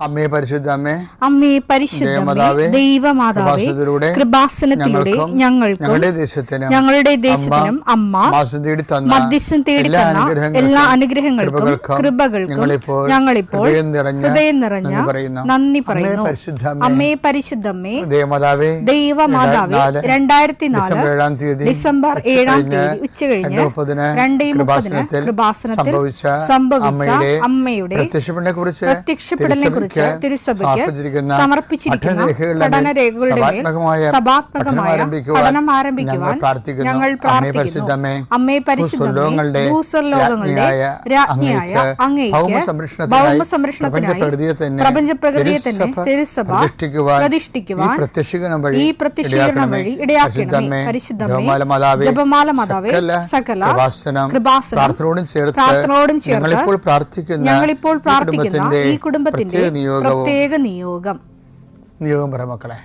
അമ്മേ പരിശുദ്ധ അമ്മേ, അമ്മേ പരിശുദ്ധമേ, ദൈവമാതാവേ, കൃപാസനത്തിലൂടെ ഞങ്ങൾക്കും ഞങ്ങളുടെ ദേശത്തിനും അമ്മ മധ്യസ്ഥം തേടി തന്ന എല്ലാ അനുഗ്രഹങ്ങൾക്കും കൃപകൾക്കും ഞങ്ങളിപ്പോൾ ഹൃദയം നിറഞ്ഞ നന്ദി പറയുന്നു. അമ്മേ പരിശുദ്ധമേ, ദൈവമാതാവേ, 2004 ഡിസംബർ 7 ഉച്ചകഴിഞ്ഞ് 2:30 കൃപാസനത്തിൽ സംഭവിച്ച അമ്മയുടെ പ്രത്യക്ഷപ്പെടലിനെ കുറിച്ച് തിരുസഭയ്ക്ക് സമർപ്പിച്ചിരിക്കുന്ന പഠനരേഖകളുടെ മേൽ സഭാത്മകമായ പഠനം ആരംഭിക്കുവാൻ ഞങ്ങൾ പ്രാർത്ഥിക്കുന്നു. അമ്മേ പരിശുദ്ധമേ, ഭൂസ്വർലോകങ്ങളുടെ രാജ്ഞിയായ അങ്ങേയ്ക്ക് ഭൗമസംരക്ഷണത്തിനായി പ്രപഞ്ചപ്രകൃതിയെ തന്നെ തിരുസഭ പ്രതിഷ്ഠിക്കുവാൻ ഈ പ്രത്യക്ഷീകരണം വഴി ഇടയാക്കണമേ. പരിശുദ്ധമേ, ജപമാല മാതാവേ, സകല കൃപാസനം പ്രാർത്ഥനയോടും ചേർത്ത് ഞങ്ങളിപ്പോൾ പ്രാർത്ഥിക്കുന്ന ഈ കുടുംബത്തിന്റെ പ്രത്യേക നിയോഗം പറ മക്കളെ.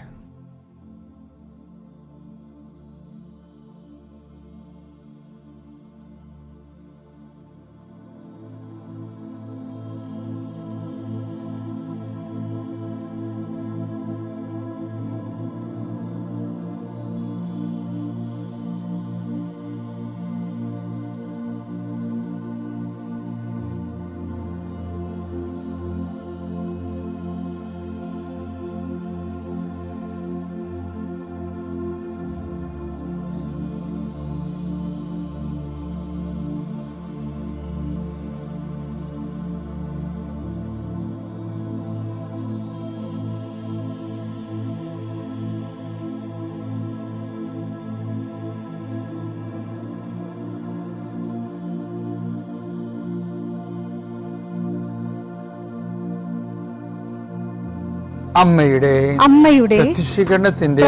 അമ്മയുടെ പ്രത്യക്ഷീകരണത്തിന്റെ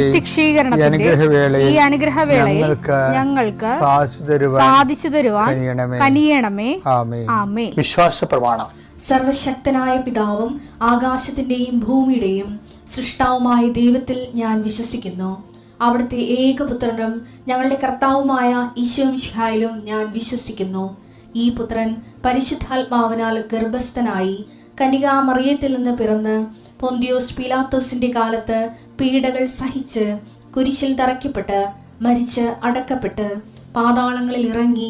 ഈ അനുഗ്രഹവേളയിൽ ഞങ്ങൾക്ക് സാധിച്ചു തരുവാൻ കനിയണമേ. ആമേൻ. വിശ്വാസ പ്രമാണം. സർവശക്തനായ പിതാവും ആകാശത്തിന്റെയും ഭൂമിയുടെയും സൃഷ്ടാവുമായ ദൈവത്തിൽ ഞാൻ വിശ്വസിക്കുന്നു. അവിടുത്തെ ഏകപുത്രനും ഞങ്ങളുടെ കർത്താവുമായ ഈശോമിശിഹായിലും ഞാൻ വിശ്വസിക്കുന്നു. ഈ പുത്രൻ പരിശുദ്ധാത്മാവിനാൽ ഗർഭസ്ഥനായി കന്യകാമറിയത്തിൽ നിന്ന് പിറന്ന് പൊന്തിയോസ് പീലാത്തോസിന്റെ കാലത്ത് പീഡകൾ സഹിച്ച് കുരിശിൽ തറയ്ക്കപ്പെട്ട് മരിച്ച് അടക്കപ്പെട്ട് പാതാളങ്ങളിൽ ഇറങ്ങി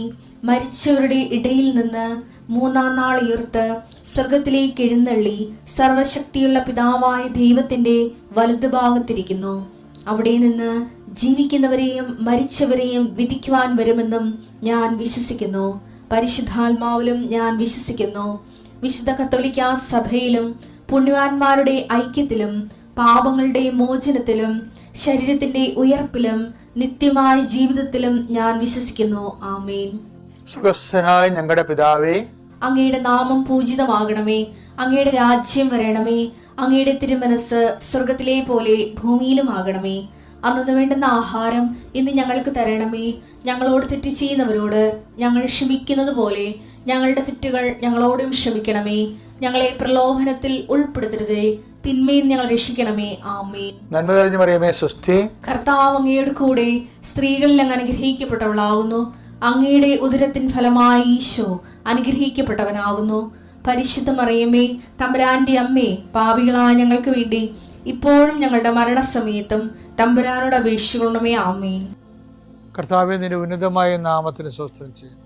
മരിച്ചവരുടെ ഇടയിൽ നിന്ന് 3-ാം നാൾ ഉയർത്ത് സ്വർഗത്തിലേക്ക് എഴുന്നള്ളി സർവശക്തിയുള്ള പിതാവായ ദൈവത്തിന്റെ വലതുഭാഗത്തിരിക്കുന്നു. അവിടെ നിന്ന് ജീവിക്കുന്നവരെയും മരിച്ചവരെയും വിധിക്കുവാൻ വരുമെന്നും ഞാൻ വിശ്വസിക്കുന്നു. പരിശുദ്ധാത്മാവിലും ഞാൻ വിശ്വസിക്കുന്നു. വിശുദ്ധ കത്തോലിക്കാ സഭയിലും പുണ്യവാന്മാരുടെ ഐക്യത്തിലും പാപങ്ങളുടെ മോചനത്തിലും ശരീരത്തിന്റെ ഉയർപ്പിലും നിത്യമായ ജീവിതത്തിലും ഞാൻ വിശ്വസിക്കുന്നു. ആമേൻ. സുഖസ്ഥനായ ഞങ്ങളുടെ പിതാവേ, അങ്ങയുടെ നാമം പൂജിതമാകണമേ. അങ്ങയുടെ രാജ്യം വരണമേ. അങ്ങയുടെ തിരുമനസ് സ്വർഗത്തിലെ പോലെ ഭൂമിയിലും ആകണമേ. അന്നു വേണ്ടുന്ന ആഹാരം ഇന്ന് ഞങ്ങൾക്ക് തരണമേ. ഞങ്ങളോട് തെറ്റ് ചെയ്യുന്നവരോട് ഞങ്ങൾ ക്ഷമിക്കുന്നത് പോലെ ഞങ്ങളുടെ തെറ്റുകൾ ഞങ്ങളോടും ക്ഷമിക്കണമേ. ഞങ്ങളെ പ്രലോഭനത്തിൽ ഉൾപ്പെടുത്തരുതേ, തിന്മയിൽ ഞങ്ങൾ രക്ഷിക്കണമേ. ആമേൻ. നന്മ നിറഞ്ഞ മറിയമേ, സ്വസ്തി. കർത്താവ് അങ്ങയുടെ കൂടെ സ്ത്രീകളിൽ അങ്ങ് അനുഗ്രഹിക്കപ്പെട്ടവളാകുന്നു. അങ്ങയുടെ ഉദരത്തിൻ ഫലമായി ഈശോ അനുഗ്രഹിക്കപ്പെട്ടവനാകുന്നു. പരിശുദ്ധ മറിയമേ, തമ്പുരാന്റെ അമ്മേ, പാപികളായ ഞങ്ങൾക്ക് വേണ്ടി ഇപ്പോഴും ഞങ്ങളുടെ മരണസമയത്തും തമ്പുരാനോട് അപേക്ഷിക്കണമേ. ആമേൻ. കർത്താവേ, നിന്റെ ഉന്നതമായ നാമത്തിന് സ്തോത്രം ചെയ്യും.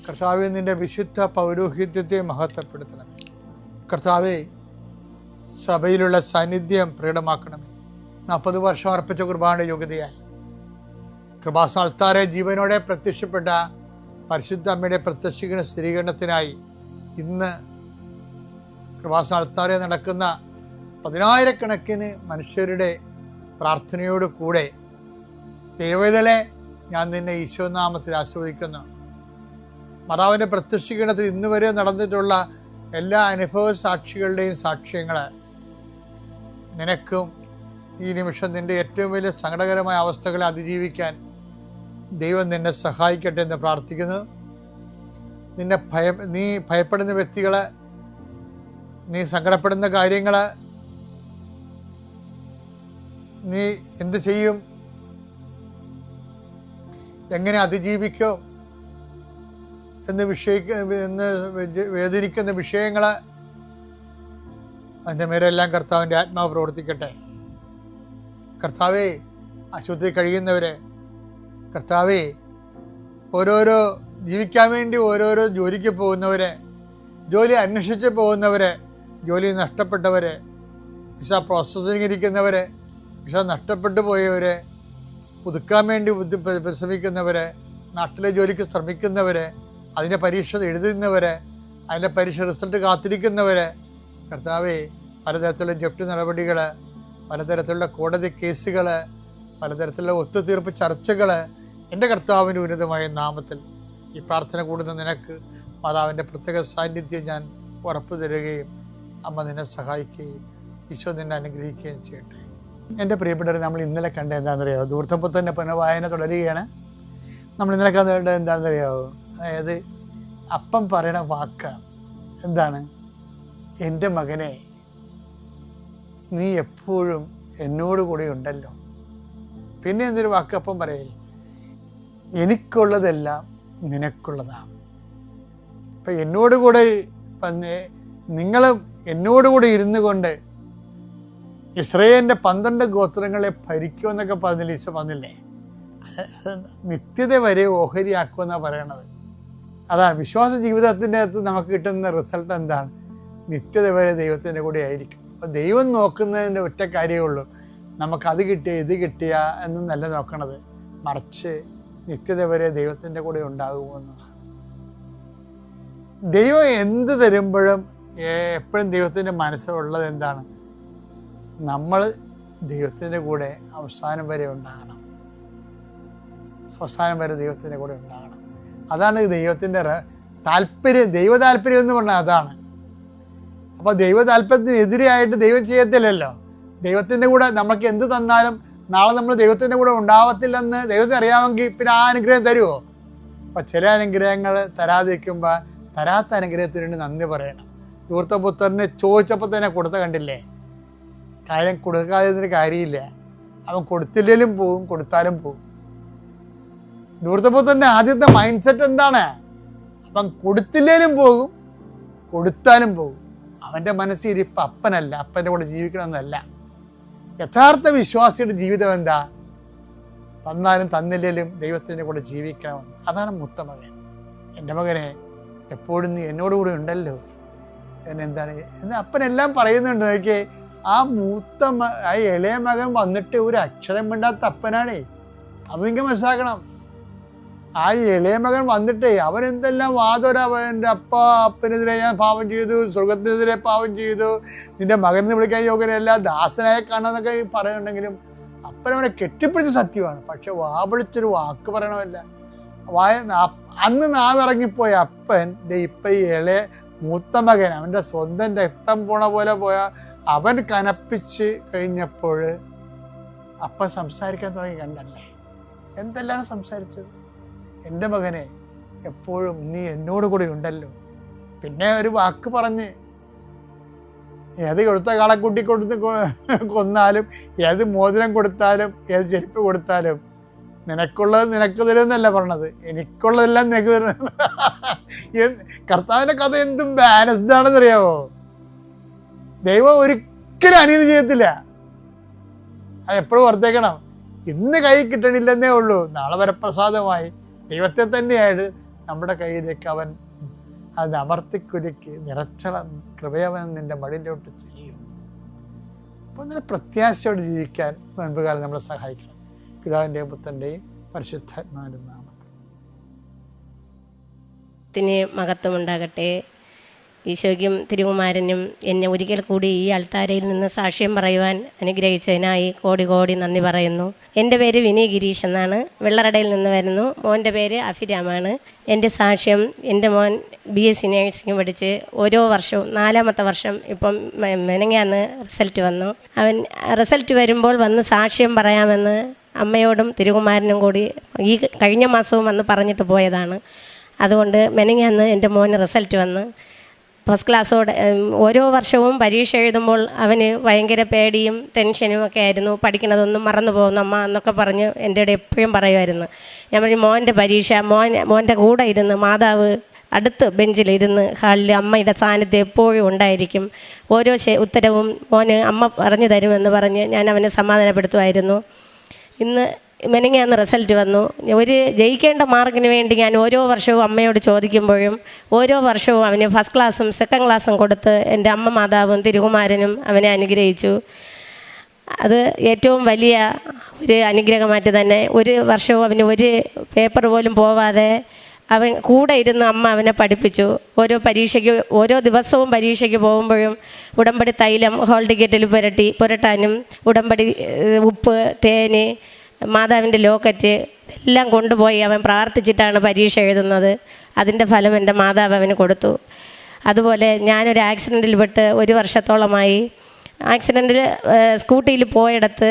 കർത്താവേ, നിന്റെ വിശുദ്ധ പൗരോഹിത്യത്തെ മഹത്വപ്പെടുത്തണം. കർത്താവേ, സഭയിലുള്ള സാന്നിധ്യം പ്രകടമാക്കണമേ. 40 വർഷം അർപ്പിച്ച കുർബാനയുടെ യോഗ്യതയാൽ കൃപാസ്ഥാനത്താരെ ജീവനോടെ പ്രത്യക്ഷപ്പെട്ട പരിശുദ്ധ അമ്മയുടെ പ്രത്യക്ഷീകരണ സ്ഥിരീകരണത്തിനായി ഇന്ന് കൃപാസ്ഥാനത്താരെ നടക്കുന്ന 10,000-കണക്കിന് മനുഷ്യരുടെ പ്രാർത്ഥനയോട് കൂടെ ദൈവവേദനെ ഞാൻ നിന്നെ ഈശോനാമത്തിൽ ആസ്വദിക്കുന്നു. മാതാവിൻ്റെ പ്രത്യക്ഷീകരണത്തിൽ ഇന്ന് വരെ നടന്നിട്ടുള്ള എല്ലാ അനുഭവ സാക്ഷികളുടെയും സാക്ഷ്യങ്ങൾ നിനക്കും ഈ നിമിഷം നിൻ്റെ ഏറ്റവും വലിയ സങ്കടകരമായ അവസ്ഥകളെ അതിജീവിക്കാൻ ദൈവം നിന്നെ സഹായിക്കട്ടെ എന്ന് പ്രാർത്ഥിക്കുന്നു. നീ ഭയപ്പെടുന്ന വ്യക്തികൾ, നീ സങ്കടപ്പെടുന്ന കാര്യങ്ങൾ, നീ എന്ത് ചെയ്യും, എങ്ങനെ അതിജീവിക്കും എന്ന് വേദനിക്കുന്ന വിഷയങ്ങൾ അതിൻ്റെ മേലെല്ലാം കർത്താവിൻ്റെ ആത്മാവ് പ്രവർത്തിക്കട്ടെ. കർത്താവേ, ആശുപത്രി കഴിയുന്നവരെ, കർത്താവേ, ഓരോരോ ജീവിക്കാൻ വേണ്ടി ഓരോരോ ജോലിക്ക് പോകുന്നവരെ, ജോലി അന്വേഷിച്ച് പോകുന്നവരെ, ജോലി നഷ്ടപ്പെട്ടവരെ, വിസ പ്രോസസ്സിംഗ് ഇരിക്കുന്നവരെ, വിസ നഷ്ടപ്പെട്ടു പോയവരെ, പുതുക്കാൻ വേണ്ടി പരിശ്രമിക്കുന്നവരെ, നാട്ടിലെ ജോലിക്ക് ശ്രമിക്കുന്നവരെ, അതിൻ്റെ പരീക്ഷ എഴുതുന്നവരെ, അതിൻ്റെ പരീക്ഷ റിസൾട്ട് കാത്തിരിക്കുന്നവരെ, കർത്താവേ, പലതരത്തിലുള്ള ജപ്തി നടപടികൾ, പലതരത്തിലുള്ള കോടതി കേസുകൾ, പലതരത്തിലുള്ള ഒത്തുതീർപ്പ് ചർച്ചകൾ, എൻ്റെ കർത്താവിൻ്റെ ഉന്നതമായ നാമത്തിൽ ഈ പ്രാർത്ഥന കൂടുന്ന നിനക്ക് മാതാവിൻ്റെ പ്രത്യേക സാന്നിധ്യം ഞാൻ ഉറപ്പു തരികയും അമ്മ നിന്നെ സഹായിക്കുകയും ഈശോ നിന്നെ അനുഗ്രഹിക്കുകയും ചെയ്യട്ടെ. എൻ്റെ പ്രിയപ്പെട്ടവർ, നമ്മൾ ഇന്നലെ കണ്ട എന്താണെന്നറിയാമോ? ധൂർത്തപ്പത്തിൻ്റെ പുനഃവായന തുടരുകയാണ്. നമ്മൾ ഇന്നലെ കണ്ടത് എന്താണെന്നറിയാമോ? അതായത് അപ്പം പറയണ വാക്കാണ്. എന്താണ്? എൻ്റെ മകനെ, നീ എപ്പോഴും എന്നോട് കൂടെ ഉണ്ടല്ലോ. പിന്നെ എന്തൊരു വാക്ക് അപ്പം പറയേ? എനിക്കുള്ളതെല്ലാം നിനക്കുള്ളതാണ്. ഇപ്പം എന്നോട് കൂടെ നിങ്ങളും എന്നോടുകൂടി ഇരുന്നു കൊണ്ട് ഇസ്രായേലിൻ്റെ 12 ഗോത്രങ്ങളെ ഭരിക്കുമെന്നൊക്കെ പറഞ്ഞില്ല ഈശോ പറഞ്ഞില്ലേ? അത് നിത്യത വരെ ഓഹരിയാക്കുമെന്നാണ് പറയണത്. അതാണ് വിശ്വാസ ജീവിതത്തിൻ്റെ അകത്ത് നമുക്ക് കിട്ടുന്ന റിസൾട്ട്. എന്താണ്? നിത്യത വരെ ദൈവത്തിൻ്റെ കൂടെ ആയിരിക്കും. അപ്പം ദൈവം നോക്കുന്നതിൻ്റെ ഒറ്റ കാര്യമേ ഉള്ളൂ, നമുക്കത് കിട്ടിയ ഇത് കിട്ടിയ എന്നല്ല നോക്കണത്, മറിച്ച് നിത്യത വരെ ദൈവത്തിൻ്റെ കൂടെ ഉണ്ടാകുമെന്നുള്ളതാണ്. ദൈവം എന്ത് തരുമ്പോഴും എപ്പോഴും ദൈവത്തിൻ്റെ മനസ്സിലുള്ളത് എന്താണ്? നമ്മൾ ദൈവത്തിൻ്റെ കൂടെ അവസാനം വരെ ഉണ്ടാകണം. അവസാനം വരെ ദൈവത്തിൻ്റെ കൂടെ ഉണ്ടാകണം. അതാണ് ദൈവത്തിൻ്റെ താല്പര്യം. ദൈവ താല്പര്യം എന്ന് പറഞ്ഞാൽ അതാണ്. അപ്പോൾ ദൈവ താല്പര്യത്തിനെതിരെയായിട്ട് ദൈവം ചെയ്യത്തില്ലല്ലോ. ദൈവത്തിൻ്റെ കൂടെ നമുക്ക് എന്ത് തന്നാലും നാളെ നമ്മൾ ദൈവത്തിൻ്റെ കൂടെ ഉണ്ടാവത്തില്ലെന്ന് ദൈവത്തിന് അറിയാമെങ്കിൽ പിന്നെ ആ അനുഗ്രഹം തരുമോ? അപ്പം ചില അനുഗ്രഹങ്ങൾ തരാതിരിക്കുമ്പോൾ തരാത്ത അനുഗ്രഹത്തിന് വേണ്ടി നന്ദി പറയണം. ധൂർത്തപുത്രന് ചോദിച്ചപ്പോൾ തന്നെ കൊടുത്ത കണ്ടില്ലേ? കാര്യം കൊടുക്കാതിരുന്നൊരു കാര്യമില്ല. അവൻ കൊടുത്തില്ലെങ്കിലും പോവും, കൊടുത്താലും പോവും. ധൂർത്തപുത്രൻ്റെ ആദ്യത്തെ മൈൻഡ് സെറ്റ് എന്താണ്? അവൻ കൊടുത്തില്ലേലും പോകും, കൊടുത്താലും പോകും. അവൻ്റെ മനസ്സിരിപ്പ് അപ്പനല്ല, അപ്പൻ്റെ കൂടെ ജീവിക്കണമെന്നല്ല. യഥാർത്ഥ വിശ്വാസിയുടെ ജീവിതം എന്താ? തന്നാലും തന്നില്ലേലും ദൈവത്തിൻ്റെ കൂടെ ജീവിക്കണമെന്ന്. അതാണ് മൂത്ത മകൻ. എൻ്റെ മകനെ, എപ്പോഴും നീ എന്നോടുകൂടെ ഉണ്ടല്ലോ. എന്താണ് എന്ന് അപ്പനെല്ലാം പറയുന്നുണ്ട്. നോക്കിയേ, ആ ആ ഇളയ മകൻ വന്നിട്ട് ഒരു അക്ഷരം മിണ്ടാത്ത അപ്പനാണേ. അത് നിങ്ങൾക്ക് മനസ്സിലാക്കണം. ആ ഇളയ മകൻ വന്നിട്ടേ അവനെന്തെല്ലാം വാദോര, അവൻ്റെ അപ്പനെതിരെ ഞാൻ പാപം ചെയ്തു, സ്വർഗത്തിനെതിരെ പാപം ചെയ്തു, നിന്റെ മകനെന്ന് വിളിക്കാൻ യോഗ്യനല്ല, ദാസനായ കാണാന്നൊക്കെ പറയുന്നുണ്ടെങ്കിലും അപ്പനവനെ കെട്ടിപ്പിടിച്ച സത്യമാണ്. പക്ഷെ വിളിച്ചൊരു വാക്ക് പറയണമല്ല. അന്ന് നാവിറങ്ങിപ്പോയ അപ്പൻ ഇപ്പം ഈ ഇളയ മൂത്ത മകൻ, അവൻ്റെ സ്വന്തം രക്തം പോണ പോലെ പോയ അവൻ കനപ്പിച്ച് കഴിഞ്ഞപ്പോൾ അപ്പൻ സംസാരിക്കാൻ തുടങ്ങി. കണ്ടല്ലേ എന്തെല്ലാം സംസാരിച്ചത്? എൻ്റെ മകനെ, എപ്പോഴും നീ എന്നോട് കൂടി ഉണ്ടല്ലോ. പിന്നെ ഒരു വാക്ക് പറഞ്ഞ്, ഏത് കൊടുത്ത കാളക്കുട്ടി കൊടുത്ത് കൊന്നാലും, ഏത് മോതിരം കൊടുത്താലും, ഏത് ചെരുപ്പ് കൊടുത്താലും നിനക്കുള്ളത് നിനക്ക് തരുമെന്നല്ല പറഞ്ഞത്, എനിക്കുള്ളതെല്ലാം നിനക്ക് തരുന്ന. കർത്താവിൻ്റെ കഥ എന്തും ബാലൻസ്ഡ് ആണെന്നറിയാമോ? ദൈവം ഒരിക്കലും അനീതി ചെയ്യത്തില്ല. അത് എപ്പോഴും ഓർത്തേക്കണം. ഇന്ന് കൈ കിട്ടണില്ലെന്നേ ഉള്ളൂ, നാളെ വരപ്രസാദമായി ദൈവത്തെ തന്നെയായിട്ട് നമ്മുടെ കയ്യിലേക്ക് അവൻ അത് അമർത്തിക്കുലുക്കി നിറച്ചളന്ന് കൃപയവൻ നിന്റെ മടിയിലോട്ട് ചെയ്യും. അപ്പോൾ അങ്ങനെ പ്രത്യാശയോടെ ജീവിക്കാൻ മുൻപുകാലം നമ്മളെ സഹായിക്കണം. പിതാവിൻ്റെയും പുത്രൻ്റെയും പരിശുദ്ധാത്മാവിൻ്റെ നാമത്തിൽ മഹത്വമുണ്ടാകട്ടെ. ഈശോയ്ക്കും തിരുകുമാരനും എന്നെ ഒരിക്കൽ കൂടി ഈ അൾത്താരയിൽ നിന്ന് സാക്ഷ്യം പറയുവാൻ അനുഗ്രഹിച്ചതിനായി കോടി കോടി നന്ദി പറയുന്നു. എൻ്റെ പേര് വിനി ഗിരീഷ് എന്നാണ്. വെള്ളറടയിൽ നിന്ന് വരുന്നു. മോൻ്റെ പേര് അഫിരാമാണ്. എൻ്റെ സാക്ഷ്യം, എൻ്റെ മോൻ BSc നേഴ്സിംഗ് പഠിച്ച് ഓരോ വർഷവും 4ാമത്തെ വർഷം ഇപ്പം മെനങ്ങാന്ന് റിസൾട്ട് വന്നു. അവൻ റിസൾട്ട് വരുമ്പോൾ വന്ന് സാക്ഷ്യം പറയാമെന്ന് അമ്മയോടും തിരുകുമാരനും കൂടി ഈ കഴിഞ്ഞ മാസവും വന്ന് പറഞ്ഞിട്ട് പോയതാണ്. അതുകൊണ്ട് മെനങ്ങാന്ന് എൻ്റെ മോന് റിസൾട്ട് വന്ന് ഫസ്റ്റ് ക്ലാസ്സോടെ. ഓരോ വർഷവും പരീക്ഷ എഴുതുമ്പോൾ അവന് ഭയങ്കര പേടിയും ടെൻഷനും ഒക്കെ ആയിരുന്നു. പഠിക്കണതൊന്നും മറന്നു പോകുന്നു അമ്മ എന്നൊക്കെ പറഞ്ഞ് എൻ്റെ കൂടെ എപ്പോഴും പറയുമായിരുന്നു. ഞാൻ പറഞ്ഞു, മോൻ്റെ പരീക്ഷ മോൻ്റെ കൂടെ ഇരുന്ന് മാതാവ് അടുത്ത് ബെഞ്ചിലിരുന്ന് ഹാളിൽ അമ്മയുടെ സാന്നിധ്യം എപ്പോഴും ഉണ്ടായിരിക്കും. ഓരോ ഉത്തരവും മോന് അമ്മ പറഞ്ഞു തരുമെന്ന് പറഞ്ഞ് ഞാൻ അവനെ സമാധാനപ്പെടുത്തുമായിരുന്നു. ഇന്ന് മെനങ്ങാന്ന് റിസൾട്ട് വന്നു. ഒരു ജയിക്കേണ്ട മാർക്കിന് വേണ്ടി ഞാൻ ഓരോ വർഷവും അമ്മയോട് ചോദിക്കുമ്പോഴും ഓരോ വർഷവും അവന് ഫസ്റ്റ് ക്ലാസ്സും സെക്കൻഡ് ക്ലാസ്സും കൊടുത്ത് എൻ്റെ അമ്മ മാതാവും തിരുകുമാരനും അവനെ അനുഗ്രഹിച്ചു. അത് ഏറ്റവും വലിയ ഒരു അനുഗ്രഹമായിട്ട് തന്നെ. ഒരു വർഷവും അവന് ഒരു പേപ്പർ പോലും പോവാതെ അവൻ കൂടെ ഇരുന്ന് അമ്മ അവനെ പഠിപ്പിച്ചു. ഓരോ ദിവസവും പരീക്ഷയ്ക്ക് പോകുമ്പോഴും ഉടമ്പടി തൈലം ഹോൾ ടിക്കറ്റിൽ പുരട്ടാനും ഉടമ്പടി ഉപ്പ്, തേന്, മാതാവിൻ്റെ ലോക്കറ്റ് ഇതെല്ലാം കൊണ്ടുപോയി അവൻ പ്രാർത്ഥിച്ചിട്ടാണ് പരീക്ഷ എഴുതുന്നത്. അതിൻ്റെ ഫലം എൻ്റെ മാതാവ് അവന് കൊടുത്തു. അതുപോലെ ഞാനൊരു ആക്സിഡൻറ്റിൽ പെട്ട് 1 വർഷത്തോളമായി. ആക്സിഡൻറ്റിൽ സ്കൂട്ടിയിൽ പോയിടത്ത്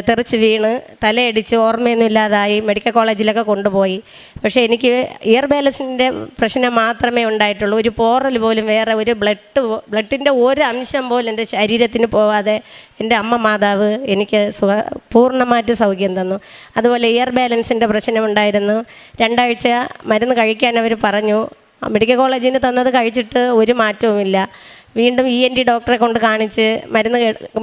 തെറിച്ച് വീണ് തലയടിച്ച് ഓർമ്മയൊന്നും ഇല്ലാതായി മെഡിക്കൽ കോളേജിലൊക്കെ കൊണ്ടുപോയി. പക്ഷേ എനിക്ക് ഇയർ ബാലൻസിൻ്റെ പ്രശ്നം മാത്രമേ ഉണ്ടായിട്ടുള്ളൂ. ഒരു പോറൽ പോലും, വേറെ ഒരു ബ്ലഡിൻ്റെ ഒരു അംശം പോലും എൻ്റെ ശരീരത്തിന് പോവാതെ എൻ്റെ അമ്മ മാതാവ് എനിക്ക് പൂർണ്ണമായിട്ട് സൗഖ്യം തന്നു. അതുപോലെ ഇയർ ബാലൻസിൻ്റെ പ്രശ്നമുണ്ടായിരുന്നു. 2 ആഴ്ച മരുന്ന് കഴിക്കാൻ അവർ പറഞ്ഞു. മെഡിക്കൽ കോളേജിൽ നിന്ന് തന്നത് കഴിച്ചിട്ട് ഒരു മാറ്റവുമില്ല. വീണ്ടും ENT ഡോക്ടറെ കൊണ്ട് കാണിച്ച്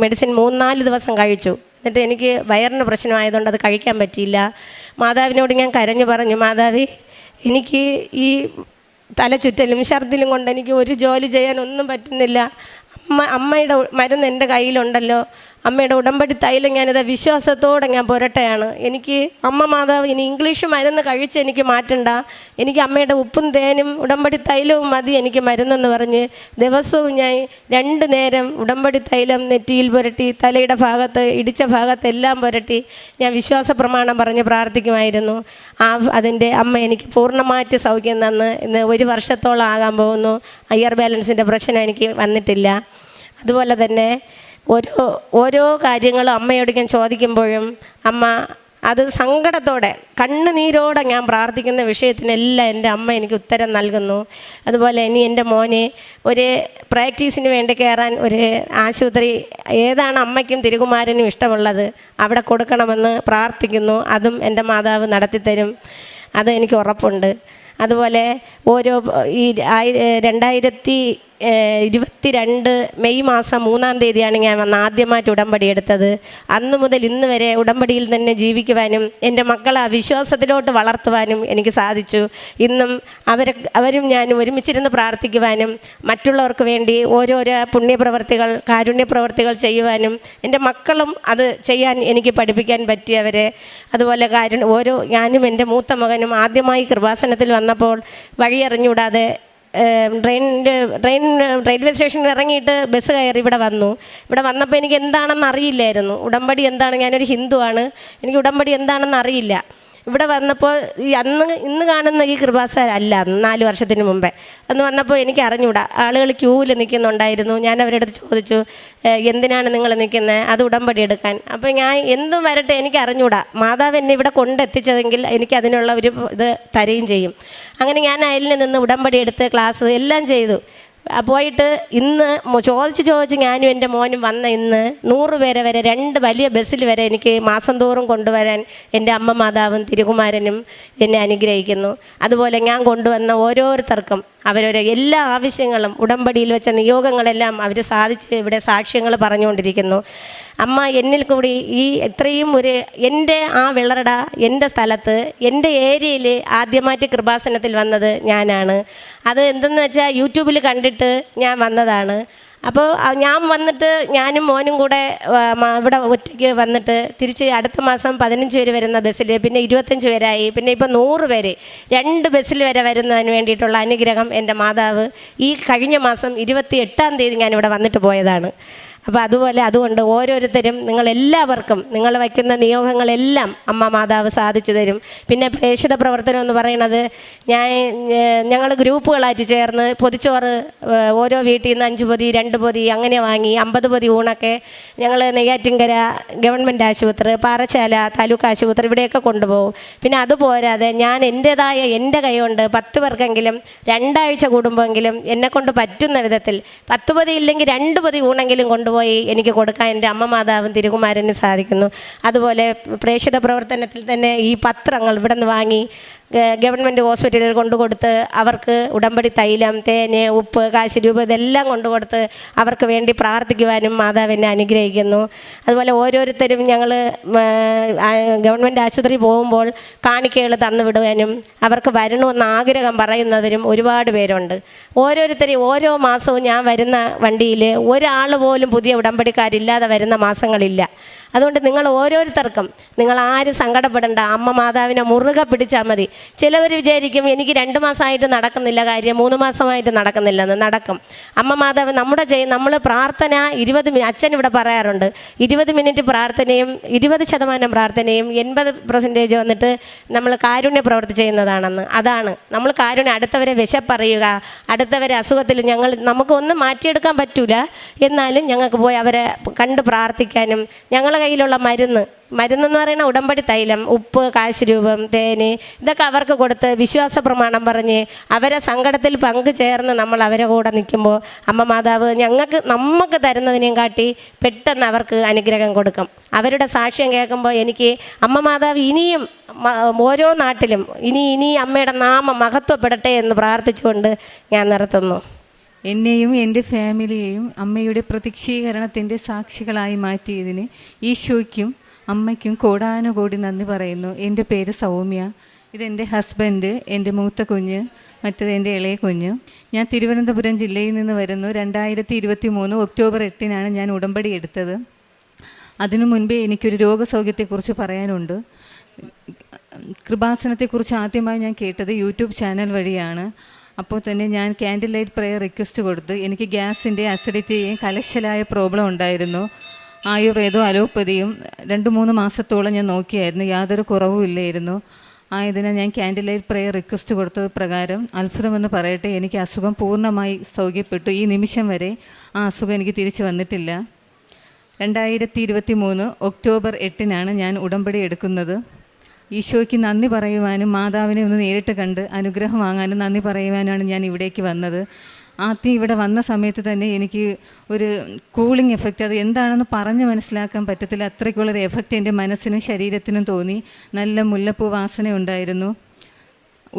മെഡിസിൻ 3-4 ദിവസം കഴിച്ചു. എന്നിട്ട് എനിക്ക് വയറിന് പ്രശ്നമായതുകൊണ്ട് അത് കഴിക്കാൻ പറ്റിയില്ല. മാതാവിനോട് ഞാൻ കരഞ്ഞു പറഞ്ഞു, മാതാവേ, എനിക്ക് ഈ തലചുറ്റലും ഛർദിലും കൊണ്ട് എനിക്ക് ഒരു ജോലി ചെയ്യാനൊന്നും പറ്റുന്നില്ല. അമ്മയുടെ മരുന്ന് എൻ്റെ കയ്യിലുണ്ടല്ലോ, അമ്മയുടെ ഉടമ്പടി തൈലം ഞാനിത് വിശ്വാസത്തോടെ ഞാൻ പുരട്ടെയാണ്. എനിക്ക് അമ്മ മാതാവ് ഇനി ഇംഗ്ലീഷ് മരുന്ന് കഴിച്ച് എനിക്ക് മാറ്റണ്ട, എനിക്ക് അമ്മയുടെ ഉപ്പും തേനും ഉടമ്പടി തൈലവും മതി എനിക്ക് മരുന്നെന്ന് പറഞ്ഞ് ദിവസവും ഞാൻ 2 നേരം ഉടമ്പടി തൈലം നെറ്റിയിൽ പുരട്ടി, തലയുടെ ഭാഗത്ത്, ഇടിച്ച ഭാഗത്തെല്ലാം പുരട്ടി ഞാൻ വിശ്വാസ പ്രമാണം പറഞ്ഞ് പ്രാർത്ഥിക്കുമായിരുന്നു. അതിൻ്റെ അമ്മ എനിക്ക് പൂർണ്ണമായിട്ട് സൗഖ്യം തന്ന് ഇന്ന് 1 വർഷത്തോളം ആകാൻ പോകുന്നു. ഇയർ ബാലൻസിൻ്റെ പ്രശ്നം എനിക്ക് വന്നിട്ടില്ല. അതുപോലെ തന്നെ ഓരോ കാര്യങ്ങളും അമ്മയോട് ഞാൻ ചോദിക്കുമ്പോഴും അമ്മ അത് സങ്കടത്തോടെ, കണ്ണുനീരോടെ ഞാൻ പ്രാർത്ഥിക്കുന്ന വിഷയത്തിനെല്ലാം എൻ്റെ അമ്മ എനിക്ക് ഉത്തരം നൽകുന്നു. അതുപോലെ ഇനി എൻ്റെ മോന് ഒരു പ്രാക്ടീസിന് വേണ്ടി കയറാൻ ഒരു ആശുപത്രി ഏതാണ് അമ്മയ്ക്കും തിരുകുമാരനും ഇഷ്ടമുള്ളത് അവിടെ കൊടുക്കണമെന്ന് പ്രാർത്ഥിക്കുന്നു. അതും എൻ്റെ മാതാവ് നടത്തിത്തരും, അത് എനിക്ക് ഉറപ്പുണ്ട്. അതുപോലെ ഈ 2022 മെയ് മാസം 3-ാം തീയതിയാണ് ഞാൻ ആദ്യമായിട്ട് ഉടമ്പടി എടുത്തത്. അന്നു മുതൽ ഇന്ന് വരെ ഉടമ്പടിയിൽ തന്നെ ജീവിക്കുവാനും എൻ്റെ മക്കളെ വിശ്വാസത്തിലോട്ട് വളർത്തുവാനും എനിക്ക് സാധിച്ചു. ഇന്നും അവരും ഞാനും ഒരുമിച്ചിരുന്ന് പ്രാർത്ഥിക്കുവാനും മറ്റുള്ളവർക്ക് വേണ്ടി ഓരോരോ പുണ്യപ്രവർത്തികൾ, കാരുണ്യപ്രവർത്തികൾ ചെയ്യുവാനും എൻ്റെ മക്കളും അത് ചെയ്യാൻ എനിക്ക് പഠിപ്പിക്കാൻ പറ്റിയവരെ. അതുപോലെ ഞാനും എൻ്റെ മൂത്ത മകനും ആദ്യമായി കൃപാസനത്തിൽ വന്നപ്പോൾ വഴിയറിഞ്ഞൂടാതെ റെയിൽവേ സ്റ്റേഷനിൽ ഇറങ്ങിയിട്ട് ബസ് കയറി ഇവിടെ വന്നപ്പോൾ എനിക്ക് എന്താണെന്ന് അറിയില്ലായിരുന്നു. ഉടമ്പടി എന്താണ്, ഞാനൊരു ഹിന്ദുവാണ്, എനിക്ക് ഉടമ്പടി എന്താണെന്ന് അറിയില്ല. ഇവിടെ വന്നപ്പോൾ ഇന്ന് കാണുന്ന ഈ കൃപാസനല്ല, 4 വർഷത്തിന് മുമ്പേ അന്ന് വന്നപ്പോൾ എനിക്ക് അറിഞ്ഞൂടാ. ആളുകൾ ക്യൂവിൽ നിൽക്കുന്നുണ്ടായിരുന്നു. ഞാൻ അവരുടെ ചോദിച്ചു, എന്തിനാണ് നിങ്ങൾ നിൽക്കുന്നത്? അത് ഉടമ്പടി എടുക്കാൻ. അപ്പോൾ ഞാൻ എന്തും വരട്ടെ, എനിക്ക് അറിഞ്ഞൂടാ, മാതാവ് എന്നെ ഇവിടെ കൊണ്ടെത്തിച്ചതെങ്കിൽ എനിക്ക് അതിനുള്ള ഒരു ഇത് തരുകയും ചെയ്യും. അങ്ങനെ ഞാൻ അതിൽ നിന്ന് ഉടമ്പടി എടുത്ത് ക്ലാസ് എല്ലാം ചെയ്തു. പോയിട്ട് ഇന്ന് ചോദിച്ച് ഞാനും എൻ്റെ മോനും വന്ന ഇന്ന് 100 പേരെ വരെ 2 വലിയ ബസ്സിൽ വരെ എനിക്ക് മാസം തോറും കൊണ്ടുവരാൻ എൻ്റെ അമ്മ മാതാവും തിരുകുമാരനും എന്നെ അനുഗ്രഹിക്കുന്നു. അതുപോലെ ഞാൻ കൊണ്ടുവന്ന ഓരോരുത്തർക്കും അവരവരെ എല്ലാ ആവശ്യങ്ങളും ഉടമ്പടിയിൽ വെച്ച നിയോഗങ്ങളെല്ലാം അവർ സാധിച്ച് ഇവിടെ സാക്ഷ്യങ്ങൾ പറഞ്ഞുകൊണ്ടിരിക്കുന്നു. അമ്മ എന്നിൽ കൂടി ഈ ഇത്രയും എൻ്റെ ആ വിളറട എൻ്റെ സ്ഥലത്ത് എൻ്റെ ഏരിയയിൽ ആദ്യമായിട്ട് കൃപാസനത്തിൽ വന്നത് ഞാനാണ്. അത് എന്തെന്ന് വെച്ചാൽ യൂട്യൂബിൽ കണ്ടിട്ട് ഞാൻ വന്നതാണ്. അപ്പോൾ ഞാൻ വന്നിട്ട് ഞാനും മോനും കൂടെ ഇവിടെ ഒറ്റയ്ക്ക് വന്നിട്ട് തിരിച്ച് അടുത്ത മാസം 15 പേര് വരുന്ന ബസ്സിൽ പിന്നെ 25 പേരായി, പിന്നെ ഇപ്പോൾ 100 പേര് 2 ബസ്സിൽ വരെ വരുന്നതിന് വേണ്ടിയിട്ടുള്ള അനുഗ്രഹം എൻ്റെ മാതാവ് ഈ കഴിഞ്ഞ മാസം 28-ാം തീയതി ഞാനിവിടെ വന്നിട്ട് പോയതാണ്. അപ്പോൾ അതുകൊണ്ട് ഓരോരുത്തരും നിങ്ങളെല്ലാവർക്കും നിങ്ങൾ വയ്ക്കുന്ന നിയോഗങ്ങളെല്ലാം അമ്മ മാതാവ് സാധിച്ചു തരും. പിന്നെ പ്രേക്ഷിത പ്രവർത്തനം എന്ന് പറയുന്നത് ഞങ്ങൾ ഗ്രൂപ്പുകളായിട്ട് ചേർന്ന് പൊതിച്ചോറ് ഓരോ വീട്ടിൽ നിന്ന് 5 പൊതി 2 പൊതി അങ്ങനെ വാങ്ങി 50 പൊതി ഊണൊക്കെ ഞങ്ങൾ നെയ്യാറ്റിൻകര ഗവൺമെൻറ് ആശുപത്രി, പാറശാല താലൂക്ക് ആശുപത്രി ഇവിടെയൊക്കെ കൊണ്ടുപോകും. പിന്നെ അതുപോരാതെ ഞാൻ എൻ്റേതായ എൻ്റെ കൈകൊണ്ട് 10 പേർക്കെങ്കിലും 2 ആഴ്ച കൂടുമ്പോഴെങ്കിലും എന്നെക്കൊണ്ട് പറ്റുന്ന വിധത്തിൽ 10 പൊതി ഇല്ലെങ്കിൽ 2 പൊതി ഊണെങ്കിലും കൊണ്ടുപോകും എനിക്ക് കൊടുക്കാൻ എൻ്റെ അമ്മ മാതാവും തിരുകുമാരന് സാധിക്കുന്നു. അതുപോലെ പ്രേക്ഷിത പ്രവർത്തനത്തിൽ തന്നെ ഈ പത്രങ്ങൾ ഇവിടെ നിന്ന് വാങ്ങി ഗവൺമെൻറ് ഹോസ്പിറ്റലിൽ കൊണ്ടുകൊടുത്ത് അവർക്ക് ഉടമ്പടി തൈലം, തേന്, ഉപ്പ്, കാശ് രൂപ ഇതെല്ലാം കൊണ്ടുകൊടുത്ത് അവർക്ക് വേണ്ടി പ്രാർത്ഥിക്കുവാനും മാതാവിനെ അനുഗ്രഹിക്കുന്നു. അതുപോലെ ഓരോരുത്തരും ഞങ്ങൾ ഗവൺമെൻറ് ആശുപത്രി പോകുമ്പോൾ കാണിക്കകൾ തന്നുവിടുവാനും അവർക്ക് വരണമെന്ന് ആഗ്രഹം പറയുന്നവരും ഒരുപാട് പേരുണ്ട്. ഓരോരുത്തരും ഓരോ മാസവും ഞാൻ വരുന്ന വണ്ടിയിൽ ഒരാൾ പോലും പുതിയ ഉടമ്പടിക്കാരില്ലാതെ വരുന്ന മാസങ്ങളില്ല. അതുകൊണ്ട് നിങ്ങൾ ഓരോരുത്തർക്കും നിങ്ങൾ ആരും സങ്കടപ്പെടേണ്ട, അമ്മ മാതാവിനെ മുറുകെ പിടിച്ചാൽ മതി. ചിലവർ വിചാരിക്കും എനിക്ക് 2 മാസമായിട്ട് നടക്കുന്നില്ല കാര്യം, 3 മാസമായിട്ട് നടക്കുന്നില്ലെന്ന്. നടക്കും. അമ്മ മാതാവ് നമ്മൾ പ്രാർത്ഥന 20 അച്ഛൻ ഇവിടെ പറയാറുണ്ട്, 20 മിനിറ്റ് പ്രാർത്ഥനയും 20% പ്രാർത്ഥനയും 80% വന്നിട്ട് നമ്മൾ കാരുണ്യ പ്രവൃത്തി ചെയ്യുന്നതാണെന്ന്. അതാണ് നമ്മൾ കാരുണ്യം. അടുത്തവരെ വിശപ്പറിയുക, അടുത്തവരെ അസുഖത്തിൽ നമുക്കൊന്നും മാറ്റിയെടുക്കാൻ പറ്റൂല, എന്നാലും ഞങ്ങൾക്ക് പോയി അവരെ കണ്ട് പ്രാർത്ഥിക്കാനും ഞങ്ങളുടെ കയ്യിലുള്ള മരുന്നെന്ന് പറയുന്ന ഉടമ്പടി തൈലം, ഉപ്പ്, കാശ് രൂപം, തേന് ഇതൊക്കെ അവർക്ക് കൊടുത്ത് വിശ്വാസ പ്രമാണം പറഞ്ഞ് അവരെ സങ്കടത്തിൽ പങ്കുചേർന്ന് നമ്മൾ അവരെ കൂടെ നിൽക്കുമ്പോൾ അമ്മ മാതാവ് നമുക്ക് തരുന്നതിനെയും കാട്ടി പെട്ടെന്ന് അവർക്ക് അനുഗ്രഹം കൊടുക്കും. അവരുടെ സാക്ഷ്യം കേൾക്കുമ്പോൾ എനിക്ക് അമ്മ മാതാവ് ഇനിയും ഓരോ നാട്ടിലും ഇനി അമ്മയുടെ നാമം മഹത്വപ്പെടട്ടെ എന്ന് പ്രാർത്ഥിച്ചുകൊണ്ട് ഞാൻ നിർത്തുന്നു. എന്നെയും എൻ്റെ ഫാമിലിയെയും അമ്മയുടെ പ്രത്യക്ഷീകരണത്തിൻ്റെ സാക്ഷികളായി മാറ്റിയതിന് ഈശോയ്ക്കും അമ്മയ്ക്കും കോടാനുകോടി നന്ദി പറയുന്നു. എൻ്റെ പേര് സൗമ്യ. ഇതെൻ്റെ ഹസ്ബൻഡ്, എൻ്റെ മൂത്ത കുഞ്ഞ്, മറ്റേത് എൻ്റെ ഇളയ കുഞ്ഞ്. ഞാൻ തിരുവനന്തപുരം ജില്ലയിൽ നിന്ന് വരുന്നു. 2023 ഒക്ടോബർ 8 ഞാൻ ഉടമ്പടി എടുത്തത്. അതിനു മുൻപേ എനിക്കൊരു രോഗസൗഖ്യത്തെക്കുറിച്ച് പറയാനുണ്ട്. കൃപാസനത്തെക്കുറിച്ച് ആദ്യമായി ഞാൻ കേട്ടത് യൂട്യൂബ് ചാനൽ വഴിയാണ്. അപ്പോൾ തന്നെ ഞാൻ ക്യാൻഡിൽ ലൈറ്റ് പ്രെയർ റിക്വസ്റ്റ് കൊടുത്തു. എനിക്ക് ഗ്യാസിൻ്റെ അസിഡിറ്റിയും കലശലായ പ്രോബ്ലം ഉണ്ടായിരുന്നു. ആയുർവേദവും അലോപ്പതിയും 2-3 മാസത്തോളം ഞാൻ നോക്കിയായിരുന്നു, യാതൊരു കുറവും ഇല്ലായിരുന്നു. ആയതിനാൽ ഞാൻ ക്യാൻഡിൽ ലൈറ്റ് പ്രെയർ റിക്വസ്റ്റ് കൊടുത്തത് പ്രകാരം അത്ഭുതമെന്ന് പറയട്ടെ, എനിക്ക് അസുഖം പൂർണ്ണമായി സൗഖ്യപ്പെട്ടു. ഈ നിമിഷം വരെ ആ അസുഖം എനിക്ക് തിരിച്ചു വന്നിട്ടില്ല. 2023 ഒക്ടോബർ 8 ഞാൻ ഉടമ്പടി എടുക്കുന്നത്. ഈശോയ്ക്ക് നന്ദി പറയുവാനും മാതാവിനെ ഒന്ന് നേരിട്ട് കണ്ട് അനുഗ്രഹം വാങ്ങാനും നന്ദി പറയുവാനാണ് ഞാൻ ഇവിടേക്ക് വന്നത്. ആദ്യം ഇവിടെ വന്ന സമയത്ത് തന്നെ എനിക്ക് ഒരു കൂളിംഗ് എഫക്റ്റ്, അത് എന്താണെന്ന് പറഞ്ഞ് മനസ്സിലാക്കാൻ പറ്റത്തില്ല, അത്രയ്ക്കുള്ളൊരു എഫക്റ്റ് എൻ്റെ മനസ്സിനും ശരീരത്തിനും തോന്നി. നല്ല മുല്ലപ്പൂ വാസന ഉണ്ടായിരുന്നു.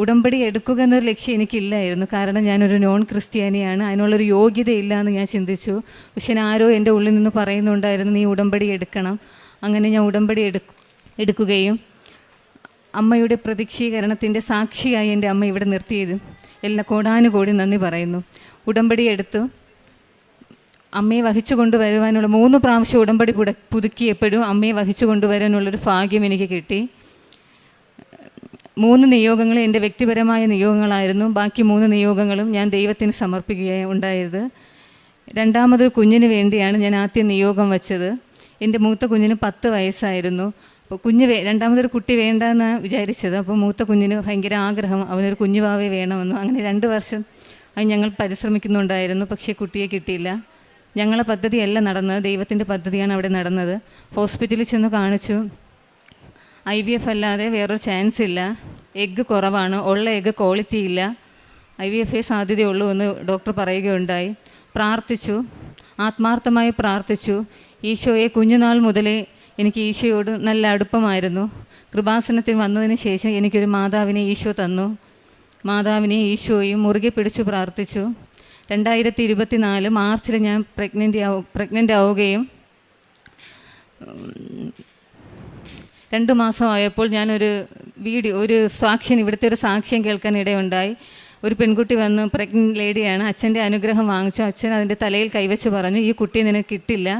ഉടമ്പടി എടുക്കുക എന്നൊരു ലക്ഷ്യം എനിക്കില്ലായിരുന്നു, കാരണം ഞാനൊരു നോൺ ക്രിസ്ത്യാനിയാണ്, അതിനുള്ളൊരു യോഗ്യതയില്ല എന്ന് ഞാൻ ചിന്തിച്ചു. പക്ഷേ ആരോ എൻ്റെ ഉള്ളിൽ നിന്ന് പറയുന്നുണ്ടായിരുന്നു, നീ ഉടമ്പടി എടുക്കണം. അങ്ങനെ ഞാൻ ഉടമ്പടി എടുക്കുകയും അമ്മയുടെ പ്രത്യക്ഷീകരണത്തിൻ്റെ സാക്ഷിയായി എൻ്റെ അമ്മ ഇവിടെ നിർത്തിയത് എല്ലാ കോടാനുകോടി നന്ദി പറയുന്നു. ഉടമ്പടി എടുത്തു അമ്മയെ വഹിച്ചു കൊണ്ടുവരുവാനുള്ള 3 പ്രാവശ്യം ഉടമ്പടി പുതുക്കിയപ്പോഴും അമ്മയെ വഹിച്ചു കൊണ്ടുവരാനുള്ളൊരു ഭാഗ്യം എനിക്ക് കിട്ടി. 3 നിയോഗങ്ങൾ എൻ്റെ വ്യക്തിപരമായ നിയോഗങ്ങളായിരുന്നു. ബാക്കി 3 നിയോഗങ്ങളും ഞാൻ ദൈവത്തിന് സമർപ്പിക്കുകയാണ് ഉണ്ടായത്. രണ്ടാമതൊരു കുഞ്ഞിന് വേണ്ടിയാണ് ഞാൻ ആദ്യം നിയോഗം വച്ചത്. എൻ്റെ മൂത്ത കുഞ്ഞിന് 10 വയസ്സായിരുന്നു. അപ്പോൾ രണ്ടാമതൊരു കുട്ടി വേണ്ടെന്നാണ് വിചാരിച്ചത്. അപ്പോൾ മൂത്ത കുഞ്ഞിന് ഭയങ്കര ആഗ്രഹം, അവനൊരു കുഞ്ഞുവാവെ വേണമെന്ന്. അങ്ങനെ 2 വർഷം അത് ഞങ്ങൾ പരിശ്രമിക്കുന്നുണ്ടായിരുന്നു, പക്ഷേ കുട്ടിയെ കിട്ടിയില്ല. ഞങ്ങളെ പദ്ധതിയല്ല നടന്നത്, ദൈവത്തിൻ്റെ പദ്ധതിയാണ് അവിടെ നടന്നത്. ഹോസ്പിറ്റലിൽ ചെന്ന് കാണിച്ചു, IVF അല്ലാതെ വേറൊരു ചാൻസ് ഇല്ല, എഗ്ഗ് കുറവാണ്, ഉള്ള എഗ്ഗ് ക്വാളിറ്റി ഇല്ല, IVF സാധ്യതയുള്ളൂ എന്ന് ഡോക്ടർ പറയുകയുണ്ടായി. പ്രാർത്ഥിച്ചു, ആത്മാർത്ഥമായി പ്രാർത്ഥിച്ചു. ഈശോയെ കുഞ്ഞുനാൾ മുതലേ എനിക്ക് ഈശോയോട് നല്ല അടുപ്പമായിരുന്നു. കൃപാസനത്തിൽ വന്നതിന് ശേഷം എനിക്കൊരു മാതാവിനെ ഈശോ തന്നു. മാതാവിനെ ഈശോയും മുറുകെ പിടിച്ചു പ്രാർത്ഥിച്ചു. 2024 മാർച്ചിൽ ഞാൻ പ്രഗ്നൻ്റ് ആവുകയും 2 മാസമായപ്പോൾ ഞാനൊരു സാക്ഷ്യം, ഇവിടുത്തെ ഒരു സാക്ഷ്യം കേൾക്കാൻ ഇടയുണ്ടായി. ഒരു പെൺകുട്ടി വന്ന് പ്രഗ്നൻ്റ് ലേഡിയാണ്, അച്ഛൻ്റെ അനുഗ്രഹം വാങ്ങിച്ചു. അച്ഛൻ അതിൻ്റെ തലയിൽ കൈവച്ച് പറഞ്ഞു, ഈ കുട്ടിയെ നിനക്ക് കിട്ടില്ല,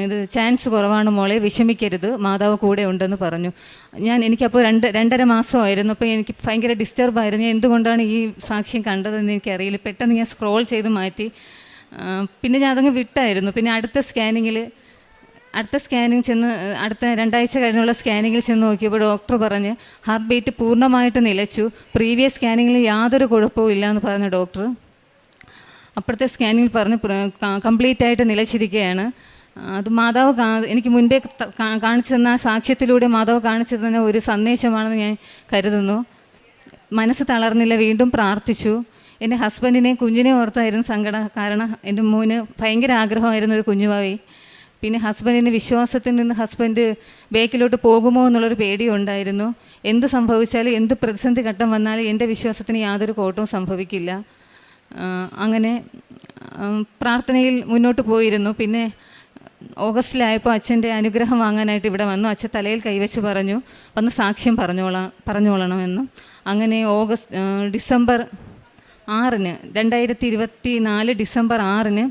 ഇത് ചാൻസ് കുറവാണ് മോളെ, വിഷമിക്കരുത്, മാതാവ് കൂടെ ഉണ്ടെന്ന് പറഞ്ഞു. എനിക്കപ്പോൾ 2.5 മാസമായിരുന്നു. അപ്പോൾ എനിക്ക് ഭയങ്കര ഡിസ്റ്റർബായിരുന്നു. ഞാൻ എന്തുകൊണ്ടാണ് ഈ സാക്ഷ്യം കണ്ടതെന്ന് എനിക്കറിയില്ല. പെട്ടെന്ന് ഞാൻ സ്ക്രോൾ ചെയ്ത് മാറ്റി. പിന്നെ ഞാൻ അതങ്ങ് വിട്ടായിരുന്നു. പിന്നെ അടുത്ത സ്കാനിങ് ചെന്ന് അടുത്ത 2 ആഴ്ച കഴിഞ്ഞുള്ള സ്കാനിങ്ങിൽ ചെന്ന് നോക്കിയപ്പോൾ ഡോക്ടർ പറഞ്ഞ് ഹാർട്ട് ബീറ്റ് പൂർണ്ണമായിട്ട് നിലച്ചു, പ്രീവിയസ് സ്കാനിങ്ങിൽ യാതൊരു കുഴപ്പവും ഇല്ല എന്ന് പറഞ്ഞ ഡോക്ടർ. അപ്പോഴത്തെ സ്കാനിങ്ങിൽ പറഞ്ഞ് കംപ്ലീറ്റ് ആയിട്ട് നിലച്ചിരിക്കുകയാണ്. അത് മാതാവ് എനിക്ക് മുൻപേ കാണിച്ചു തന്ന സാക്ഷ്യത്തിലൂടെ മാതാവ് കാണിച്ചു തന്ന ഒരു സന്ദേശമാണെന്ന് ഞാൻ കരുതുന്നു. മനസ്സ് തളർന്നില്ല, വീണ്ടും പ്രാർത്ഥിച്ചു. എൻ്റെ ഹസ്ബൻഡിനെ കുഞ്ഞിനെ ഓർത്തായിരുന്നു സങ്കടം. കാരണം എൻ്റെ മോന് ഭയങ്കര ആഗ്രഹമായിരുന്നു ഒരു കുഞ്ഞുവാവി. പിന്നെ ഹസ്ബൻഡിന് വിശ്വാസത്തിൽ നിന്ന് ഹസ്ബൻഡ് ബേക്കിലോട്ട് പോകുമോ എന്നുള്ളൊരു പേടിയുണ്ടായിരുന്നു. എന്ത് സംഭവിച്ചാലും, എന്ത് പ്രതിസന്ധി ഘട്ടം വന്നാലും എൻ്റെ വിശ്വാസത്തിന് യാതൊരു കോട്ടവും സംഭവിക്കില്ല. അങ്ങനെ പ്രാർത്ഥനയിൽ മുന്നോട്ട് പോയിരുന്നു. പിന്നെ ഓഗസ്റ്റിലായപ്പോൾ അച്ഛൻ്റെ അനുഗ്രഹം വാങ്ങാനായിട്ട് ഇവിടെ വന്നു. അച്ഛൻ തലയിൽ കൈവച്ച് പറഞ്ഞു, വന്ന് സാക്ഷ്യം പറഞ്ഞോളണമെന്നും. അങ്ങനെ ഡിസംബർ 6-ന് 2024 ഡിസംബർ 6-ന്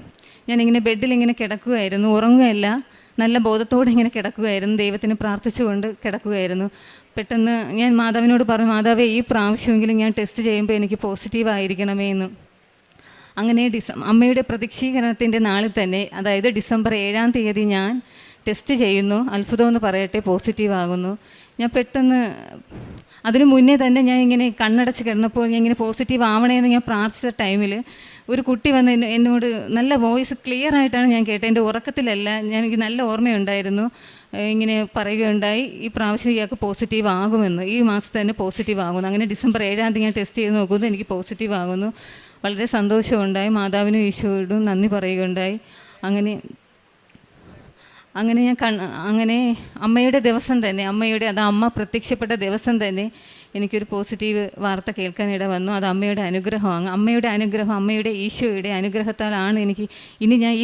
ഞാനിങ്ങനെ ബെഡിലിങ്ങനെ കിടക്കുകയായിരുന്നു, ഉറങ്ങുകയല്ല, നല്ല ബോധത്തോടെ ഇങ്ങനെ കിടക്കുകയായിരുന്നു, ദൈവത്തിന് പ്രാർത്ഥിച്ചുകൊണ്ട് കിടക്കുകയായിരുന്നു. പെട്ടെന്ന് ഞാൻ മാതാവിനോട് പറഞ്ഞു, മാതാവേ, ഈ പ്രാവശ്യമെങ്കിലും ഞാൻ ടെസ്റ്റ് ചെയ്യുമ്പോൾ എനിക്ക് പോസിറ്റീവ് ആയിരിക്കണമേ എന്ന്. അങ്ങനെ അമ്മയുടെ പ്രതീക്ഷീകരണത്തിൻ്റെ നാളിൽ തന്നെ, അതായത് ഡിസംബർ 7-ാം തീയതി ഞാൻ ടെസ്റ്റ് ചെയ്യുന്നു. അത്ഭുതമെന്ന് പറയട്ടെ, പോസിറ്റീവ് ആകുന്നു. ഞാൻ പെട്ടെന്ന് അതിനു മുന്നേ തന്നെ ഞാൻ ഇങ്ങനെ കണ്ണടച്ച് കിടന്നപ്പോൾ ഞാൻ ഇങ്ങനെ പോസിറ്റീവ് ആവണേന്ന് ഞാൻ പ്രാർത്ഥിച്ച ടൈമിൽ ഒരു കുട്ടി വന്ന് എന്നോട് നല്ല വോയിസ് ക്ലിയർ ആയിട്ടാണ് ഞാൻ കേട്ടത്, എൻ്റെ ഉറക്കത്തിലല്ല, എനിക്ക് നല്ല ഓർമ്മയുണ്ടായിരുന്നു. ഇങ്ങനെ പറയുകയുണ്ടായി, ഈ പ്രാവശ്യം ഇയാൾക്ക് പോസിറ്റീവ് ആകുമെന്ന്, ഈ മാസത്തെ തന്നെ പോസിറ്റീവ് ആകുന്നു. അങ്ങനെ ഡിസംബർ 7-ാം തീയതി ഞാൻ ടെസ്റ്റ് ചെയ്ത് നോക്കുന്നു, എനിക്ക് പോസിറ്റീവ് ആകുന്നു. വളരെ സന്തോഷമുണ്ടായി. മാതാവിനും ഈശോയോടും നന്ദി പറയുകയുണ്ടായി. അങ്ങനെ ഞാൻ അങ്ങനെ അമ്മയുടെ ദിവസം തന്നെ, അമ്മ പ്രത്യക്ഷപ്പെട്ട ദിവസം തന്നെ എനിക്കൊരു പോസിറ്റീവ് വാർത്ത കേൾക്കാനിട വന്നു. അത് അമ്മയുടെ അനുഗ്രഹമാണ്. അമ്മയുടെ അനുഗ്രഹം, അമ്മയുടെ ഈശോയുടെ അനുഗ്രഹത്താലാണ് ഇനി ഞാൻ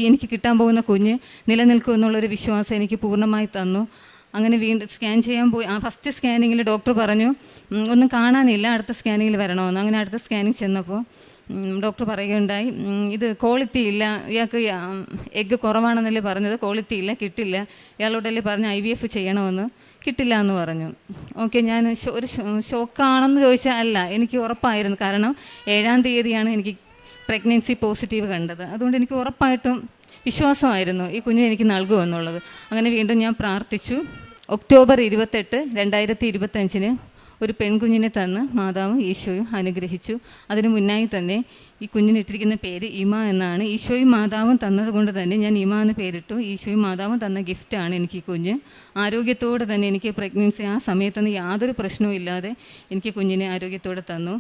എനിക്ക് കിട്ടാൻ പോകുന്ന കുഞ്ഞ് നിലനിൽക്കുമെന്നുള്ളൊരു വിശ്വാസം എനിക്ക് പൂർണ്ണമായി തന്നു. അങ്ങനെ വീണ്ടും സ്കാൻ ചെയ്യാൻ പോയി. ഫസ്റ്റ് സ്കാനിങ്ങിൽ ഡോക്ടർ പറഞ്ഞു ഒന്നും കാണാനില്ല, അടുത്ത സ്കാനിങ്ങിൽ വരണമെന്ന്. അങ്ങനെ അടുത്ത സ്കാനിങ് ചെന്നപ്പോൾ ഡോക്ടർ പറയുകയുണ്ടായി, ഇത് ക്വാളിറ്റി ഇല്ല, ഇയാൾക്ക് എഗ്ഗ് കുറവാണെന്നല്ലേ പറഞ്ഞത്, ക്വാളിറ്റി ഇല്ല, കിട്ടില്ല. ഇയാളോടല്ലേ പറഞ്ഞ് IVF ചെയ്യണമെന്ന്, കിട്ടില്ല എന്ന് പറഞ്ഞു. ഓക്കെ, ഞാൻ ഒരു ഷോക്കാണെന്ന് ചോദിച്ചാൽ അല്ല, എനിക്ക് ഉറപ്പായിരുന്നു. കാരണം 7-ാം തീയതിയാണ് എനിക്ക് പ്രഗ്നൻസി പോസിറ്റീവ് കണ്ടത്. അതുകൊണ്ട് എനിക്ക് ഉറപ്പായിട്ടും വിശ്വാസമായിരുന്നു ഈ കുഞ്ഞിനെ എനിക്ക് നൽകുമെന്നുള്ളത്. അങ്ങനെ വീണ്ടും ഞാൻ പ്രാർത്ഥിച്ചു. ഒക്ടോബർ 28, 2025 ഒരു പെൺകുഞ്ഞിനെ തന്ന് മാതാവും ഈശോയും അനുഗ്രഹിച്ചു. അതിനു മുന്നായി തന്നെ ഈ കുഞ്ഞിനിട്ടിരിക്കുന്ന പേര് ഇമ എന്നാണ്. ഈശോയും മാതാവും തന്നതുകൊണ്ട് തന്നെ ഞാൻ ഇമ എന്ന് പേരിട്ടു. ഈശോയും മാതാവും തന്ന ഗിഫ്റ്റാണ് എനിക്ക് ഈ കുഞ്ഞ്. ആരോഗ്യത്തോടെ തന്നെ എനിക്ക് പ്രഗ്നൻസി ആ സമയത്തൊന്നും യാതൊരു പ്രശ്നവും ഇല്ലാതെ എനിക്ക് കുഞ്ഞിനെ ആരോഗ്യത്തോടെ തന്നു.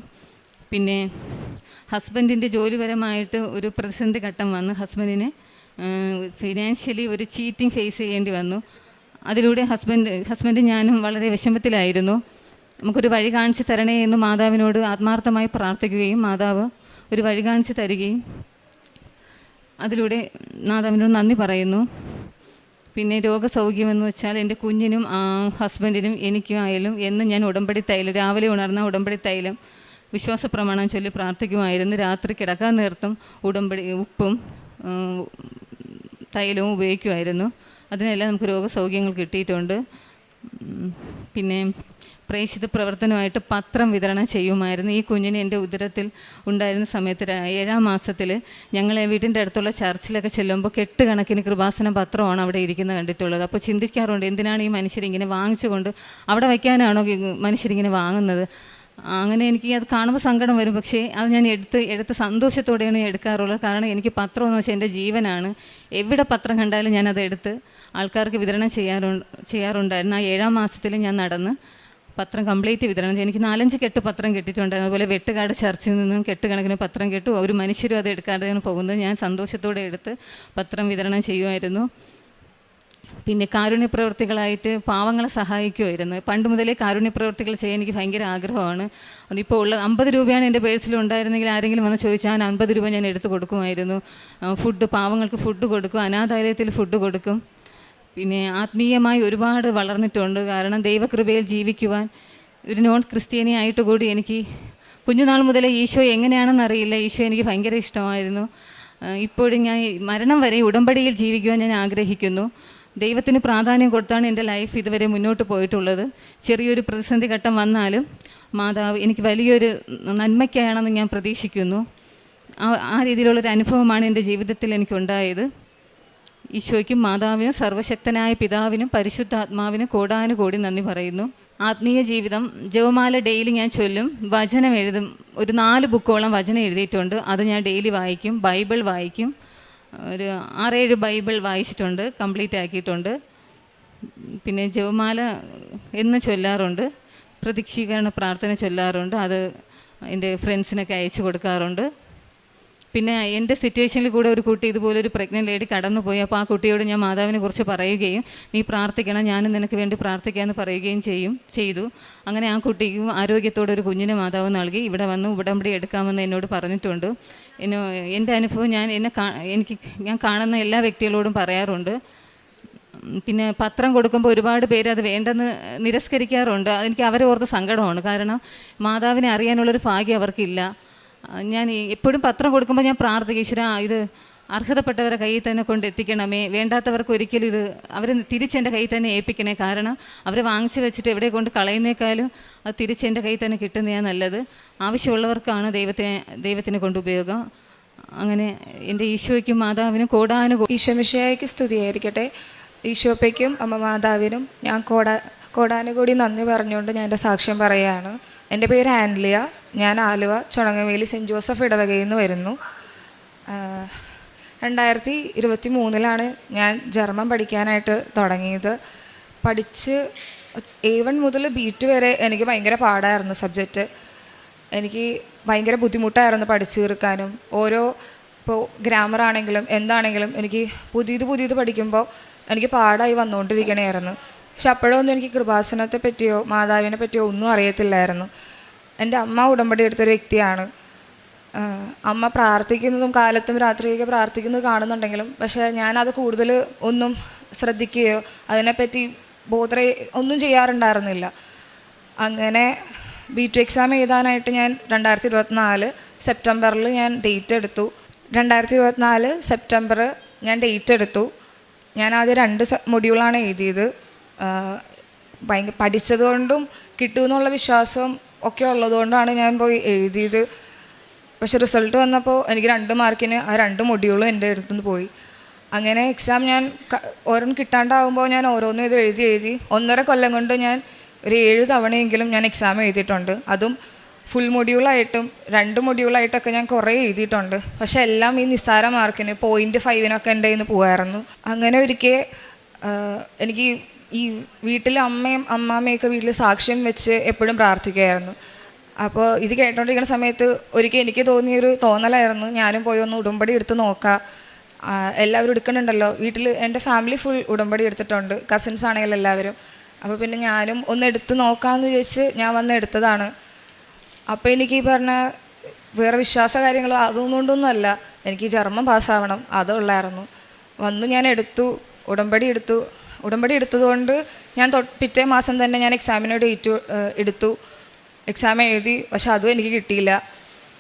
പിന്നെ ഹസ്ബൻഡിൻ്റെ ജോലിപരമായിട്ട് ഒരു പ്രതിസന്ധി ഘട്ടം വന്നു. ഹസ്ബൻഡിന് ഫിനാൻഷ്യലി ഒരു ചീറ്റിംഗ് ഫേസ് ചെയ്യേണ്ടി വന്നു. അതിലൂടെ ഹസ്ബൻഡ് ഞാനും വളരെ വിഷമത്തിലായിരുന്നു. നമുക്കൊരു വഴി കാണിച്ച് തരണേ എന്ന് മാതാവിനോട് ആത്മാർത്ഥമായി പ്രാർത്ഥിക്കുകയും മാതാവ് ഒരു വഴി കാണിച്ച് തരികയും അതിലൂടെ മാതാവിനോട് നന്ദി പറയുന്നു. പിന്നെ രോഗസൗഖ്യമെന്ന് വെച്ചാൽ എൻ്റെ കുഞ്ഞിനും ഹസ്ബൻഡിനും എനിക്കും ആയാലും എന്നും ഞാൻ ഉടമ്പടി തൈലം, രാവിലെ ഉണർന്ന ഉടമ്പടി തൈലം വിശ്വാസ പ്രമാണം ചൊല്ലി പ്രാർത്ഥിക്കുമായിരുന്നു. രാത്രി കിടക്കാൻ നേരത്തും ഉടമ്പടി ഉപ്പും തൈലവും ഉപയോഗിക്കുമായിരുന്നു. അതിനെല്ലാം നമുക്ക് രോഗസൗഖ്യങ്ങൾ കിട്ടിയിട്ടുണ്ട്. പിന്നെ പ്രേക്ഷിത പ്രവർത്തനമായിട്ട് പത്രം വിതരണം ചെയ്യുമായിരുന്നു. ഈ കുഞ്ഞിന് എൻ്റെ ഉദരത്തിൽ ഉണ്ടായിരുന്ന സമയത്ത് 7-ാം മാസത്തിൽ ഞങ്ങളെ വീട്ടിൻ്റെ അടുത്തുള്ള ചർച്ചിലൊക്കെ ചെല്ലുമ്പോൾ കെട്ടുകണക്കിന് കൃപാസന പത്രമാണ് അവിടെ ഇരിക്കുന്നത് കണ്ടിട്ടുള്ളത്. അപ്പോൾ ചിന്തിക്കാറുണ്ട്, എന്തിനാണ് ഈ മനുഷ്യരിങ്ങനെ വാങ്ങിച്ചുകൊണ്ട് അവിടെ വയ്ക്കാനാണോ മനുഷ്യരിങ്ങനെ വാങ്ങുന്നത്? അങ്ങനെ എനിക്ക് അത് കാണുമ്പോൾ സങ്കടം വരും. പക്ഷേ അത് ഞാൻ എടുത്ത് സന്തോഷത്തോടെയാണ് എടുക്കാറുള്ളത്. കാരണം എനിക്ക് പത്രം എന്ന് വെച്ചാൽ എൻ്റെ ജീവനാണ്. എവിടെ പത്രം കണ്ടാലും ഞാനത് എടുത്ത് ആൾക്കാർക്ക് വിതരണം ചെയ്യാറുണ്ടായിരുന്നു. ആ 7-ാം മാസത്തിൽ ഞാൻ നടന്ന് പത്രം കംപ്ലീറ്റ് വിതരണം ചെയ്യും. എനിക്ക് 4-5 കെട്ട് പത്രം കിട്ടിയിട്ടുണ്ടായിരുന്നു. അതുപോലെ വെട്ടുകാട് ചർച്ചിൽ നിന്നും കെട്ടുകണക്കിന് പത്രം കിട്ടും. ഒരു മനുഷ്യരും അത് എടുക്കാതെയാണ് പോകുന്നത്. ഞാൻ സന്തോഷത്തോടെ എടുത്ത് പത്രം വിതരണം ചെയ്യുമായിരുന്നു. പിന്നെ കാരുണ്യപ്രവൃത്തികളായിട്ട് പാവങ്ങളെ സഹായിക്കുമായിരുന്നു. പണ്ട് മുതലേ കാരുണ്യപ്രവൃത്തികൾ ചെയ്യാൻ എനിക്ക് ഭയങ്കര ആഗ്രഹമാണ്. ഇപ്പോൾ ഉള്ള 50 രൂപയാണ് എൻ്റെ പേഴ്സിൽ ഉണ്ടായിരുന്നെങ്കിൽ ആരെങ്കിലും വന്ന് ചോദിച്ചാൽ 50 രൂപ ഞാൻ എടുത്ത് കൊടുക്കുമായിരുന്നു. പാവങ്ങൾക്ക് ഫുഡ് കൊടുക്കും, അനാഥാലയത്തിൽ ഫുഡ് കൊടുക്കും. പിന്നെ ആത്മീയമായി ഒരുപാട് വളർന്നിട്ടുണ്ട്. കാരണം ദൈവകൃപയിൽ ജീവിക്കുവാൻ ഒരു നോൺ ക്രിസ്ത്യാനി ആയിട്ട് കൂടി എനിക്ക് കുഞ്ഞുനാൾ മുതലേ ഈശോ എങ്ങനെയാണെന്ന് അറിയില്ല, ഈശോ എനിക്ക് ഭയങ്കര ഇഷ്ടമായിരുന്നു. ഇപ്പോഴും ഞാൻ മരണം വരെ ഉടമ്പടിയിൽ ജീവിക്കുവാൻ ഞാൻ ആഗ്രഹിക്കുന്നു. ദൈവത്തിന് പ്രാധാന്യം കൊടുത്താണ് എൻ്റെ ലൈഫ് ഇതുവരെ മുന്നോട്ട് പോയിട്ടുള്ളത്. ചെറിയൊരു പ്രതിസന്ധി ഘട്ടം വന്നാലും മാതാവ് എനിക്ക് വലിയൊരു നന്മയ്ക്കാണെന്ന് ഞാൻ പ്രതീക്ഷിക്കുന്നു. ആ രീതിയിലുള്ളൊരു അനുഭവമാണ് എൻ്റെ ജീവിതത്തിൽ എനിക്കുണ്ടായത്. ഈശോയ്ക്കും മാതാവിനും സർവശക്തനായ പിതാവിനും പരിശുദ്ധാത്മാവിനും കോടാനുകോടി നന്ദി പറയുന്നു. ആത്മീയ ജീവിതം, ജപമാല ഡെയിലി ഞാൻ ചൊല്ലും, വചനം എഴുതും. ഒരു 4 ബുക്കോളം വചനം എഴുതിയിട്ടുണ്ട്. അത് ഞാൻ ഡെയിലി വായിക്കും. ബൈബിൾ വായിക്കും. ഒരു 6-7 ബൈബിൾ വായിച്ചിട്ടുണ്ട്, കംപ്ലീറ്റ് ആക്കിയിട്ടുണ്ട്. പിന്നെ ജപമാല എന്ന് ചൊല്ലാറുണ്ട്. പ്രതീക്ഷീകരണ പ്രാർത്ഥന ചൊല്ലാറുണ്ട്. അത് എൻ്റെ ഫ്രണ്ട്സിനൊക്കെ അയച്ചു കൊടുക്കാറുണ്ട്. പിന്നെ എൻ്റെ സിറ്റുവേഷനിൽ കൂടെ ഒരു കുട്ടി ഇതുപോലെ ഒരു പ്രഗ്നൻ്റ് ലേഡി കടന്നു പോയി. അപ്പോൾ ആ കുട്ടിയോട് ഞാൻ മാതാവിനെ കുറിച്ച് പറയുകയും നീ പ്രാർത്ഥിക്കണം, ഞാനും നിനക്ക് വേണ്ടി പ്രാർത്ഥിക്കാമെന്ന് പറയുകയും ചെയ്തു. അങ്ങനെ ആ കുട്ടിക്കും ആരോഗ്യത്തോടെ ഒരു കുഞ്ഞിനെ മാതാവ് നൽകി. ഇവിടെ വന്ന് ഉടമ്പടി എടുക്കാമെന്ന് എന്നോട് പറഞ്ഞിട്ടുണ്ട്. എൻ്റെ അനുഭവം ഞാൻ കാണുന്ന എല്ലാ വ്യക്തികളോടും പറയാറുണ്ട്. പിന്നെ പത്രം കൊടുക്കുമ്പോൾ ഒരുപാട് പേര് അത് വേണ്ടെന്ന് നിരസ്കരിക്കാറുണ്ട്. എനിക്ക് അവരെ ഓർത്ത് സങ്കടമാണ്. കാരണം മാതാവിനെ അറിയാനുള്ളൊരു ഭാഗ്യം അവർക്കില്ല. ഞാൻ എപ്പോഴും പത്രം കൊടുക്കുമ്പോൾ ഞാൻ പ്രാർത്ഥിക്കും, ഈശ്വരാ ഇത് അർഹതപ്പെട്ടവരെ കയ്യിൽ തന്നെ കൊണ്ട് എത്തിക്കണമേ, വേണ്ടാത്തവർക്ക് ഒരിക്കലും ഇത് അവർ തിരിച്ചെൻ്റെ കയ്യിൽ തന്നെ ഏൽപ്പിക്കണേ. കാരണം അവർ വാങ്ങിച്ചു വെച്ചിട്ട് എവിടെ കൊണ്ട് കളയുന്നേക്കാളും അത് തിരിച്ചെൻ്റെ കയ്യിൽ തന്നെ കിട്ടുന്നതാണ് നല്ലത്. ആവശ്യമുള്ളവർക്കാണ് ദൈവത്തിനെ കൊണ്ട് ഉപയോഗം. അങ്ങനെ എൻ്റെ ഈശോയ്ക്കും മാതാവിനും ഈശോമിശിഹായ്ക്ക് സ്തുതിയായിരിക്കട്ടെ. ഈശോപ്പയ്ക്കും അമ്മ മാതാവിനും ഞാൻ കോടാനുകൂടി നന്ദി പറഞ്ഞുകൊണ്ട് ഞാൻ എൻ്റെ സാക്ഷ്യം പറയുകയാണ്. എൻ്റെ പേര് ആൻലിയ. ഞാൻ ആലുവ ചുണങ്ങവേലി സെൻറ്റ് ജോസഫ് ഇടവകയിൽ നിന്ന് വരുന്നു. 2023 ഞാൻ ജർമ്മൻ പഠിക്കാനായിട്ട് തുടങ്ങിയത്. പഠിച്ച് A1 മുതൽ B2 വരെ എനിക്ക് ഭയങ്കര പാടായിരുന്നു സബ്ജക്റ്റ്. എനിക്ക് ഭയങ്കര ബുദ്ധിമുട്ടായിരുന്നു പഠിച്ചു തീർക്കാനും. ഇപ്പോൾ ഗ്രാമർ ആണെങ്കിലും എന്താണെങ്കിലും എനിക്ക് പുതിയത് പഠിക്കുമ്പോൾ എനിക്ക് പാടായി വന്നുകൊണ്ടിരിക്കണമായിരുന്നു. പക്ഷെ അപ്പോഴൊന്നും എനിക്ക് കൃപാസനത്തെ പറ്റിയോ മാതാവിനെ പറ്റിയോ ഒന്നും അറിയത്തില്ലായിരുന്നു. എൻ്റെ അമ്മ ഉടമ്പടി എടുത്തൊരു വ്യക്തിയാണ്. അമ്മ പ്രാർത്ഥിക്കുന്നതും കാലത്തും രാത്രിയൊക്കെ പ്രാർത്ഥിക്കുന്നത് കാണുന്നുണ്ടെങ്കിലും പക്ഷേ ഞാനത് കൂടുതൽ ഒന്നും ശ്രദ്ധിക്കുകയോ അതിനെപ്പറ്റി ഒന്നും ചെയ്യാറുണ്ടായിരുന്നില്ല. അങ്ങനെ B2 എക്സാം എഴുതാനായിട്ട് ഞാൻ 2024 സെപ്റ്റംബറിൽ ഞാൻ ഡേറ്റ് എടുത്തു. 2024 സെപ്റ്റംബർ ഞാൻ ഡേറ്റ് എടുത്തു. ഞാൻ ആദ്യം 2 മൊഡ്യൂളാണ് എഴുതിയത്. പഠിച്ചതുകൊണ്ടും കിട്ടുമെന്നുള്ള വിശ്വാസം ഒക്കെ ഉള്ളതുകൊണ്ടാണ് ഞാൻ പോയി എഴുതിയത്. പക്ഷെ റിസൾട്ട് വന്നപ്പോൾ എനിക്ക് 2 മാർക്കിന് ആ 2 മൊഡ്യൂളും എൻ്റെ അടുത്തുനിന്ന് പോയി. അങ്ങനെ എക്സാം ഞാൻ ഓരോന്ന് കിട്ടാണ്ടാകുമ്പോൾ ഞാൻ ഓരോന്നും ഇത് എഴുതി 1.5 കൊല്ലം കൊണ്ട് ഞാൻ ഒരു 7 തവണയെങ്കിലും ഞാൻ എക്സാം എഴുതിയിട്ടുണ്ട്. അതും ഫുൾ മൊഡ്യൂളായിട്ടും 2 മൊഡ്യൂളായിട്ടൊക്കെ ഞാൻ കുറേ എഴുതിയിട്ടുണ്ട്. പക്ഷെ എല്ലാം ഈ നിസ്സാര മാർക്കിന് 0.5 എൻ്റെ കയ്യിൽ നിന്ന് പോകുമായിരുന്നു. അങ്ങനെ ഒരിക്കൽ എനിക്ക് ഈ വീട്ടിൽ അമ്മാമ്മയൊക്കെ വീട്ടിൽ സാക്ഷ്യം വെച്ച് എപ്പോഴും പ്രാർത്ഥിക്കുമായിരുന്നു. അപ്പോൾ ഇത് കേട്ടോണ്ടിരിക്കുന്ന സമയത്ത് ഒരിക്കൽ എനിക്ക് തോന്നിയൊരു തോന്നലായിരുന്നു, ഞാനും പോയി ഒന്ന് ഉടമ്പടി എടുത്ത് നോക്കാം. എല്ലാവരും എടുക്കണുണ്ടല്ലോ, വീട്ടിൽ എൻ്റെ ഫാമിലി ഫുൾ ഉടമ്പടി എടുത്തിട്ടുണ്ട്, കസിൻസ് ആണെങ്കിലും എല്ലാവരും. അപ്പോൾ പിന്നെ ഞാനും ഒന്ന് എടുത്ത് നോക്കാമെന്ന് വിചാരിച്ച് ഞാൻ വന്ന് എടുത്തതാണ്. അപ്പോൾ എനിക്ക് ഈ പറഞ്ഞ വേറെ വിശ്വാസ കാര്യങ്ങളോ അതൊന്നുകൊണ്ടൊന്നുമല്ല, എനിക്ക് ജർമ്മൻ പാസ്സാവണം അതുള്ളായിരുന്നു. വന്നു ഞാൻ ഉടമ്പടി എടുത്തതുകൊണ്ട് ഞാൻ പിറ്റേ മാസം തന്നെ ഞാൻ എക്സാമിന് ഡേറ്റ് എടുത്തു. എക്സാം എഴുതി. പക്ഷെ അതും എനിക്ക് കിട്ടിയില്ല.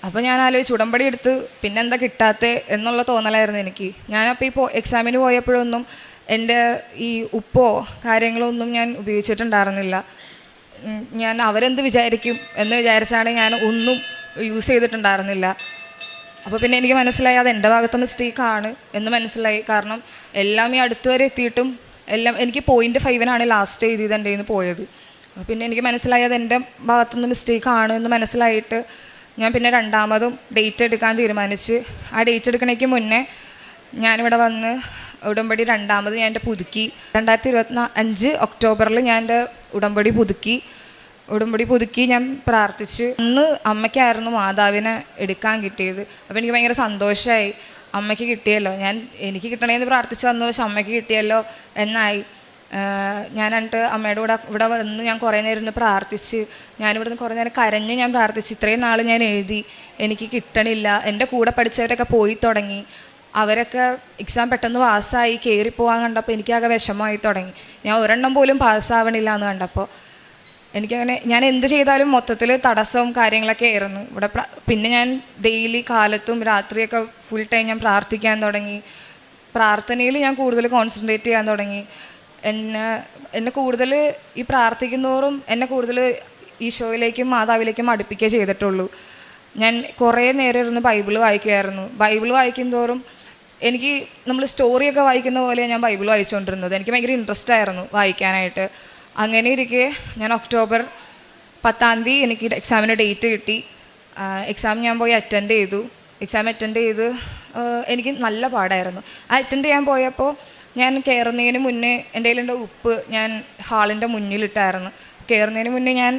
അപ്പോൾ ഞാൻ ആലോചിച്ച് ഉടമ്പടി എടുത്ത് പിന്നെന്താ കിട്ടാത്തത് എന്നുള്ള തോന്നലായിരുന്നു എനിക്ക്. ഞാനപ്പോൾ എക്സാമിന് പോയപ്പോഴൊന്നും എൻ്റെ ഈ ഉപ്പോ കാര്യങ്ങളോ ഒന്നും ഞാൻ ഉപയോഗിച്ചിട്ടുണ്ടായിരുന്നില്ല. ഞാൻ അവരെന്ത് വിചാരിക്കും എന്ന് വിചാരിച്ചാണ് ഞാൻ ഒന്നും യൂസ് ചെയ്തിട്ടുണ്ടായിരുന്നില്ല. അപ്പോൾ പിന്നെ എനിക്ക് മനസ്സിലായി അത് എൻ്റെ ഭാഗത്ത് മിസ്റ്റേക്കാണ് എന്ന് മനസ്സിലായി. കാരണം എല്ലാം ഈ അടുത്ത് വരെ എത്തിയിട്ടും എല്ലാം എനിക്ക് 0.5 ലാസ്റ്റ് എഴുതിയത് എൻ്റെ കയ്യിൽ നിന്ന് പോയത്. പിന്നെ എനിക്ക് മനസ്സിലായി അത് എൻ്റെ ഭാഗത്തുനിന്ന് മിസ്റ്റേക്കാണ് എന്ന് മനസ്സിലായിട്ട് ഞാൻ പിന്നെ 2ാമതും ഡേറ്റ് എടുക്കാൻ തീരുമാനിച്ച്. ആ ഡേറ്റ് എടുക്കണേക്ക് മുന്നേ ഞാനിവിടെ വന്ന് ഉടമ്പടി 2ാമത് ഞാൻ എൻ്റെ പുതുക്കി. 2025 ഒക്ടോബറിൽ ഞാൻ എൻ്റെ ഉടമ്പടി പുതുക്കി ഞാൻ പ്രാർത്ഥിച്ച്. അന്ന് അമ്മയ്ക്കായിരുന്നു മാതാവിനെ എടുക്കാൻ കിട്ടിയത്. അപ്പോൾ എനിക്ക് ഭയങ്കര സന്തോഷമായി, അമ്മയ്ക്ക് കിട്ടിയല്ലോ, എനിക്ക് കിട്ടണേന്ന് പ്രാർത്ഥിച്ച് വന്നത് പക്ഷെ അമ്മയ്ക്ക് കിട്ടിയല്ലോ എന്നായി. ഞാൻ എന്നിട്ട് അമ്മയുടെ കൂടെ ഇവിടെ വന്ന് ഞാൻ കുറേ നേരം ഇരുന്ന് പ്രാർത്ഥിച്ച്. ഞാനിവിടെ നിന്ന് കുറേ നേരം കരഞ്ഞ് ഞാൻ പ്രാർത്ഥിച്ച്. ഇത്രയും നാൾ ഞാൻ എഴുതി, എനിക്ക് കിട്ടണില്ല. എൻ്റെ കൂടെ പഠിച്ചവരൊക്കെ പോയി തുടങ്ങി, അവരൊക്കെ എക്സാം പെട്ടെന്ന് പാസ്സായി കയറിപ്പോകാൻ കണ്ടപ്പോൾ എനിക്കാകെ വിഷമമായി തുടങ്ങി. ഞാൻ ഒരെണ്ണം പോലും പാസ്സാവണില്ല എന്ന് കണ്ടപ്പോൾ എനിക്കങ്ങനെ ഞാൻ എന്ത് ചെയ്താലും മൊത്തത്തിൽ തടസ്സവും കാര്യങ്ങളൊക്കെ ആയിരുന്നു ഇവിടെ. പിന്നെ ഞാൻ ഡെയിലി കാലത്തും രാത്രിയൊക്കെ ഫുൾ ടൈം ഞാൻ പ്രാർത്ഥിക്കാൻ തുടങ്ങി. പ്രാർത്ഥനയിൽ ഞാൻ കൂടുതൽ കോൺസെൻട്രേറ്റ് ചെയ്യാൻ തുടങ്ങി. എന്നെ കൂടുതൽ ഈ പ്രാർത്ഥിക്കുന്നതോറും എന്നെ കൂടുതൽ ഈശോയിലേക്കും മാതാവിലേക്കും അടുപ്പിക്കുകയേ ചെയ്തിട്ടുള്ളൂ. ഞാൻ കുറേ നേരം ഇരുന്ന് ബൈബിൾ വായിക്കുമായിരുന്നു. ബൈബിൾ വായിക്കും തോറും എനിക്ക് നമ്മൾ സ്റ്റോറിയൊക്കെ വായിക്കുന്ന പോലെ ഞാൻ ബൈബിൾ വായിച്ചുകൊണ്ടിരുന്നത്. എനിക്ക് ഭയങ്കര ഇൻട്രസ്റ്റ് ആയിരുന്നു വായിക്കാനായിട്ട്. അങ്ങനെ ഇരിക്കെ ഞാൻ ഒക്ടോബർ 10 എനിക്ക് എക്സാമിന് ഡേറ്റ് കിട്ടി. എക്സാം ഞാൻ പോയി അറ്റൻഡ് ചെയ്തു. എനിക്ക് നല്ല പാടായിരുന്നു. അറ്റൻഡ് ചെയ്യാൻ പോയപ്പോൾ ഞാൻ കയറുന്നതിന് മുന്നേ എൻ്റെ കയ്യിലുണ്ട് ഉപ്പ് ഞാൻ ഹാളിൻ്റെ മുന്നിലിട്ടായിരുന്നു. കയറുന്നതിന് മുന്നേ ഞാൻ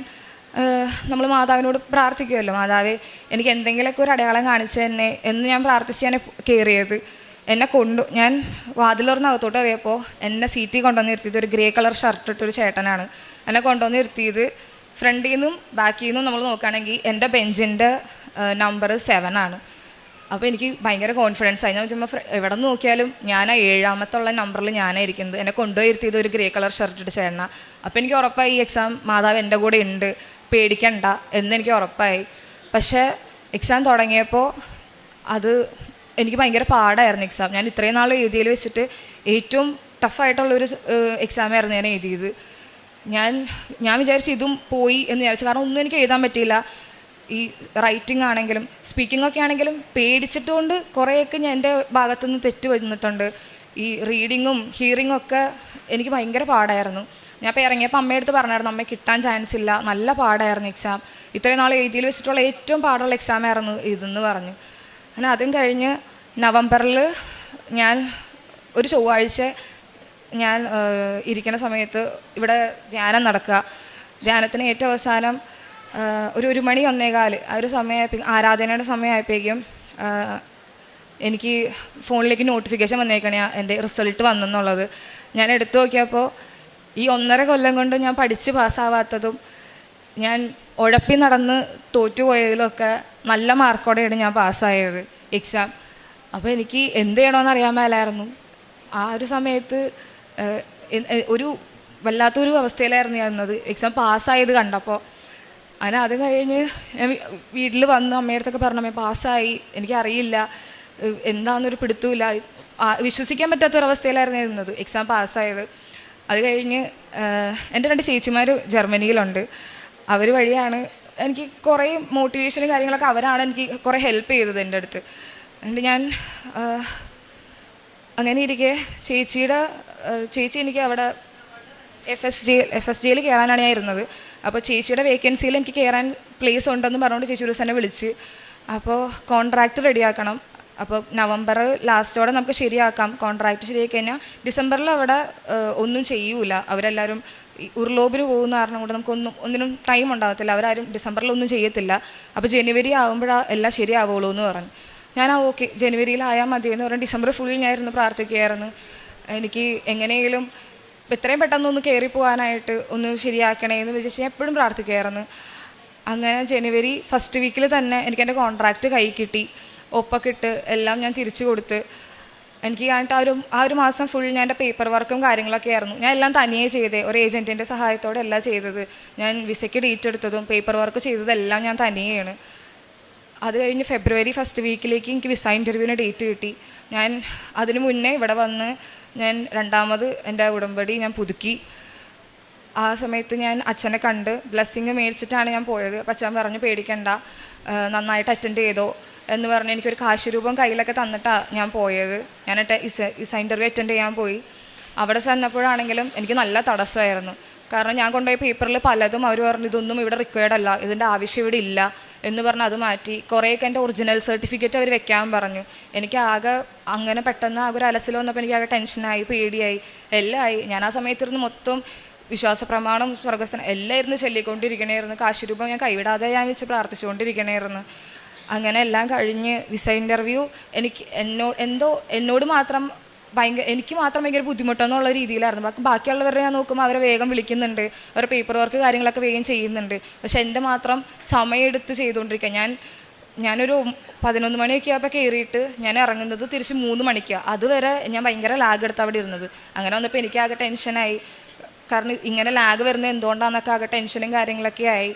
നമ്മൾ മാതാവിനോട് പ്രാർത്ഥിക്കുമല്ലോ, മാതാവേ എനിക്ക് എന്തെങ്കിലുമൊക്കെ ഒരു അടയാളം കാണിച്ചു തന്നെ എന്ന് ഞാൻ പ്രാർത്ഥിച്ച് ഞാൻ കയറിയത്. ഞാൻ വാതിലുറന്ന് അകത്തോട്ട് കയറിയപ്പോൾ എന്നെ സീറ്റിൽ കൊണ്ടുവന്ന് നിർത്തിയത് ഒരു ഗ്രേ കളർ ഷർട്ട് ഇട്ടൊരു ചേട്ടനാണ്. എന്നെ കൊണ്ടുവന്ന് നിർത്തിയത് ഫ്രണ്ടിൽ നിന്നും ബാക്കിൽ നിന്നും നമ്മൾ നോക്കുകയാണെങ്കിൽ എൻ്റെ ബെഞ്ചിൻ്റെ നമ്പർ 7 ആണ്. അപ്പോൾ എനിക്ക് ഭയങ്കര കോൺഫിഡൻസ് ആയി. ഞാൻ നോക്കുമ്പോൾ എവിടെ നിന്ന് നോക്കിയാലും ഞാൻ 7ാമത്തുള്ള നമ്പറിൽ ഞാനായിരിക്കുന്നത്. എന്നെ കൊണ്ടുപോയി ഇരുത്തിയത് ഒരു ഗ്രേ കളർ ഷർട്ട് ഇട്ട് ചേട്ടനാണ്. അപ്പോൾ എനിക്ക് ഉറപ്പായി ഈ എക്സാം മാതാവ് എൻ്റെ കൂടെ ഉണ്ട്, പേടിക്കണ്ട എന്നെനിക്ക് ഉറപ്പായി. പക്ഷേ എക്സാം തുടങ്ങിയപ്പോൾ അത് എനിക്ക് ഭയങ്കര പാടായിരുന്നു എക്സാം. ഞാൻ ഇത്രയും നാൾ എഴുതിയതിൽ വെച്ചിട്ട് ഏറ്റവും ടഫായിട്ടുള്ളൊരു എക്സാമായിരുന്നു ഞാൻ എഴുതിയത്. ഞാൻ വിചാരിച്ചു ഇതും പോയി എന്ന് വിചാരിച്ചു. കാരണം ഒന്നും എനിക്ക് എഴുതാൻ പറ്റിയില്ല. ഈ റൈറ്റിംഗ് ആണെങ്കിലും സ്പീക്കിംഗ് ഒക്കെ ആണെങ്കിലും പേടിച്ചിട്ടുകൊണ്ട് കുറേയൊക്കെ ഞാൻ എൻ്റെ ഭാഗത്തുനിന്ന് തെറ്റ് വന്നിട്ടുണ്ട്. ഈ റീഡിങ്ങും ഹിയറിങ്ങും ഒക്കെ എനിക്ക് ഭയങ്കര പാടായിരുന്നു. ഞാൻ ഇപ്പോൾ ഇറങ്ങിയപ്പോൾ അമ്മയടുത്ത് പറഞ്ഞായിരുന്നു, അമ്മ കിട്ടാൻ ചാൻസ് ഇല്ല, നല്ല പാടായിരുന്നു എക്സാം, ഇത്രയും നാൾ എഴുതിയിൽ വെച്ചിട്ടുള്ള ഏറ്റവും പാടുള്ള എക്സാമായിരുന്നു ഇതെന്ന് പറഞ്ഞു. അങ്ങനെ അതും കഴിഞ്ഞ് നവംബറിൽ ഞാൻ ഒരു ചൊവ്വാഴ്ച ഞാൻ ഇരിക്കുന്ന സമയത്ത് ഇവിടെ ധ്യാനം നടക്കുക. ധ്യാനത്തിന് ഏറ്റവും അവസാനം ഒരു 1 മണി 1:15 ആ ഒരു സമയമായപ്പോൾ ആരാധനയുടെ സമയമായപ്പോഴേക്കും എനിക്ക് ഫോണിലേക്ക് നോട്ടിഫിക്കേഷൻ വന്നേക്കണേ എൻ്റെ റിസൾട്ട് വന്നെന്നുള്ളത്. ഞാൻ എടുത്തു നോക്കിയപ്പോൾ ഈ 1.5 കൊല്ലം കൊണ്ട് ഞാൻ പഠിച്ച് പാസ്സാവാത്തതും ഞാൻ ഉഴപ്പി നടന്ന് തോറ്റുപോയതിലൊക്കെ നല്ല മാർക്കോടെയാണ് ഞാൻ പാസ്സായത് എക്സാം. അപ്പോൾ എനിക്ക് എന്ത് ചെയ്യണമെന്ന് അറിയാൻ മേലായിരുന്നു. ആ ഒരു സമയത്ത് ഒരു വല്ലാത്തൊരു അവസ്ഥയിലായിരുന്നു ഞാൻ നിന്നത് എക്സാം പാസ്സായത് കണ്ടപ്പോൾ. അങ്ങനെ അത് കഴിഞ്ഞ് വീട്ടിൽ വന്ന് അമ്മയടുത്തൊക്കെ പറഞ്ഞു, അമ്മ പാസ്സായി, എനിക്കറിയില്ല എന്താണെന്നൊരു പിടുത്തമില്ല, വിശ്വസിക്കാൻ പറ്റാത്തൊരവസ്ഥയിലായിരുന്നു നിന്നത് എക്സാം പാസ്സായത്. അത് കഴിഞ്ഞ് എൻ്റെ 2 ചേച്ചിമാർ ജർമ്മനിയിലുണ്ട്. അവർ വഴിയാണ് എനിക്ക് കുറേ മോട്ടിവേഷനും കാര്യങ്ങളൊക്കെ അവരാണ് എനിക്ക് കുറേ ഹെൽപ്പ് ചെയ്തത് എൻ്റെ അടുത്ത്. എന്നിട്ട് ഞാൻ അങ്ങനെ ഇരിക്കെ ചേച്ചി എനിക്ക് അവിടെ FSJയിൽ കയറാനാണ് ഞാൻ ഇരുന്നത്. അപ്പോൾ ചേച്ചിയുടെ വേക്കൻസിയിൽ എനിക്ക് കയറാൻ പ്ലേസ് ഉണ്ടെന്ന് പറഞ്ഞുകൊണ്ട് ചേച്ചി ഒരു ദിവസം എന്നെ വിളിച്ച്. അപ്പോൾ കോൺട്രാക്റ്റ് റെഡിയാക്കണം, അപ്പോൾ നവംബർ ലാസ്റ്റോടെ നമുക്ക് ശരിയാക്കാം. കോൺട്രാക്റ്റ് ശരിയാക്കി കഴിഞ്ഞാൽ ഡിസംബറിൽ അവിടെ ഒന്നും ചെയ്യൂല, അവരെല്ലാവരും ഉരുളോബിന് പോകുന്ന കാരണം കൊണ്ട് ഒന്നിനും ടൈം ഉണ്ടാകത്തില്ല, അവരാരും ഡിസംബറിലൊന്നും ചെയ്യത്തില്ല. അപ്പോൾ ജനുവരി ആകുമ്പോഴാണ് എല്ലാം ശരിയാവുള്ളൂ എന്ന് പറഞ്ഞു. ഞാൻ ഓക്കെ ജനുവരിയിലായാൽ മതിയെന്ന് പറഞ്ഞു. ഡിസംബർ ഫുൾ ഞാനിരുന്ന് പ്രാർത്ഥിക്കുകയായിരുന്നു, എനിക്ക് എങ്ങനെയെങ്കിലും എത്രയും പെട്ടെന്നൊന്ന് കയറിപ്പോകാനായിട്ട് ഒന്ന് ശരിയാക്കണേ എന്ന് വിചാരിച്ച് ഞാൻ എപ്പോഴും പ്രാർത്ഥിക്കുകയായിരുന്നു. അങ്ങനെ ജനുവരി ഫസ്റ്റ് വീക്കിൽ തന്നെ എനിക്ക് എൻ്റെ കോൺട്രാക്റ്റ് കൈ കിട്ടി, ഒപ്പൊക്കെ ഇട്ട് എല്ലാം ഞാൻ തിരിച്ചു കൊടുത്ത്. എനിക്ക് ആ ഒരു മാസം ഫുൾ ഞാൻ എൻ്റെ പേപ്പർ വർക്കും കാര്യങ്ങളൊക്കെ ആയിരുന്നു. ഞാൻ എല്ലാം തനിയെ ചെയ്തേ, ഒരു ഏജൻറ്റിൻ്റെ സഹായത്തോടെ എല്ലാം ചെയ്തത്. ഞാൻ വിസയ്ക്ക് ഡേറ്റ് എടുത്തതും പേപ്പർ വർക്ക് ചെയ്തതെല്ലാം ഞാൻ തനിയെയാണ്. അത് കഴിഞ്ഞ് ഫെബ്രുവരി ഫസ്റ്റ് വീക്കിലേക്ക് എനിക്ക് വിസ ഇൻ്റർവ്യൂവിന് ഡേറ്റ് കിട്ടി. ഞാൻ അതിന് മുന്നേ ഇവിടെ വന്ന് ഞാൻ 2ാമത് എൻ്റെ ഉടമ്പടി ഞാൻ പുതുക്കി. ആ സമയത്ത് ഞാൻ അച്ഛനെ കണ്ട് ബ്ലെസ്സിങ് മേടിച്ചിട്ടാണ് ഞാൻ പോയത്. അപ്പം അച്ഛൻ പറഞ്ഞു പേടിക്കണ്ട, നന്നായിട്ട് അറ്റൻഡ് ചെയ്തോ എന്ന് പറഞ്ഞ് എനിക്കൊരു കാശ് രൂപം കയ്യിലൊക്കെ തന്നിട്ടാണ് ഞാൻ പോയത്. ഞാനിട്ട് ഇസ ഇൻ്റർവ്യൂ അറ്റൻഡ് ചെയ്യാൻ പോയി. അവിടെ ചെന്നപ്പോഴാണെങ്കിലും എനിക്ക് നല്ല തടസ്സമായിരുന്നു. കാരണം ഞാൻ കൊണ്ടുപോയ പേപ്പറിൽ പലതും അവർ പറഞ്ഞു ഇതൊന്നും ഇവിടെ റിക്വയർഡ് അല്ല, ഇതിൻ്റെ ആവശ്യം ഇവിടെ ഇല്ല എന്ന് പറഞ്ഞ് അത് മാറ്റി. കുറേയൊക്കെ എൻ്റെ ഒറിജിനൽ സർട്ടിഫിക്കറ്റ് അവർ വെക്കാൻ പറഞ്ഞു. എനിക്ക് ആകെ അങ്ങനെ പെട്ടെന്ന് ആകെ ഒരു അലച്ചിൽ വന്നപ്പോൾ എനിക്ക് ആകെ ടെൻഷനായി, പേടിയായി, എല്ലാം ആയി. ഞാൻ ആ സമയത്തിരുന്ന് മൊത്തം വിശ്വാസ പ്രമാണം സ്വർഗസനം എല്ലാം ഇരുന്ന് ചൊല്ലിക്കൊണ്ടിരിക്കണമായിരുന്നു. കാശുരൂപം ഞാൻ കൈവിടാതെ ഞാൻ വെച്ച് പ്രാർത്ഥിച്ചുകൊണ്ടിരിക്കണമായിരുന്നു. അങ്ങനെ എല്ലാം കഴിഞ്ഞ് വിസ ഇൻ്റർവ്യൂ എന്നോട് മാത്രം എനിക്ക് മാത്രം ഭയങ്കര ബുദ്ധിമുട്ടെന്നുള്ള രീതിയിലായിരുന്നു. ബാക്കിയുള്ളവരെ ഞാൻ നോക്കുമ്പോൾ അവരെ വേഗം വിളിക്കുന്നുണ്ട്, അവരുടെ പേപ്പർ വർക്ക് കാര്യങ്ങളൊക്കെ വേഗം ചെയ്യുന്നുണ്ട്. പക്ഷെ എൻ്റെ മാത്രം സമയമെടുത്ത് ചെയ്തുകൊണ്ടിരിക്കുക. ഞാനൊരു 11 മണിയൊക്കെ ആയപ്പോൾ കയറിയിട്ട് ഞാൻ ഇറങ്ങുന്നത് തിരിച്ച് 3 മണിക്കാണ്. അതുവരെ ഞാൻ ഭയങ്കര ലാഗ് എടുത്ത് അവിടെ ഇരുന്നത്. അങ്ങനെ വന്നപ്പോൾ എനിക്കാകെ ടെൻഷനായി. കാരണം ഇങ്ങനെ ലാഗ് വരുന്നത് എന്തുകൊണ്ടാണെന്നൊക്കെ ആകെ ടെൻഷനും കാര്യങ്ങളൊക്കെ ആയി.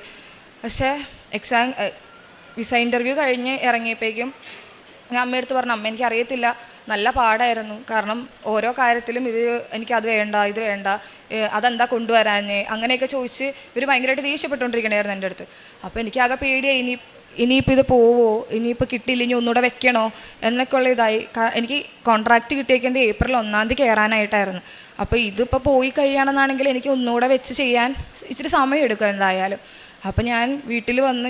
പക്ഷേ വിസ ഇൻ്റർവ്യൂ കഴിഞ്ഞ് ഇറങ്ങിയപ്പോഴേക്കും ഞാൻ അമ്മയടുത്ത് പറഞ്ഞു, അമ്മ എനിക്കറിയത്തില്ല, നല്ല പാടായിരുന്നു. കാരണം ഓരോ കാര്യത്തിലും എനിക്കത് വേണ്ട, ഇത് വേണ്ട, അതെന്താ കൊണ്ടുവരാഞ്ഞേ അങ്ങനെയൊക്കെ ചോദിച്ച് ഇവർ ഭയങ്കരമായിട്ട് ദേഷ്യപ്പെട്ടുകൊണ്ടിരിക്കണമായിരുന്നു എൻ്റെ അടുത്ത്. അപ്പോൾ എനിക്കാകെ പേടിയായി, ഇനിയിപ്പോൾ ഇത് പോവോ, ഇനിയിപ്പോൾ കിട്ടിയില്ല, ഇനി ഒന്നുകൂടെ വെക്കണോ എന്നൊക്കെ ഉള്ള ഇതായി. എനിക്ക് കോൺട്രാക്റ്റ് കിട്ടിയേക്കുന്നത് ഏപ്രിൽ 1-ാം തീയതി കയറാനായിട്ടായിരുന്നു. അപ്പോൾ ഇതിപ്പോൾ പോയി കഴിയുകയാണെന്നാണെങ്കിൽ എനിക്ക് ഒന്നുകൂടെ വെച്ച് ചെയ്യാൻ ഇച്ചിരി സമയം എടുക്കും എന്തായാലും. അപ്പോൾ ഞാൻ വീട്ടിൽ വന്ന്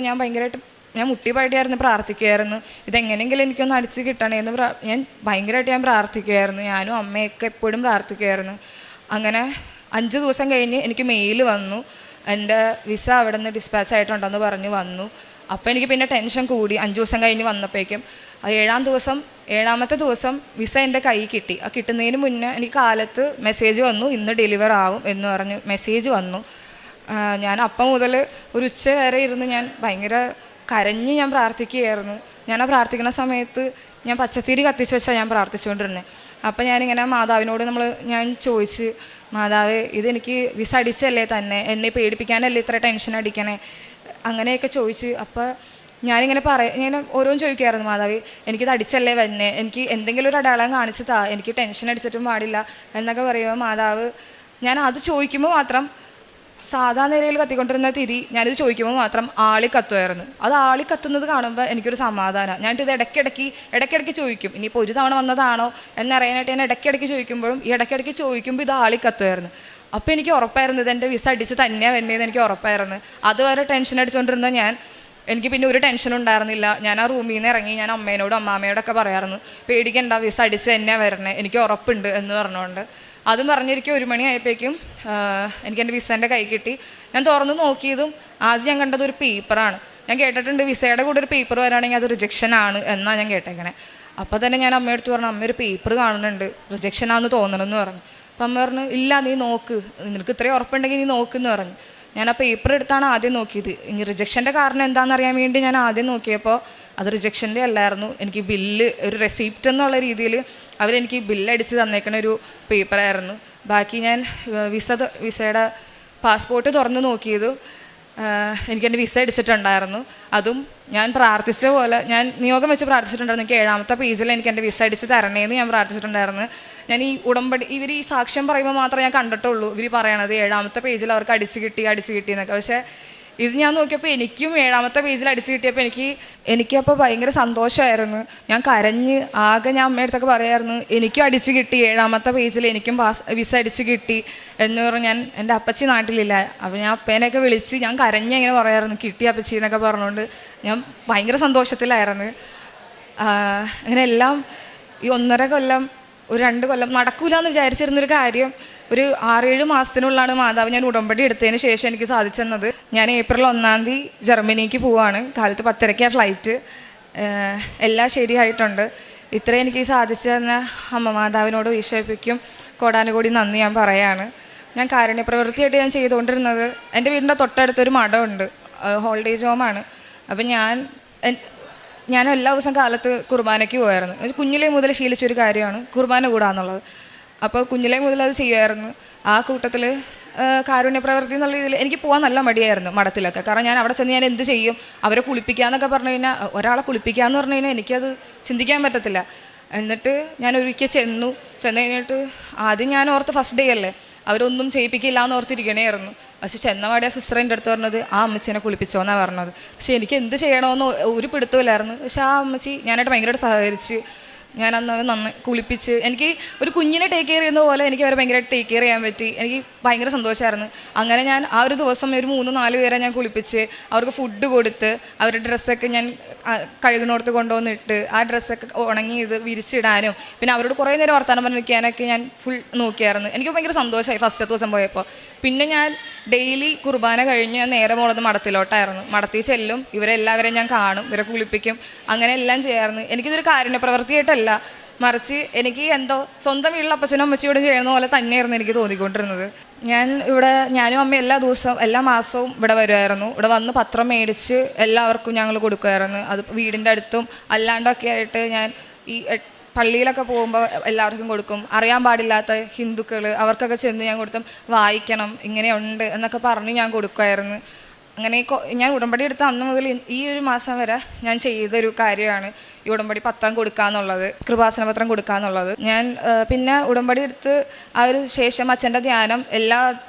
ഞാൻ മുട്ടിപ്പായിട്ടായിരുന്നു പ്രാർത്ഥിക്കുമായിരുന്നു, ഇതെങ്ങനെയെങ്കിലും എനിക്കൊന്ന് അടിച്ച് കിട്ടണേന്ന് ഞാൻ ഭയങ്കരമായിട്ട് പ്രാർത്ഥിക്കുമായിരുന്നു. ഞാനും അമ്മയൊക്കെ എപ്പോഴും പ്രാർത്ഥിക്കുമായിരുന്നു. അങ്ങനെ 5 ദിവസം കഴിഞ്ഞ് എനിക്ക് മെയിൽ വന്നു. എൻ്റെ വിസ അവിടെ നിന്ന് ഡിസ്പാച്ച് ആയിട്ടുണ്ടെന്ന് പറഞ്ഞ് വന്നു. അപ്പോൾ എനിക്ക് പിന്നെ ടെൻഷൻ കൂടി. 5 ദിവസം കഴിഞ്ഞ് വന്നപ്പോഴേക്കും 7-ാമത്തെ ദിവസം വിസ എൻ്റെ കയ്യിൽ കിട്ടി. ആ കിട്ടുന്നതിന് മുന്നേ എനിക്ക് കാലത്ത് മെസ്സേജ് വന്നു, ഇന്ന് ഡെലിവർ ആവും എന്ന് പറഞ്ഞ് മെസ്സേജ് വന്നു. ഞാൻ അപ്പം മുതൽ ഒരു ഉച്ച വരെ ഇരുന്ന് ഞാൻ ഭയങ്കര കരഞ്ഞ് ഞാൻ പ്രാർത്ഥിക്കുകയായിരുന്നു. ഞാൻ ആ പ്രാർത്ഥിക്കുന്ന സമയത്ത് ഞാൻ പച്ചത്തിരി കത്തിച്ച് വെച്ചാൽ ഞാൻ പ്രാർത്ഥിച്ചുകൊണ്ടിരുന്നത്. അപ്പം ഞാനിങ്ങനെ മാതാവിനോട് ഞാൻ ചോദിച്ച്, മാതാവേ ഇതെനിക്ക് വിസ അടിച്ചല്ലേ തന്നെ, എന്നെ പേടിപ്പിക്കാനല്ലേ ഇത്ര ടെൻഷൻ അടിക്കണേ, അങ്ങനെയൊക്കെ ചോദിച്ച്. അപ്പോൾ ഞാനിങ്ങനെ ഞാൻ ഓരോന്നും ചോദിക്കുമായിരുന്നു, മാതാവേ എനിക്കിത് അടിച്ചല്ലേ വന്നെ, എനിക്ക് എന്തെങ്കിലും ഒരു അടയാളം കാണിച്ച് താ, എനിക്ക് ടെൻഷൻ അടിച്ചിട്ടും പാടില്ല എന്നൊക്കെ പറയുമ്പോൾ മാതാവ്, ഞാൻ അത് ചോദിക്കുമ്പോൾ മാത്രം സാധാ നിലയിൽ കത്തിക്കൊണ്ടിരുന്ന തിരി ഞാനിത് ചോദിക്കുമ്പോൾ മാത്രം ആളി കത്തുമായിരുന്നു. അത് ആളി കത്തുന്നത് കാണുമ്പോൾ എനിക്കൊരു സമാധാനം. ഞാനിത് ഇടയ്ക്കിടയ്ക്ക് ചോദിക്കും, ഇനിയിപ്പോൾ ഒരു തവണ വന്നതാണോ എന്നറിയാനായിട്ട് ഞാൻ ഇടയ്ക്കിടയ്ക്ക് ചോദിക്കുമ്പോഴും ഈ ഇടയ്ക്കിടയ്ക്ക് ചോദിക്കുമ്പോൾ ഇത് ആളി കത്തുമായിരുന്നു. അപ്പോൾ എനിക്ക് ഉറപ്പായിരുന്നു ഇത് എൻ്റെ വിസ അടിച്ച് തന്നെയാണ് വന്നതെന്ന് എനിക്ക് ഉറപ്പായിരുന്നു. അതുവരെ ടെൻഷൻ അടിച്ചുകൊണ്ടിരുന്ന എനിക്ക് പിന്നെ ഒരു ടെൻഷനും ഉണ്ടായിരുന്നില്ല. ഞാൻ ആ റൂമിൽ നിന്ന് ഇറങ്ങി ഞാൻ അമ്മേനോടും അമ്മാമ്മയോടൊക്കെ പറയായിരുന്നു, പേടിക്കണ്ട, വിസ അടിച്ച് തന്നെയാണ് വരണേ, എനിക്ക് ഉറപ്പുണ്ട് എന്ന് പറഞ്ഞുകൊണ്ട്. അതും പറഞ്ഞിരിക്കും 1 മണി ആയപ്പോഴേക്കും എനിക്ക് എൻ്റെ വിസേൻ്റെ കൈ കിട്ടി. ഞാൻ തുറന്ന് നോക്കിയതും ആദ്യം ഞാൻ കണ്ടത് ഒരു പേപ്പറാണ്. ഞാൻ കേട്ടിട്ടുണ്ട് വിസയുടെ കൂടെ ഒരു പേപ്പർ വരാണെങ്കിൽ അത് റിജക്ഷനാണ് എന്നാണ് ഞാൻ കേട്ടേക്കണേ. അപ്പോൾ തന്നെ ഞാൻ അമ്മയെടുത്ത് പറഞ്ഞു, അമ്മ ഒരു പേപ്പർ കാണുന്നുണ്ട്, റിജക്ഷനാണെന്ന് തോന്നണമെന്ന് പറഞ്ഞു. അപ്പം അമ്മ പറഞ്ഞു, ഇല്ല നീ നോക്ക്, നിനക്ക് ഇത്രയും ഉറപ്പുണ്ടെങ്കിൽ നീ നോക്കുമെന്ന് പറഞ്ഞു. ഞാൻ ആ പേപ്പർ എടുത്താണ് ആദ്യം നോക്കിയത്. ഇനി റിജക്ഷൻ്റെ കാരണം എന്താണെന്ന് അറിയാൻ വേണ്ടി ഞാൻ ആദ്യം നോക്കിയപ്പോൾ അത് റിജക്ഷൻ്റെ അല്ലായിരുന്നു. എനിക്ക് ബില്ല്, ഒരു റെസിപ്റ്റ് എന്നുള്ള രീതിയിൽ അവരെനിക്ക് ബില്ലടിച്ച് തന്നേക്കണ ഒരു പേപ്പറായിരുന്നു. ബാക്കി ഞാൻ വിസയുടെ പാസ്പോർട്ട് തുറന്ന് നോക്കിയത് എനിക്കെൻ്റെ വിസ അടിച്ചിട്ടുണ്ടായിരുന്നു. അതും ഞാൻ പ്രാർത്ഥിച്ച പോലെ ഞാൻ നിയോഗം വെച്ച് പ്രാർത്ഥിച്ചിട്ടുണ്ടായിരുന്നു. എനിക്ക് 7-ാമത്തെ പേജിൽ എനിക്ക് എൻ്റെ വിസ അടിച്ച് തരണേന്ന് ഞാൻ പ്രാർത്ഥിച്ചിട്ടുണ്ടായിരുന്നു. ഞാൻ ഈ ഉടമ്പടി ഇവർ ഈ സാക്ഷ്യം പറയുമ്പോൾ മാത്രമേ ഞാൻ കണ്ടിട്ടുള്ളൂ ഇവർ പറയണത് 7-ാമത്തെ പേജിൽ അവർക്ക് അടിച്ച് കിട്ടി എന്നൊക്കെ. പക്ഷേ ഇത് ഞാൻ നോക്കിയപ്പോൾ എനിക്കും 7-ാമത്തെ പേജിൽ അടിച്ച് കിട്ടിയപ്പോൾ എനിക്കപ്പോൾ ഭയങ്കര സന്തോഷമായിരുന്നു. ഞാൻ കരഞ്ഞ് ആകെ ഞാൻ അമ്മയടുത്തൊക്കെ പറയായിരുന്നു, എനിക്കും അടിച്ച് കിട്ടി 7-ാമത്തെ പേജിൽ എനിക്കും വിസ അടിച്ച് കിട്ടി എന്ന് പറഞ്ഞ്. ഞാൻ എൻ്റെ അപ്പച്ചി നാട്ടിലില്ല, അപ്പോൾ ഞാൻ അപ്പേനെയൊക്കെ വിളിച്ച് ഞാൻ കരഞ്ഞ് ഇങ്ങനെ പറയായിരുന്നു, കിട്ടി അപ്പച്ചി എന്നൊക്കെ പറഞ്ഞുകൊണ്ട് ഞാൻ ഭയങ്കര സന്തോഷത്തിലായിരുന്നു. അങ്ങനെ എല്ലാം ഈ 1.5 കൊല്ലം ഒരു 2 കൊല്ലം നടക്കൂല എന്ന് വിചാരിച്ചിരുന്നൊരു കാര്യം ഒരു 6-7 മാസത്തിനുള്ളിലാണ് മാതാവ് ഞാൻ ഉടമ്പടി എടുത്തതിന് ശേഷം എനിക്ക് സാധിച്ചെന്നത്. ഞാൻ ഏപ്രിൽ 1-ാം തീയതി ജർമ്മനിക്ക് പോവാണ്. കാലത്ത് 10:30 ഫ്ലൈറ്റ്. എല്ലാം ശരിയായിട്ടുണ്ട്. ഇത്രയും എനിക്ക് സാധിച്ചെന്ന അമ്മ മാതാവിനോട് ഈശോയ്ക്കും കോടാനുകൂടി നന്ദി ഞാൻ പറയാണ്. ഞാൻ കാരുണ്യപ്രവൃത്തിയായിട്ട് ഞാൻ ചെയ്തുകൊണ്ടിരുന്നത് എൻ്റെ വീടിൻ്റെ തൊട്ടടുത്തൊരു മഠമുണ്ട്, ഹോൾഡേജ് ഹോമാണ്. അപ്പം ഞാൻ എല്ലാ ദിവസം കാലത്ത് കുർബാനയ്ക്ക് പോയായിരുന്നു. കുഞ്ഞിലേ മുതൽ ശീലിച്ചൊരു കാര്യമാണ് കുർബാന കൂടാന്നുള്ളത്. അപ്പോൾ കുഞ്ഞിലേ മുതൽ അത് ചെയ്യുമായിരുന്നു. ആ കൂട്ടത്തിൽ കാരുണ്യപ്രവൃത്തി എന്നുള്ള രീതിയിൽ എനിക്ക് പോകാൻ നല്ല മടിയായിരുന്നു മഠത്തിലൊക്കെ. കാരണം ഞാൻ അവിടെ ചെന്ന് ഞാൻ എന്ത് ചെയ്യും, അവരെ കുളിപ്പിക്കാമെന്നൊക്കെ പറഞ്ഞു കഴിഞ്ഞാൽ, ഒരാളെ കുളിപ്പിക്കാമെന്ന് പറഞ്ഞു കഴിഞ്ഞാൽ എനിക്കത് ചിന്തിക്കാൻ പറ്റത്തില്ല. എന്നിട്ട് ഞാൻ ഒരിക്കൽ ചെന്ന് കഴിഞ്ഞിട്ട് ആദ്യം ഞാൻ ഓർത്ത് ഫസ്റ്റ് ഡേ അല്ലേ, അവരൊന്നും ചെയ്യിപ്പിക്കില്ല എന്ന് ഓർത്തിരിക്കണേയായിരുന്നു. പക്ഷെ ചെന്നപാടെ ആ സിസ്റ്റർ എൻ്റെ അടുത്ത് പറഞ്ഞത് ആ അമ്മച്ചീനെ കുളിപ്പിച്ചോന്നാണ് പറഞ്ഞത്. പക്ഷെ എനിക്ക് എന്ത് ചെയ്യണമെന്ന് ഒരു പിടുത്തമില്ലായിരുന്നു. പക്ഷെ ആ അമ്മച്ചി ഞാനായിട്ട് ഭയങ്കരമായിട്ട് സഹകരിച്ച് ഞാനന്ന് നന്നായി കുളിപ്പിച്ച്, എനിക്ക് ഒരു കുഞ്ഞിനെ ടേക്ക് കെയർ ചെയ്യുന്ന പോലെ എനിക്ക് അവരെ ഭയങ്കരമായിട്ട് ടേക്ക് കെയർ ചെയ്യാൻ പറ്റി. എനിക്ക് ഭയങ്കര സന്തോഷമായിരുന്നു. അങ്ങനെ ഞാൻ ആ ഒരു ദിവസം ഒരു 3-4 പേരെ ഞാൻ കുളിപ്പിച്ച് അവർക്ക് ഫുഡ് കൊടുത്ത് അവരുടെ ഡ്രസ്സൊക്കെ ഞാൻ കഴുകിനോടത്ത് കൊണ്ടുവന്നിട്ട് ആ ഡ്രസ്സൊക്കെ ഉണങ്ങി ഇത് വിരിച്ചിടാനും പിന്നെ അവരോട് കുറേ നേരം വർത്താനം പറഞ്ഞിരിക്കാനൊക്കെ ഞാൻ ഫുൾ നോക്കിയായിരുന്നു. എനിക്ക് ഭയങ്കര സന്തോഷമായി ഫസ്റ്റ് ദിവസം പോയപ്പോൾ. പിന്നെ ഞാൻ ഡെയിലി കുർബാന കഴിഞ്ഞ് ഞാൻ നേരെ പോണത് മഠത്തിലോട്ടായിരുന്നു. മഠത്തിൽ ചെല്ലും, ഇവരെല്ലാവരെയും ഞാൻ കാണും, ഇവരെ കുളിപ്പിക്കും, അങ്ങനെ എല്ലാം ചെയ്യാറുണ്ട്. എനിക്കിതൊരു കാരുണ്യപ്രവൃത്തിയായിട്ടല്ല, മറിച്ച് എനിക്ക് എന്തോ സ്വന്തം വീട്ടിൽ അപ്പച്ചനും അമ്മച്ചിയോടും ചെയ്യുന്ന പോലെ തന്നെയായിരുന്നു എനിക്ക് തോന്നിക്കൊണ്ടിരുന്നത്. ഞാനും അമ്മ എല്ലാ മാസവും ഇവിടെ വരുമായിരുന്നു. ഇവിടെ വന്ന് പത്രം മേടിച്ച് എല്ലാവർക്കും ഞങ്ങൾ കൊടുക്കുമായിരുന്നു. അത് വീടിൻ്റെ അടുത്തും അല്ലാണ്ടൊക്കെ ആയിട്ട് ഞാൻ ഈ പള്ളിയിലൊക്കെ പോകുമ്പോൾ എല്ലാവർക്കും കൊടുക്കും. അറിയാൻ പാടില്ലാത്ത ഹിന്ദുക്കൾ അവർക്കൊക്കെ ചെന്ന് ഞാൻ കൊടുത്തും വായിക്കണം ഇങ്ങനെയുണ്ട് എന്നൊക്കെ പറഞ്ഞ് ഞാൻ കൊടുക്കുമായിരുന്നു. അങ്ങനെ ഞാൻ ഉടമ്പടി എടുത്ത അന്ന് മുതൽ ഈ ഒരു മാസം വരെ ഞാൻ ചെയ്തൊരു കാര്യമാണ് ഈ ഉടമ്പടി പത്രം കൊടുക്കുക എന്നുള്ളത്, കൃപാസന പത്രം കൊടുക്കുക എന്നുള്ളത്. ഞാൻ പിന്നെ ഉടമ്പടി എടുത്ത് ആ ഒരു ശേഷം അച്ഛൻ്റെ ധ്യാനം എല്ലാ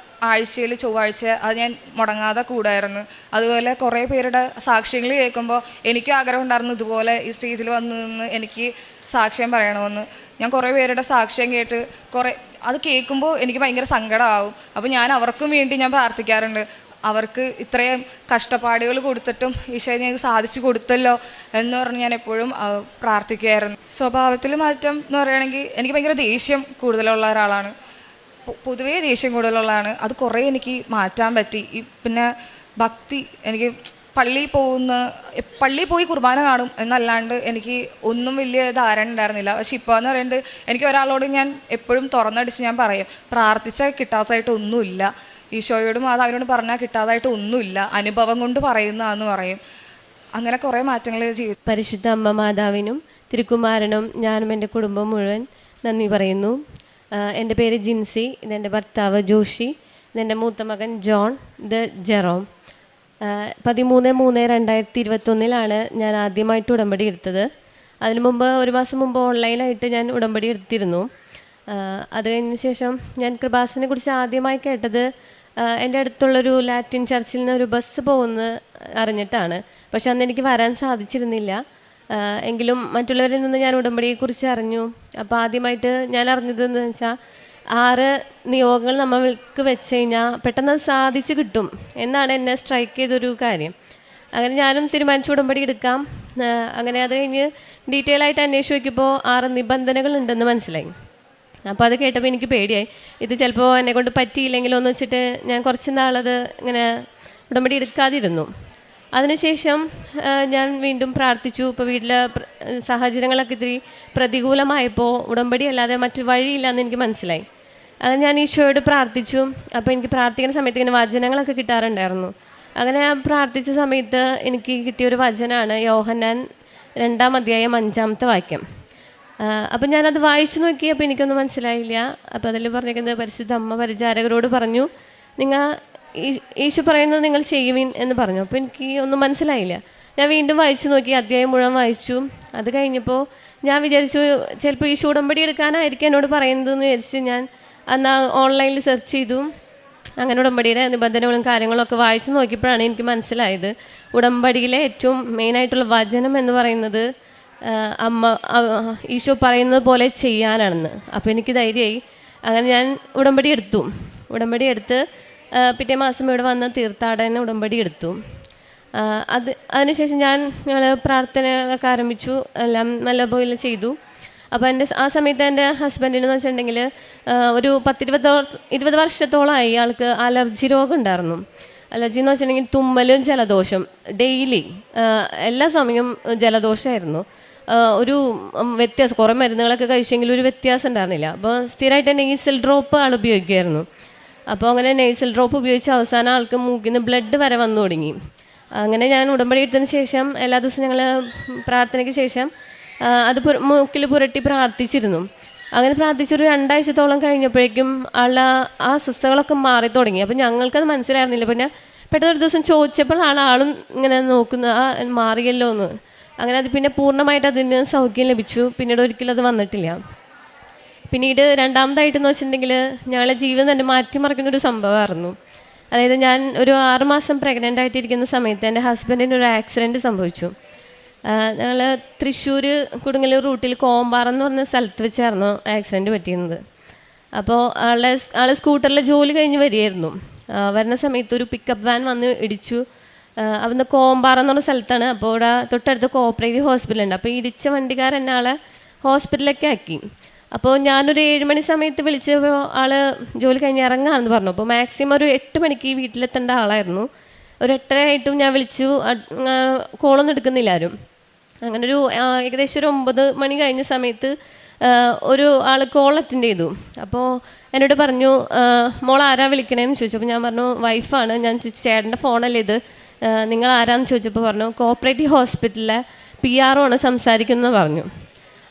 ആഴ്ചയിൽ ചൊവ്വാഴ്ച അത് ഞാൻ മുടങ്ങാതെ കൂടായിരുന്നു. അതുപോലെ കുറേ പേരുടെ സാക്ഷ്യങ്ങൾ കേൾക്കുമ്പോൾ എനിക്കും ആഗ്രഹം ഉണ്ടായിരുന്നു ഇതുപോലെ ഈ സ്റ്റേജിൽ വന്ന് നിന്ന് എനിക്ക് സാക്ഷ്യം പറയണമെന്ന്. ഞാൻ കുറേ പേരുടെ സാക്ഷ്യം കേട്ട് അത് കേൾക്കുമ്പോൾ എനിക്ക് ഭയങ്കര സങ്കടമാവും. അപ്പോൾ ഞാൻ അവർക്കും വേണ്ടി ഞാൻ പ്രാർത്ഥിക്കാറുണ്ട്. അവർക്ക് ഇത്രയും കഷ്ടപ്പാടുകൾ കൊടുത്തിട്ടും ഈശോയെ ഞങ്ങൾക്ക് സാധിച്ചു കൊടുത്തല്ലോ എന്ന് പറഞ്ഞ് ഞാൻ എപ്പോഴും പ്രാർത്ഥിക്കുമായിരുന്നു. സ്വഭാവത്തിൽ മാറ്റം എന്ന് പറയുകയാണെങ്കിൽ എനിക്ക് ഭയങ്കര ദേഷ്യം കൂടുതലുള്ള ഒരാളാണ്. പൊതുവേ ദേഷ്യം കൂടുതലുള്ളതാണ്. അത് കുറേ എനിക്ക് മാറ്റാൻ പറ്റി. പിന്നെ ഭക്തി, എനിക്ക് പള്ളിയിൽ പോയി കുർബാന കാണും എന്നല്ലാണ്ട് എനിക്ക് ഒന്നും വലിയ ധാരണ ഉണ്ടായിരുന്നില്ല. പക്ഷെ ഇപ്പോൾ എന്ന് പറയുന്നത് എനിക്ക് ഒരാളോട് ഞാൻ എപ്പോഴും തുറന്നടിച്ച് ഞാൻ പറയും, പ്രാർത്ഥിച്ചാൽ കിട്ടാത്തതായിട്ട് ഒന്നുമില്ല, ഈശോയോടും മാതാവിനോടും പറഞ്ഞാൽ കിട്ടാതായിട്ട് ഒന്നുമില്ല, അനുഭവം കൊണ്ട് പറയുന്നതെന്ന് പറയും. അങ്ങനെ കുറേ മാറ്റങ്ങൾ ചെയ്തു. പരിശുദ്ധ അമ്മ മാതാവിനും തിരുക്കുമാരനും ഞാനും എൻ്റെ കുടുംബം മുഴുവൻ നന്ദി പറയുന്നു. എൻ്റെ പേര് ജിൻസി, ഇതെൻ്റെ ഭർത്താവ് ജോഷി, ഇതെൻ്റെ മൂത്ത മകൻ ജോൺ, ഇത് ജെറോം. 13/3/2021 ഞാൻ ആദ്യമായിട്ട് ഉടമ്പടി എടുത്തത്. അതിനു മുമ്പ് 1 മാസം മുമ്പ് ഓൺലൈനായിട്ട് ഞാൻ ഉടമ്പടി എടുത്തിരുന്നു. അത് കഴിഞ്ഞ ശേഷം ഞാൻ കൃപാസനെ കുറിച്ച് ആദ്യമായി കേട്ടത് എൻ്റെ അടുത്തുള്ളൊരു ലാറ്റിൻ ചർച്ചിൽ നിന്ന് ഒരു ബസ് പോകുന്നത് അറിഞ്ഞിട്ടാണ്. പക്ഷെ അന്ന് എനിക്ക് വരാൻ സാധിച്ചിരുന്നില്ല. എങ്കിലും മറ്റുള്ളവരിൽ നിന്ന് ഞാൻ ഉടമ്പടിയെക്കുറിച്ച് അറിഞ്ഞു. അപ്പോൾ ആദ്യമായിട്ട് ഞാൻ അറിഞ്ഞതെന്ന് വെച്ചാൽ 6 നിയോഗങ്ങൾ നമ്മൾക്ക് വെച്ച് കഴിഞ്ഞാൽ പെട്ടെന്ന് അത് സാധിച്ചു കിട്ടും എന്നാണ് എന്നെ സ്ട്രൈക്ക് ചെയ്തൊരു കാര്യം. അങ്ങനെ ഞാനും തീരുമാനിച്ചു ഉടമ്പടി എടുക്കാം. അങ്ങനെ അത് കഴിഞ്ഞ് ഡീറ്റെയിൽ ആയിട്ട് അന്വേഷിച്ച് നോക്കിയപ്പോൾ 6 നിബന്ധനകൾ ഉണ്ടെന്ന് മനസ്സിലായി. അപ്പോൾ അത് കേട്ടപ്പോൾ എനിക്ക് പേടിയായി. ഇത് ചിലപ്പോൾ എന്നെക്കൊണ്ട് പറ്റിയില്ലെങ്കിലോ എന്ന് വെച്ചിട്ട് ഞാൻ കുറച്ച് നാളത് ഇങ്ങനെ ഉടമ്പടി എടുക്കാതിരുന്നു. അതിനുശേഷം ഞാൻ വീണ്ടും പ്രാർത്ഥിച്ചു. ഇപ്പോൾ വീട്ടിലെ സാഹചര്യങ്ങളൊക്കെ ഇത്തിരി പ്രതികൂലമായപ്പോൾ ഉടമ്പടി അല്ലാതെ മറ്റു വഴിയില്ലെന്ന് എനിക്ക് മനസ്സിലായി. അങ്ങനെ ഞാൻ ഈശോയോട് പ്രാർത്ഥിച്ചു. അപ്പോൾ എനിക്ക് പ്രാർത്ഥിക്കുന്ന സമയത്ത് ഇങ്ങനെ വചനങ്ങളൊക്കെ കിട്ടാറുണ്ടായിരുന്നു. അങ്ങനെ ഞാൻ പ്രാർത്ഥിച്ച സമയത്ത് എനിക്ക് കിട്ടിയൊരു വചനമാണ് യോഹന്നാൻ 2-ാം അധ്യായം 5-ാമത്തെ വാക്യം. അപ്പം ഞാനത് വായിച്ചു നോക്കി. അപ്പോൾ എനിക്കൊന്നും മനസ്സിലായില്ല. അപ്പോൾ അതിൽ പറഞ്ഞിരിക്കുന്നത് പരിശുദ്ധ അമ്മ പരിചാരകരോട് പറഞ്ഞു, നിങ്ങൾ ഈശോ പറയുന്നത് നിങ്ങൾ ചെയ്യുവിൻ എന്ന് പറഞ്ഞു. അപ്പോൾ എനിക്ക് ഒന്നും മനസ്സിലായില്ല. ഞാൻ വീണ്ടും വായിച്ചു നോക്കി, അധ്യായം മുഴുവൻ വായിച്ചു. അത് കഴിഞ്ഞപ്പോൾ ഞാൻ വിചാരിച്ചു ചിലപ്പോൾ ഈശോ ഉടമ്പടി എടുക്കാനായിരിക്കും എന്നോട് പറയുന്നതെന്ന് വിചാരിച്ച് ഞാൻ അന്ന് ഓൺലൈനിൽ സെർച്ച് ചെയ്തു. അങ്ങനെ ഉടമ്പടിയുടെ നിബന്ധനകളും കാര്യങ്ങളൊക്കെ വായിച്ചു നോക്കിയപ്പോഴാണ് എനിക്ക് മനസ്സിലായത് ഉടമ്പടിയിലെ ഏറ്റവും മെയിനായിട്ടുള്ള വചനം എന്ന് പറയുന്നത് ഈശോ പറയുന്നത് പോലെ ചെയ്യാനാണെന്ന്. അപ്പോൾ എനിക്ക് ധൈര്യമായി. അങ്ങനെ ഞാൻ ഉടമ്പടി എടുത്ത് പിറ്റേ മാസം ഇവിടെ വന്ന് തീർത്ഥാടന ഉടമ്പടി എടുത്തു. അതിനുശേഷം ഞങ്ങൾ പ്രാർത്ഥനകളൊക്കെ ആരംഭിച്ചു. എല്ലാം നല്ലപോലെ ചെയ്തു. അപ്പോൾ ആ സമയത്ത് എൻ്റെ ഹസ്ബൻഡിനെന്ന് വെച്ചിട്ടുണ്ടെങ്കിൽ ഒരു 10-20 വർഷത്തോളമായി ആൾക്ക് അലർജി രോഗം ഉണ്ടായിരുന്നു. അലർജി എന്ന് വെച്ചിട്ടുണ്ടെങ്കിൽ തുമ്മലും ജലദോഷം, ഡെയിലി എല്ലാ സമയവും ജലദോഷമായിരുന്നു. ഒരു വ്യത്യാസം, കുറേ മരുന്നുകളൊക്കെ കഴിച്ചെങ്കിലും ഒരു വ്യത്യാസം ഉണ്ടായിരുന്നില്ല. അപ്പോൾ സ്ഥിരമായിട്ട് നെയ്സൽ ഡ്രോപ്പ് ആൾ ഉപയോഗിക്കുമായിരുന്നു. അപ്പോൾ അങ്ങനെ നെയ്സൽ ഡ്രോപ്പ് ഉപയോഗിച്ച് അവസാനം ആൾക്ക് മൂക്കിൽ നിന്ന് ബ്ലഡ് വരെ വന്നു തുടങ്ങി. അങ്ങനെ ഞാൻ ഉടമ്പടി എടുത്തതിന് ശേഷം എല്ലാ ദിവസവും ഞങ്ങൾ പ്രാർത്ഥനയ്ക്ക് ശേഷം അത് മൂക്കിൽ പുരട്ടി പ്രാർത്ഥിച്ചിരുന്നു. അങ്ങനെ പ്രാർത്ഥിച്ചൊരു 2 ആഴ്ചത്തോളം കഴിഞ്ഞപ്പോഴേക്കും ആ അസ്വസ്ഥതകളൊക്കെ മാറി തുടങ്ങി. അപ്പോൾ ഞങ്ങൾക്കത് മനസ്സിലായിരുന്നില്ല. പിന്നെ പെട്ടെന്നൊരു ദിവസം ചോദിച്ചപ്പോൾ ആളും ഇങ്ങനെ നോക്കുന്ന മാറിയല്ലോ എന്ന്. അങ്ങനെ അത് പിന്നെ പൂർണ്ണമായിട്ട് അതിന് സൗഖ്യം ലഭിച്ചു. പിന്നീട് ഒരിക്കലും അത് വന്നിട്ടില്ല. പിന്നീട് രണ്ടാമതായിട്ടെന്ന് വെച്ചിട്ടുണ്ടെങ്കിൽ ഞങ്ങളുടെ ജീവിതം തന്നെ മാറ്റിമറിക്കുന്നൊരു സംഭവമായിരുന്നു. അതായത് ഞാൻ ഒരു 6 മാസം പ്രഗ്നൻ്റ് ആയിട്ടിരിക്കുന്ന സമയത്ത് എൻ്റെ ഹസ്ബൻഡിന് ഒരു ആക്സിഡൻറ്റ് സംഭവിച്ചു. ഞങ്ങൾ തൃശ്ശൂർ കൊടുങ്ങല്ലൂർ റൂട്ടിൽ കോമ്പാറ എന്ന് പറഞ്ഞ സ്ഥലത്ത് വെച്ചായിരുന്നു ആക്സിഡൻറ്റ് പറ്റിയിരുന്നത്. അപ്പോൾ ആളെ സ്കൂട്ടറിൽ ജോലി കഴിഞ്ഞ് വരികയായിരുന്നു. വരുന്ന സമയത്ത് ഒരു പിക്കപ്പ് വാൻ വന്ന് ഇടിച്ചു. അവിടുന്ന് കോമ്പാറ എന്ന് പറഞ്ഞ സ്ഥലത്താണ്. അപ്പോൾ ഇവിടെ തൊട്ടടുത്ത് കോപ്പറേറ്റീവ് ഹോസ്പിറ്റലുണ്ട്. അപ്പോൾ ഇടിച്ച വണ്ടിക്കാരൻ ആളെ ഹോസ്പിറ്റലിലൊക്കെ ആക്കി. അപ്പോൾ ഞാനൊരു 7 മണി സമയത്ത് വിളിച്ചപ്പോൾ ആൾ ജോലി കഴിഞ്ഞ് ഇറങ്ങാമെന്ന് പറഞ്ഞു. അപ്പോൾ മാക്സിമം ഒരു 8 മണിക്ക് വീട്ടിലെത്തേണ്ട ആളായിരുന്നു. ഒരു 8:30 ആയിട്ടും ഞാൻ വിളിച്ചു, കോളൊന്നും എടുക്കുന്നില്ല ആരും. അങ്ങനെ ഒരു ഏകദേശം ഒരു 9 മണി കഴിഞ്ഞ സമയത്ത് ഒരു ആൾ കോൾ അറ്റൻഡ് ചെയ്തു. അപ്പോൾ എന്നോട് പറഞ്ഞു, മോൾ ആരാ വിളിക്കണേന്ന് ചോദിച്ചു. അപ്പോൾ ഞാൻ പറഞ്ഞു വൈഫാണ്. ഞാൻ ചോദിച്ചു ചേട്ടൻ്റെ ഫോണല്ലേ ഇത്, നിങ്ങൾ ആരാന്ന് ചോദിച്ചപ്പോൾ പറഞ്ഞു കോപ്പറേറ്റീവ് ഹോസ്പിറ്റലിലെ PRO ആണ് സംസാരിക്കുന്നത് പറഞ്ഞു.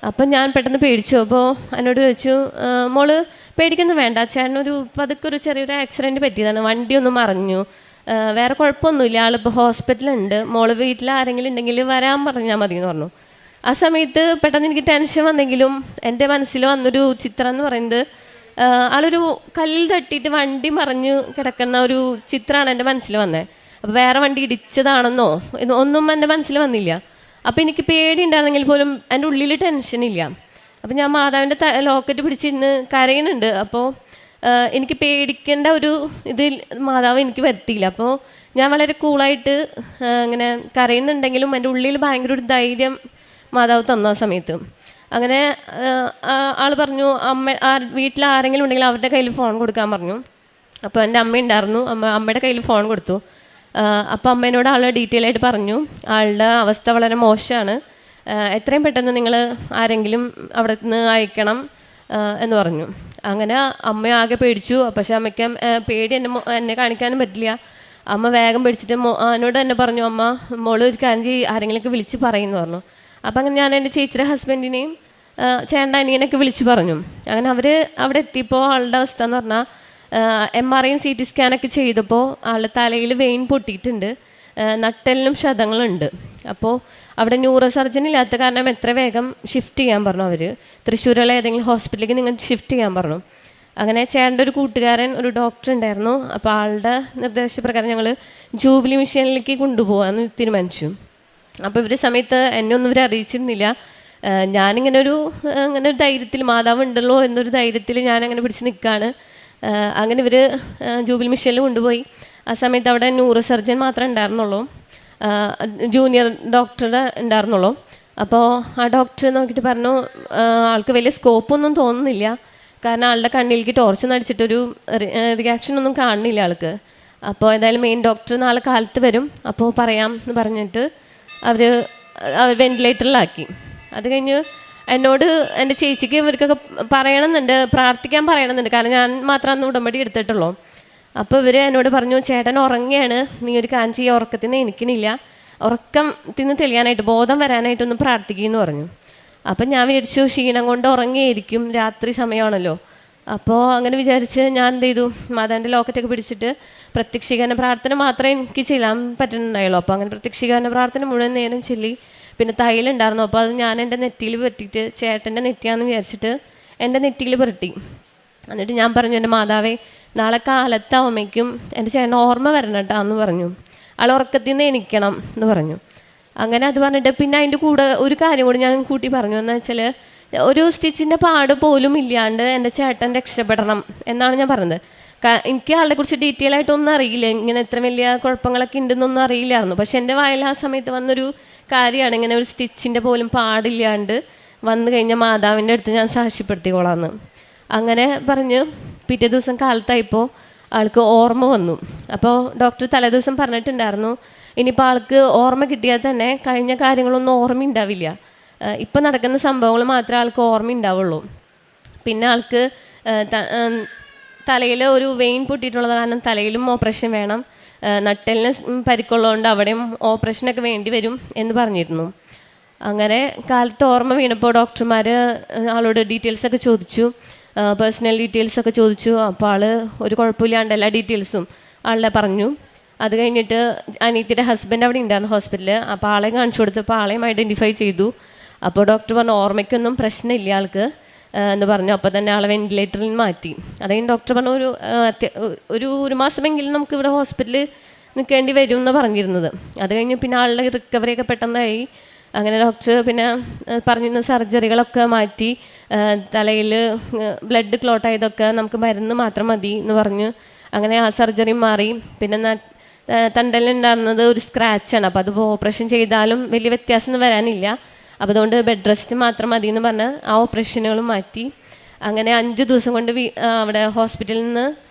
അപ്പം ഞാൻ പെട്ടെന്ന് പേടിച്ചു. അപ്പോൾ എന്നോട് ചോദിച്ചു, മോള് പേടിക്കൊന്നും വേണ്ട, ചേട്ടനൊരു പതുക്കെ ഒരു ചെറിയൊരു ആക്സിഡൻറ്റ് പറ്റിയതാണ്, വണ്ടിയൊന്നും മറിഞ്ഞു, വേറെ കുഴപ്പമൊന്നുമില്ല, ആളിപ്പോൾ ഹോസ്പിറ്റലുണ്ട്, മോള് വീട്ടിൽ ആരെങ്കിലും ഉണ്ടെങ്കിൽ വരാൻ പറഞ്ഞാൽ മതി എന്ന് പറഞ്ഞു. ആ സമയത്ത് പെട്ടെന്ന് എനിക്ക് ടെൻഷൻ വന്നെങ്കിലും എൻ്റെ മനസ്സിൽ വന്നൊരു ചിത്രം എന്ന് പറയുന്നത് ആളൊരു കല്ലിൽ തട്ടിയിട്ട് വണ്ടി മറിഞ്ഞു കിടക്കുന്ന ഒരു ചിത്രമാണ് എൻ്റെ മനസ്സിൽ വന്നത്. അപ്പോൾ വേറെ വണ്ടി ഇടിച്ചതാണെന്നോ ഒന്നും എൻ്റെ മനസ്സിൽ വന്നില്ല. അപ്പോൾ എനിക്ക് പേടി ഉണ്ടായിരുന്നെങ്കിൽ പോലും എൻ്റെ ഉള്ളിൽ ടെൻഷനില്ല. അപ്പോൾ ഞാൻ മാതാവിൻ്റെ ലോക്കറ്റ് പിടിച്ചിരുന്ന് കരയുന്നുണ്ട്. അപ്പോൾ എനിക്ക് പേടിക്കേണ്ട ഒരു ഇതിൽ മാതാവ് എനിക്ക് വരുത്തിയില്ല. അപ്പോൾ ഞാൻ വളരെ കൂളായിട്ട് ഇങ്ങനെ കരയുന്നുണ്ടെങ്കിലും എൻ്റെ ഉള്ളിൽ ഭയങ്കര ഒരു ധൈര്യം മാതാവ് തന്ന സമയത്ത്. അങ്ങനെ ആൾ പറഞ്ഞു വീട്ടിൽ ആരെങ്കിലും ഉണ്ടെങ്കിൽ അവരുടെ കയ്യിൽ ഫോൺ കൊടുക്കാൻ പറഞ്ഞു. അപ്പോൾ എൻ്റെ അമ്മ ഉണ്ടായിരുന്നു, അമ്മയുടെ കയ്യിൽ ഫോൺ കൊടുത്തു. അപ്പോൾ അമ്മേനോട് ആൾ ഡീറ്റെയിൽ ആയിട്ട് പറഞ്ഞു ആളുടെ അവസ്ഥ വളരെ മോശമാണ്, എത്രയും പെട്ടെന്ന് നിങ്ങൾ ആരെങ്കിലും അവിടെ നിന്ന് അയക്കണം എന്ന് പറഞ്ഞു. അങ്ങനെ അമ്മ ആകെ പേടിച്ചു. പക്ഷെ അമ്മയ്ക്ക് പേടി എന്നെ കാണിക്കാനും പറ്റില്ല. അമ്മ വേഗം പേടിച്ചിട്ട് എന്നോട് തന്നെ പറഞ്ഞു, അമ്മ മോള് ഒരു കാര്യം ആരെങ്കിലുമൊക്കെ വിളിച്ച് പറയുമെന്ന് പറഞ്ഞു. അപ്പം അങ്ങനെ ഞാൻ എൻ്റെ ചേച്ചിയുടെ ഹസ്ബൻഡിനെയും ചേട്ടൻ്റെ അനിയനൊക്കെ വിളിച്ച് പറഞ്ഞു. അങ്ങനെ അവർ അവിടെ എത്തിയപ്പോൾ ആളുടെ അവസ്ഥ എന്ന് പറഞ്ഞാൽ MRI CT സ്കാനൊക്കെ ചെയ്തപ്പോൾ ആളുടെ തലയിൽ വെയിൻ പൊട്ടിയിട്ടുണ്ട്, നട്ടെല്ലിനും ക്ഷതങ്ങളുണ്ട്. അപ്പോൾ അവിടെ ന്യൂറോ സർജൻ ഇല്ലാത്ത കാരണം എത്ര വേഗം ഷിഫ്റ്റ് ചെയ്യാൻ പറഞ്ഞു അവർ. തൃശ്ശൂരുള്ള ഏതെങ്കിലും ഹോസ്പിറ്റലിലേക്ക് നിങ്ങൾ ഷിഫ്റ്റ് ചെയ്യാൻ പറഞ്ഞു. അങ്ങനെ ചേട്ടൻ്റെ ഒരു കൂട്ടുകാരൻ ഒരു ഡോക്ടർ ഉണ്ടായിരുന്നു. അപ്പോൾ ആളുടെ നിർദ്ദേശപ്രകാരം ഞങ്ങൾ ജൂബിലി മിഷനിലേക്ക് കൊണ്ടുപോകാമെന്ന് തീരുമാനിച്ചു. അപ്പോൾ ഇവർ സമയത്ത് എന്നെ ഒന്നും ഇവർ അറിയിച്ചിരുന്നില്ല. ഞാനിങ്ങനെ ഒരു ധൈര്യത്തിൽ മാതാവ് ഉണ്ടല്ലോ എന്നൊരു ധൈര്യത്തിൽ ഞാനങ്ങനെ പിടിച്ച് നിൽക്കുകയാണ്. അങ്ങനെ ഇവർ ജൂബിലി മിഷനിൽ കൊണ്ടുപോയി. ആ സമയത്ത് അവിടെ ന്യൂറോ സർജൻ മാത്രമേ ഉണ്ടായിരുന്നുള്ളൂ, ജൂനിയർ ഡോക്ടർ ഉണ്ടായിരുന്നുള്ളൂ. അപ്പോൾ ആ ഡോക്ടർ നോക്കിയിട്ട് പറഞ്ഞു ആൾക്ക് വലിയ സ്കോപ്പൊന്നും തോന്നുന്നില്ല, കാരണം ആളുടെ കണ്ണിലേക്ക് ടോർച്ചൊന്നും അടിച്ചിട്ടൊരു റിയാക്ഷനൊന്നും കാണുന്നില്ല ആൾക്ക്. അപ്പോൾ ഏതായാലും മെയിൻ ഡോക്ടർ നാളെ കാലത്ത് വരും, അപ്പോൾ പറയാം എന്ന് പറഞ്ഞിട്ട് അവർ വെന്റിലേറ്ററിലാക്കി. അത് കഴിഞ്ഞ് എന്നോട് എൻ്റെ ചേച്ചിക്ക് ഇവർക്കൊക്കെ പറയണമെന്നുണ്ട്, പ്രാർത്ഥിക്കാൻ പറയണമെന്നുണ്ട്, കാരണം ഞാൻ മാത്രം അന്ന് ഉടമ്പടി എടുത്തിട്ടുള്ളൂ. അപ്പോൾ ഇവർ എന്നോട് പറഞ്ഞു, ചേട്ടൻ ഉറങ്ങിയാണ്, നീ ഒരു കാര്യം ചെയ്യുക, ഉറക്കത്തിൽ നിന്ന് എനിക്കണില്ല, ഉറക്കത്തിന് തെളിയാനായിട്ട് ബോധം വരാനായിട്ടൊന്ന് പ്രാർത്ഥിക്കുമെന്ന് പറഞ്ഞു. അപ്പം ഞാൻ വിചാരിച്ചു ക്ഷീണം കൊണ്ട് ഉറങ്ങിയായിരിക്കും, രാത്രി സമയമാണല്ലോ. അപ്പോൾ അങ്ങനെ വിചാരിച്ച് ഞാൻ എന്ത് ചെയ്തു, മാതാവിൻ്റെ ലോക്കറ്റൊക്കെ പിടിച്ചിട്ട് പ്രത്യക്ഷീകരണ പ്രാർത്ഥന മാത്രമേ എനിക്ക് ചെയ്യാൻ പറ്റുന്നുണ്ടായുള്ളൂ. അപ്പോൾ അങ്ങനെ പ്രത്യക്ഷീകരണ പ്രാർത്ഥന മുഴുവൻ നേരം ചൊല്ലി. പിന്നെ തൈലുണ്ടായിരുന്നു, അപ്പോൾ അത് ഞാൻ എൻ്റെ നെറ്റിയിൽ പുരട്ടിയിട്ട് ചേട്ടൻ്റെ നെറ്റിയാണെന്ന് വിചാരിച്ചിട്ട് എൻ്റെ നെറ്റിയിൽ പുരട്ടി. എന്നിട്ട് ഞാൻ പറഞ്ഞു, എൻ്റെ മാതാവേ നാളെ കാലത്താവുമ്പോഴേക്കും എൻ്റെ ചേട്ടൻ ഓർമ്മ വരണം കേട്ടോ എന്ന് പറഞ്ഞു. ആൾ ഉറക്കത്തിൽ നിന്ന് എണീക്കണം എന്ന് പറഞ്ഞു. അങ്ങനെ അത് പറഞ്ഞിട്ട് പിന്നെ അതിൻ്റെ കൂടെ ഒരു കാര്യം കൂടി ഞാൻ കൂട്ടി പറഞ്ഞു. എന്ന് വെച്ചാൽ ഒരു സ്റ്റിച്ചിൻ്റെ പാട് പോലും ഇല്ലാണ്ട് എൻ്റെ ചേട്ടൻ രക്ഷപ്പെടണം എന്നാണ് ഞാൻ പറഞ്ഞത്. എനിക്ക് ആളെ കുറിച്ച് ഡീറ്റെയിൽ ആയിട്ടൊന്നും അറിയില്ല, ഇങ്ങനെ എത്ര വലിയ കുഴപ്പങ്ങളൊക്കെ ഉണ്ടെന്നൊന്നും അറിയില്ലായിരുന്നു. പക്ഷെ എൻ്റെ വായിൽ ആ സമയത്ത് വന്നൊരു കാര്യമാണ്, ഇങ്ങനെ ഒരു സ്റ്റിച്ചിൻ്റെ പോലും പാടില്ലാണ്ട് വന്നു കഴിഞ്ഞാൽ മാതാവിൻ്റെ അടുത്ത് ഞാൻ സാക്ഷ്യപ്പെടുത്തിക്കോളാമെന്ന്. അങ്ങനെ പറഞ്ഞ് പിറ്റേ ദിവസം കാലത്തായപ്പോൾ ആൾക്ക് ഓർമ്മ വന്നു. അപ്പോൾ ഡോക്ടർ തലേദിവസം പറഞ്ഞിട്ടുണ്ടായിരുന്നു, ഇനിയിപ്പോൾ ആൾക്ക് ഓർമ്മ കിട്ടിയാൽ തന്നെ കഴിഞ്ഞ കാര്യങ്ങളൊന്നും ഓർമ്മ ഉണ്ടാവില്ല, ഇപ്പം നടക്കുന്ന സംഭവങ്ങൾ മാത്രമേ ആൾക്ക് ഓർമ്മ ഉണ്ടാവുള്ളൂ. പിന്നെ ആൾക്ക് തലയിൽ ഒരു വെയിൻ പൊട്ടിയിട്ടുള്ളത് കാരണം തലയിലും ഓപ്പറേഷൻ വേണം, നട്ടെല്ലിന് പരിക്കുള്ളതുകൊണ്ട് അവിടെയും ഓപ്പറേഷനൊക്കെ വേണ്ടി വരും എന്ന് പറഞ്ഞിരുന്നു. അങ്ങനെ കാലത്ത് ഓർമ്മ വീണപ്പോൾ ഡോക്ടർമാർ ആളോട് ഡീറ്റെയിൽസൊക്കെ ചോദിച്ചു, പേഴ്സണൽ ഡീറ്റെയിൽസൊക്കെ ചോദിച്ചു. അപ്പോൾ ആൾ ഒരു കുഴപ്പമില്ലാണ്ട് എല്ലാ ഡീറ്റെയിൽസും ആളുടെ പറഞ്ഞു. അത് കഴിഞ്ഞിട്ട് അനീത്തിയുടെ ഹസ്ബൻഡ് അവിടെ ഉണ്ടായിരുന്നു ഹോസ്പിറ്റലിൽ. അപ്പോൾ ആളെ കാണിച്ചു കൊടുത്തപ്പോൾ ആളെയും ഐഡൻറ്റിഫൈ ചെയ്തു. അപ്പോൾ ഡോക്ടർ പറഞ്ഞു ഓർമ്മയ്ക്കൊന്നും പ്രശ്നമില്ല ആൾക്ക് എന്ന് പറഞ്ഞു. അപ്പോൾ തന്നെ ആളെ വെന്റിലേറ്ററിൽ മാറ്റി. അതായത് ഡോക്ടർ പറഞ്ഞു ഒരു മാസമെങ്കിലും നമുക്ക് ഇവിടെ ഹോസ്പിറ്റലിൽ നിൽക്കേണ്ടി വരും എന്ന് പറഞ്ഞിരുന്നത്. അത് കഴിഞ്ഞ് പിന്നെ ആളുടെ റിക്കവറിയൊക്കെ പെട്ടെന്നായി. അങ്ങനെ ഡോക്ടർ പിന്നെ പറഞ്ഞിരുന്ന സർജറികളൊക്കെ മാറ്റി, തലയിൽ ബ്ലഡ് ക്ലോട്ട് ആയതൊക്കെ നമുക്ക് മരുന്ന് മാത്രം മതി എന്ന് പറഞ്ഞു. അങ്ങനെ ആ സർജറി മാറി. പിന്നെ തണ്ടലുണ്ടായിരുന്നത് ഒരു സ്ക്രാച്ചാണ്, അപ്പോൾ അത് ഓപ്പറേഷൻ ചെയ്താലും വലിയ വ്യത്യാസമൊന്നും വരാനില്ല, അപ്പോൾ അതുകൊണ്ട് ബെഡ് റെസ്റ്റ് മാത്രം മതി എന്ന് പറഞ്ഞ് ആ ഓപ്പറേഷനുകളും മാറ്റി. അങ്ങനെ 5 ദിവസം കൊണ്ട് അവിടെ ഹോസ്പിറ്റലിൽ നിന്ന്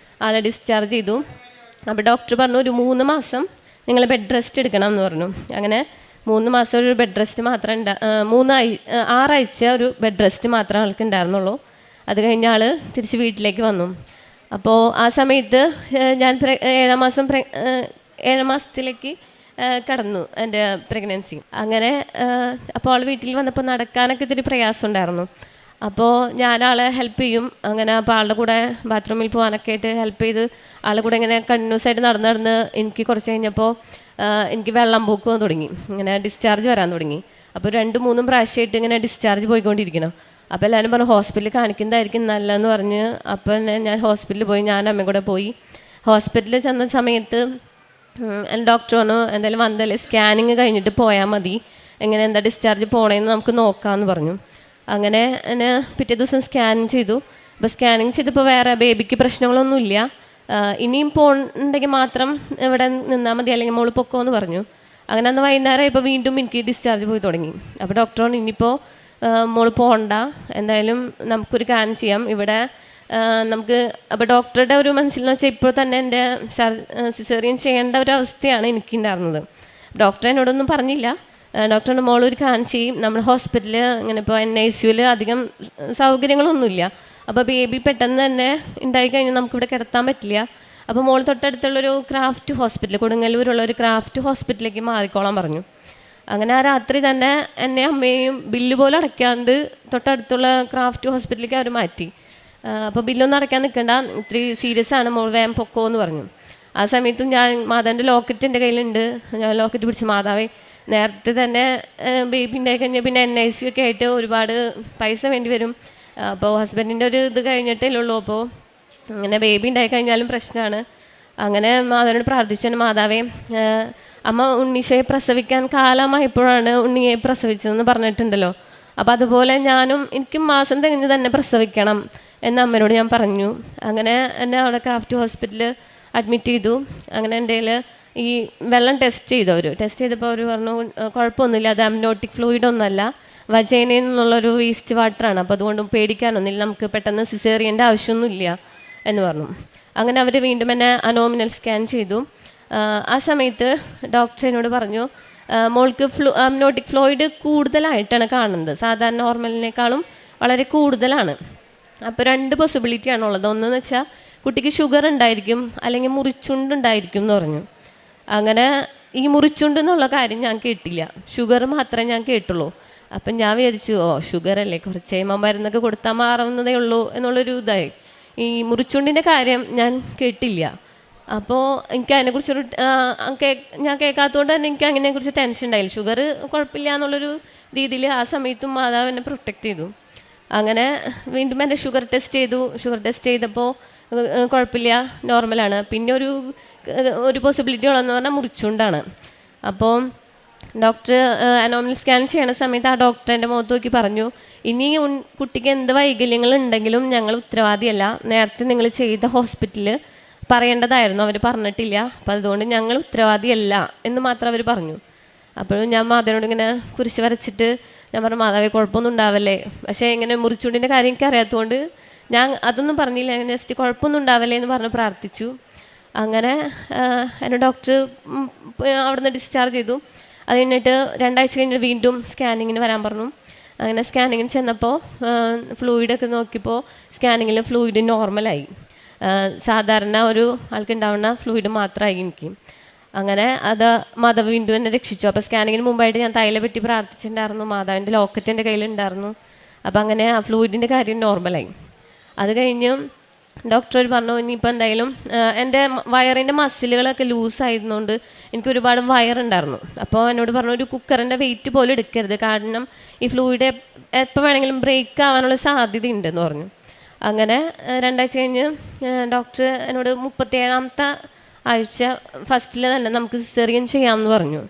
ആളെ ഡിസ്ചാർജ് ചെയ്തു. അപ്പോൾ ഡോക്ടർ പറഞ്ഞു ഒരു 3 മാസം നിങ്ങൾ ബെഡ് റെസ്റ്റ് എടുക്കണം എന്ന് പറഞ്ഞു. അങ്ങനെ 3 മാസം ഒരു ബെഡ് റെസ്റ്റ് മാത്രം 6 ആഴ്ച ഒരു ബെഡ് റെസ്റ്റ് മാത്രമേ ആൾക്ക് ഉണ്ടായിരുന്നുള്ളൂ. അത് കഴിഞ്ഞ ആൾ തിരിച്ച് വീട്ടിലേക്ക് വന്നു. അപ്പോൾ ആ സമയത്ത് ഞാൻ 7 മാസത്തിലേക്ക് കടന്നു എൻ്റെ പ്രഗ്നൻസി. അങ്ങനെ അപ്പോൾ ആൾ വീട്ടിൽ വന്നപ്പോൾ നടക്കാനൊക്കെ ഇത്തിരി പ്രയാസം ഉണ്ടായിരുന്നു. അപ്പോൾ ഞാൻ ആളെ ഹെൽപ്പ് ചെയ്യും. അങ്ങനെ അപ്പോൾ ആളുടെ കൂടെ ബാത്റൂമിൽ പോകാനൊക്കെ ആയിട്ട് ഹെൽപ്പ് ചെയ്ത് ആളുടെ കൂടെ ഇങ്ങനെ കണ്ടിന്യൂസ് ആയിട്ട് നടന്ന് എനിക്ക് കുറച്ച് കഴിഞ്ഞപ്പോൾ എനിക്ക് വെള്ളം പോക്ക് തുടങ്ങി, ഇങ്ങനെ ഡിസ്ചാർജ് വരാൻ തുടങ്ങി. അപ്പോൾ 2-3 പ്രാവശ്യമായിട്ട് ഇങ്ങനെ ഡിസ്ചാർജ് പോയിക്കൊണ്ടിരിക്കണം. അപ്പോൾ എല്ലാവരും പറഞ്ഞു ഹോസ്പിറ്റലിൽ കാണിക്കുന്നതായിരിക്കും നല്ലതെന്ന് പറഞ്ഞ്. അപ്പോൾ ഞാൻ ഹോസ്പിറ്റലിൽ പോയി, ഞാൻ അമ്മയും കൂടെ പോയി. ഹോസ്പിറ്റലിൽ ചെന്ന സമയത്ത് ഡോക്ടർ പറഞ്ഞു എന്തായാലും വന്നാലേ സ്കാനിങ് കഴിഞ്ഞിട്ട് പോയാൽ മതി, എങ്ങനെ എന്താ ഡിസ്ചാർജ് പോണേന്ന് നമുക്ക് നോക്കാമെന്ന് പറഞ്ഞു. അങ്ങനെ എന്നെ പിറ്റേ ദിവസം സ്കാനിങ് ചെയ്തു. അപ്പോൾ സ്കാനിങ് ചെയ്തപ്പോൾ വേറെ ബേബിക്ക് പ്രശ്നങ്ങളൊന്നുമില്ല, ഇനിയും പോകണമെങ്കിൽ മാത്രം ഇവിടെ നിന്നാൽ മതി, അല്ലെങ്കിൽ മോള് പൊക്കോന്ന് പറഞ്ഞു. അങ്ങനെ അന്ന് വൈകുന്നേരം ഇപ്പോൾ വീണ്ടും എനിക്ക് ഡിസ്ചാർജ് പോയി തുടങ്ങി. അപ്പോൾ ഡോക്ടർ പറഞ്ഞു ഇനിയിപ്പോൾ മോൾ പോകണ്ട, എന്തായാലും നമുക്കൊരു കാര്യം ചെയ്യാം ഇവിടെ നമുക്ക്. അപ്പോൾ ഡോക്ടറുടെ ഒരു മനസ്സിലെന്ന് വെച്ചാൽ ഇപ്പോൾ തന്നെ എൻ്റെ സിസേറിയൻ ചെയ്യേണ്ട ഒരു അവസ്ഥയാണ് എനിക്കുണ്ടായിരുന്നത്. ഡോക്ടർ എന്നോടൊന്നും പറഞ്ഞില്ല. ഡോക്ടറിൻ്റെ മോളൊരു കാര്യം ചെയ്യും, നമ്മുടെ ഹോസ്പിറ്റലിൽ ഇങ്ങനെ ഇപ്പോൾ NICUവിൽ അധികം സൗകര്യങ്ങളൊന്നുമില്ല. അപ്പോൾ ബേബി പെട്ടെന്ന് തന്നെ ഉണ്ടായിക്കഴിഞ്ഞാൽ നമുക്കിവിടെ കിടത്താൻ പറ്റില്ല. അപ്പോൾ മോൾ തൊട്ടടുത്തുള്ളൊരു ക്രാഫ്റ്റ് ഹോസ്പിറ്റൽ, കൊടുങ്ങല്ലൂരുള്ള ഒരു ക്രാഫ്റ്റ് ഹോസ്പിറ്റലിലേക്ക് മാറിക്കോളാൻ പറഞ്ഞു. അങ്ങനെ ആ രാത്രി തന്നെ എന്നെ അമ്മയെയും ബില്ല് പോലും അടയ്ക്കാണ്ട് തൊട്ടടുത്തുള്ള ക്രാഫ്റ്റ് ഹോസ്പിറ്റലിലേക്ക് അവർ മാറ്റി. അപ്പോൾ ബില്ലൊന്നും അടയ്ക്കാൻ നിൽക്കണ്ട, ഇത്തിരി സീരിയസ് ആണ്, മോൾ വേഗം പൊക്കോ എന്ന് പറഞ്ഞു. ആ സമയത്തും ഞാൻ മാതാവിൻ്റെ ലോക്കറ്റ് എൻ്റെ കയ്യിലുണ്ട്. ഞാൻ ലോക്കറ്റ് പിടിച്ച്, മാതാവേ നേരത്തെ തന്നെ ബേബി ഉണ്ടായി കഴിഞ്ഞാൽ പിന്നെ NICU ഒക്കെ ആയിട്ട് ഒരുപാട് പൈസ വേണ്ടി വരും. അപ്പോൾ ഹസ്ബൻഡിൻ്റെ ഒരു ഇത് കഴിഞ്ഞിട്ടേ ഉള്ളൂ. അപ്പോൾ അങ്ങനെ ബേബി ഉണ്ടായി കഴിഞ്ഞാലും പ്രശ്നമാണ്. അങ്ങനെ മാതാവിനോട് പ്രാർത്ഥിച്ചു, മാതാവേ അമ്മ ഉണ്ണീശോയെ പ്രസവിക്കാൻ കാലമായപ്പോഴാണ് ഉണ്ണിയെ പ്രസവിച്ചതെന്ന് പറഞ്ഞിട്ടുണ്ടല്ലോ, അപ്പോൾ അതുപോലെ ഞാനും എനിക്കും മാസം തികഞ്ഞ് തന്നെ പ്രസവിക്കണം എന്ന് അമ്മയോട് ഞാൻ പറഞ്ഞു. അങ്ങനെ എന്നെ അവിടെ ക്രാഫ്റ്റ് ഹോസ്പിറ്റലിൽ അഡ്മിറ്റ് ചെയ്തു. അങ്ങനെ എൻ്റെ ഈ വെള്ളം ടെസ്റ്റ് ചെയ്തു. ടെസ്റ്റ് ചെയ്തപ്പോൾ അവർ പറഞ്ഞു കുഴപ്പമൊന്നുമില്ല, അത് അമ്നോട്ടിക് ഫ്ലൂയിഡ് ഒന്നുമല്ല, വജൈനയിൽ നിന്നുള്ളൊരു വേസ്റ്റ് വാട്ടറാണ്, അപ്പോൾ അതുകൊണ്ട് പേടിക്കാനൊന്നുമില്ല, നമുക്ക് പെട്ടെന്ന് സിസേറിയൻ്റെ ആവശ്യമൊന്നുമില്ല എന്ന് പറഞ്ഞു. അങ്ങനെ അവർ വീണ്ടും എന്നെ അനോമിനൽ സ്കാൻ ചെയ്തു. ആ സമയത്ത് ഡോക്ടർ എന്നോട് പറഞ്ഞു, മോൾക്ക് അമ്നോട്ടിക് ഫ്ലൂയിഡ് കൂടുതലായിട്ടാണ് കാണുന്നത്, സാധാരണ നോർമലിനേക്കാളും വളരെ കൂടുതലാണ്. അപ്പോൾ 2 പോസിബിലിറ്റിയാണുള്ളത്. ഒന്നെന്ന് വെച്ചാൽ കുട്ടിക്ക് ഷുഗർ ഉണ്ടായിരിക്കും, അല്ലെങ്കിൽ മുറിച്ചുണ്ടുണ്ടായിരിക്കും എന്ന് പറഞ്ഞു. അങ്ങനെ ഈ മുറിച്ചുണ്ട് എന്നുള്ള കാര്യം ഞാൻ കേട്ടില്ല, ഷുഗർ മാത്രമേ ഞാൻ കേട്ടുള്ളൂ. അപ്പം ഞാൻ വിചാരിച്ചു, ഷുഗർ അല്ലേ, കുറച്ച് കഴിയുമ്പോൾ മരുന്നൊക്കെ കൊടുത്താൽ മാറുന്നതേ ഉള്ളൂ എന്നുള്ളൊരു ഇതായി. ഈ മുറിച്ചുണ്ടിൻ്റെ കാര്യം ഞാൻ കേട്ടില്ല. അപ്പോൾ എനിക്ക് അതിനെക്കുറിച്ചൊരു ഞാൻ കേൾക്കാത്തതുകൊണ്ട് തന്നെ എനിക്ക് അതിനെക്കുറിച്ച് ടെൻഷൻ ഉണ്ടായില്ല. ഷുഗർ കുഴപ്പമില്ല എന്നുള്ളൊരു രീതിയിൽ ആ സമയത്തും മാതാവ് എന്നെ പ്രൊട്ടക്റ്റ് ചെയ്തു. അങ്ങനെ വീണ്ടും എൻ്റെ ഷുഗർ ടെസ്റ്റ് ചെയ്തു. ഷുഗർ ടെസ്റ്റ് ചെയ്തപ്പോൾ കുഴപ്പമില്ല, നോർമലാണ്. പിന്നെ ഒരു പോസിബിലിറ്റി ഉള്ളതെന്ന് പറഞ്ഞാൽ മുറിച്ചുകൊണ്ടാണ്. അപ്പോൾ ഡോക്ടർ അനോമൽ സ്കാൻ ചെയ്യണ സമയത്ത് ആ ഡോക്ടർ എൻ്റെ മുഖത്ത് നോക്കി പറഞ്ഞു, ഇനി കുട്ടിക്ക് എന്ത് വൈകല്യങ്ങളുണ്ടെങ്കിലും ഞങ്ങൾ ഉത്തരവാദിയല്ല, നേരത്തെ നിങ്ങൾ ചെയ്ത ഹോസ്പിറ്റലിൽ പറയേണ്ടതായിരുന്നു, അവർ പറഞ്ഞിട്ടില്ല, അപ്പം അതുകൊണ്ട് ഞങ്ങൾ ഉത്തരവാദിയല്ല എന്ന് മാത്രം അവർ പറഞ്ഞു. അപ്പോഴും ഞാൻ മാതാവിനോട് ഇങ്ങനെ കുരിശ് വരച്ചിട്ട് ഞാൻ പറഞ്ഞു, മാതാവേ കുഴപ്പമൊന്നും ഉണ്ടാവല്ലേ, പക്ഷേ ഇങ്ങനെ മുറിച്ചുകൊണ്ടിൻ്റെ കാര്യം എനിക്ക് അറിയാത്തതുകൊണ്ട് ഞാൻ അതൊന്നും പറഞ്ഞില്ല, ജസ്റ്റ് കുഴപ്പമൊന്നും ഉണ്ടാവല്ലേ എന്ന് പറഞ്ഞ് പ്രാർത്ഥിച്ചു. അങ്ങനെ എന്നെ ഡോക്ടർ അവിടെ നിന്ന് ഡിസ്ചാർജ് ചെയ്തു. അത് കഴിഞ്ഞിട്ട് 2 ആഴ്ച കഴിഞ്ഞിട്ട് വീണ്ടും സ്കാനിങ്ങിന് വരാൻ പറഞ്ഞു. അങ്ങനെ സ്കാനിങ്ങിന് ചെന്നപ്പോൾ ഫ്ലൂയിഡൊക്കെ നോക്കിയപ്പോൾ സ്കാനിങ്ങിൽ ഫ്ലൂയിഡ് നോർമലായി, സാധാരണ ഒരു ആൾക്കുണ്ടാവുന്ന ഫ്ലൂയിഡ് മാത്രമായി എനിക്ക്. അങ്ങനെ അത് മാതാവ് വീണ്ടും എന്നെ രക്ഷിച്ചു. അപ്പോൾ സ്കാനിങ്ങിന് മുമ്പായിട്ട് ഞാൻ തൈല പറ്റി പ്രാർത്ഥിച്ചിട്ടുണ്ടായിരുന്നു, മാതാവിൻ്റെ ലോക്കറ്റ് എൻ്റെ കയ്യിലുണ്ടായിരുന്നു. അപ്പോൾ അങ്ങനെ ആ ഫ്ലൂയിഡിൻ്റെ കാര്യം നോർമലായി. അത് കഴിഞ്ഞ് ഡോക്ടർ പറഞ്ഞു, ഇനിയിപ്പോൾ എന്തായാലും എൻ്റെ വയറിൻ്റെ മസിലുകളൊക്കെ ലൂസായിരുന്നുകൊണ്ട് എനിക്ക് ഒരുപാട് വയറുണ്ടായിരുന്നു. അപ്പോൾ എന്നോട് പറഞ്ഞു, ഒരു കുക്കറിൻ്റെ വെയിറ്റ് പോലും എടുക്കരുത്, കാരണം ഈ ഫ്ലൂയിഡ് എപ്പോൾ വേണമെങ്കിലും ബ്രേക്ക് ആവാനുള്ള സാധ്യതയുണ്ടെന്ന് പറഞ്ഞു. അങ്ങനെ 2 ആഴ്ച കഴിഞ്ഞ് ഡോക്ടർ എന്നോട് 37ാമത്തെ ആഴ്ച ഫസ്റ്റിൽ തന്നെ നമുക്ക് സിസേറിയൻ ചെയ്യാമെന്ന് പറഞ്ഞു.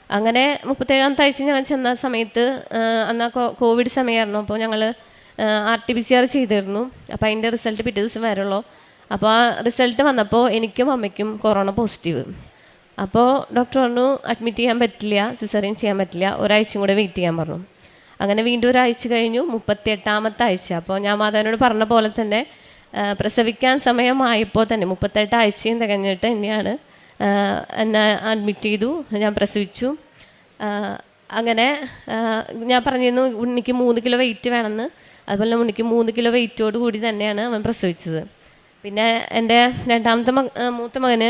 അങ്ങനെ 37ാമത്തെ ആഴ്ച ഞാൻ ചെന്ന സമയത്ത് അന്ന് കോവിഡ് സമയമായിരുന്നു. അപ്പോൾ ഞങ്ങൾ RT-PCR ചെയ്തിരുന്നു. അപ്പോൾ അതിൻ്റെ റിസൾട്ട് പിറ്റേ ദിവസം വരുള്ളൂ. അപ്പോൾ ആ റിസൾട്ട് വന്നപ്പോൾ എനിക്കും അമ്മയ്ക്കും കൊറോണ പോസിറ്റീവ്. അപ്പോൾ ഡോക്ടർ പറഞ്ഞു, അഡ്മിറ്റ് ചെയ്യാൻ പറ്റില്ല, സിസേറിയൻ ചെയ്യാൻ പറ്റില്ല, ഒരാഴ്ചയും കൂടെ വെയിറ്റ് ചെയ്യാൻ പറഞ്ഞു. അങ്ങനെ വീണ്ടും ഒരാഴ്ച കഴിഞ്ഞു, 38ാമത്തെ ആഴ്ച. അപ്പോൾ ഞാൻ മാതാവിനോട് പറഞ്ഞ പോലെ തന്നെ പ്രസവിക്കാൻ സമയമായപ്പോൾ തന്നെ 38 ആഴ്ചയും തികഞ്ഞിട്ട് തന്നെയാണ് എന്നെ അഡ്മിറ്റ് ചെയ്തു. ഞാൻ പ്രസവിച്ചു. അങ്ങനെ ഞാൻ പറഞ്ഞിരുന്നു ഉണ്ണിക്ക് 3 കിലോ വെയിറ്റ് വേണമെന്ന്. അതുപോലെ ഉണ്ണിക്ക് 3 കിലോ വെയിറ്റോട് കൂടി തന്നെയാണ് അവൻ പ്രസവിച്ചത്. പിന്നെ എൻ്റെ മൂത്ത മകന്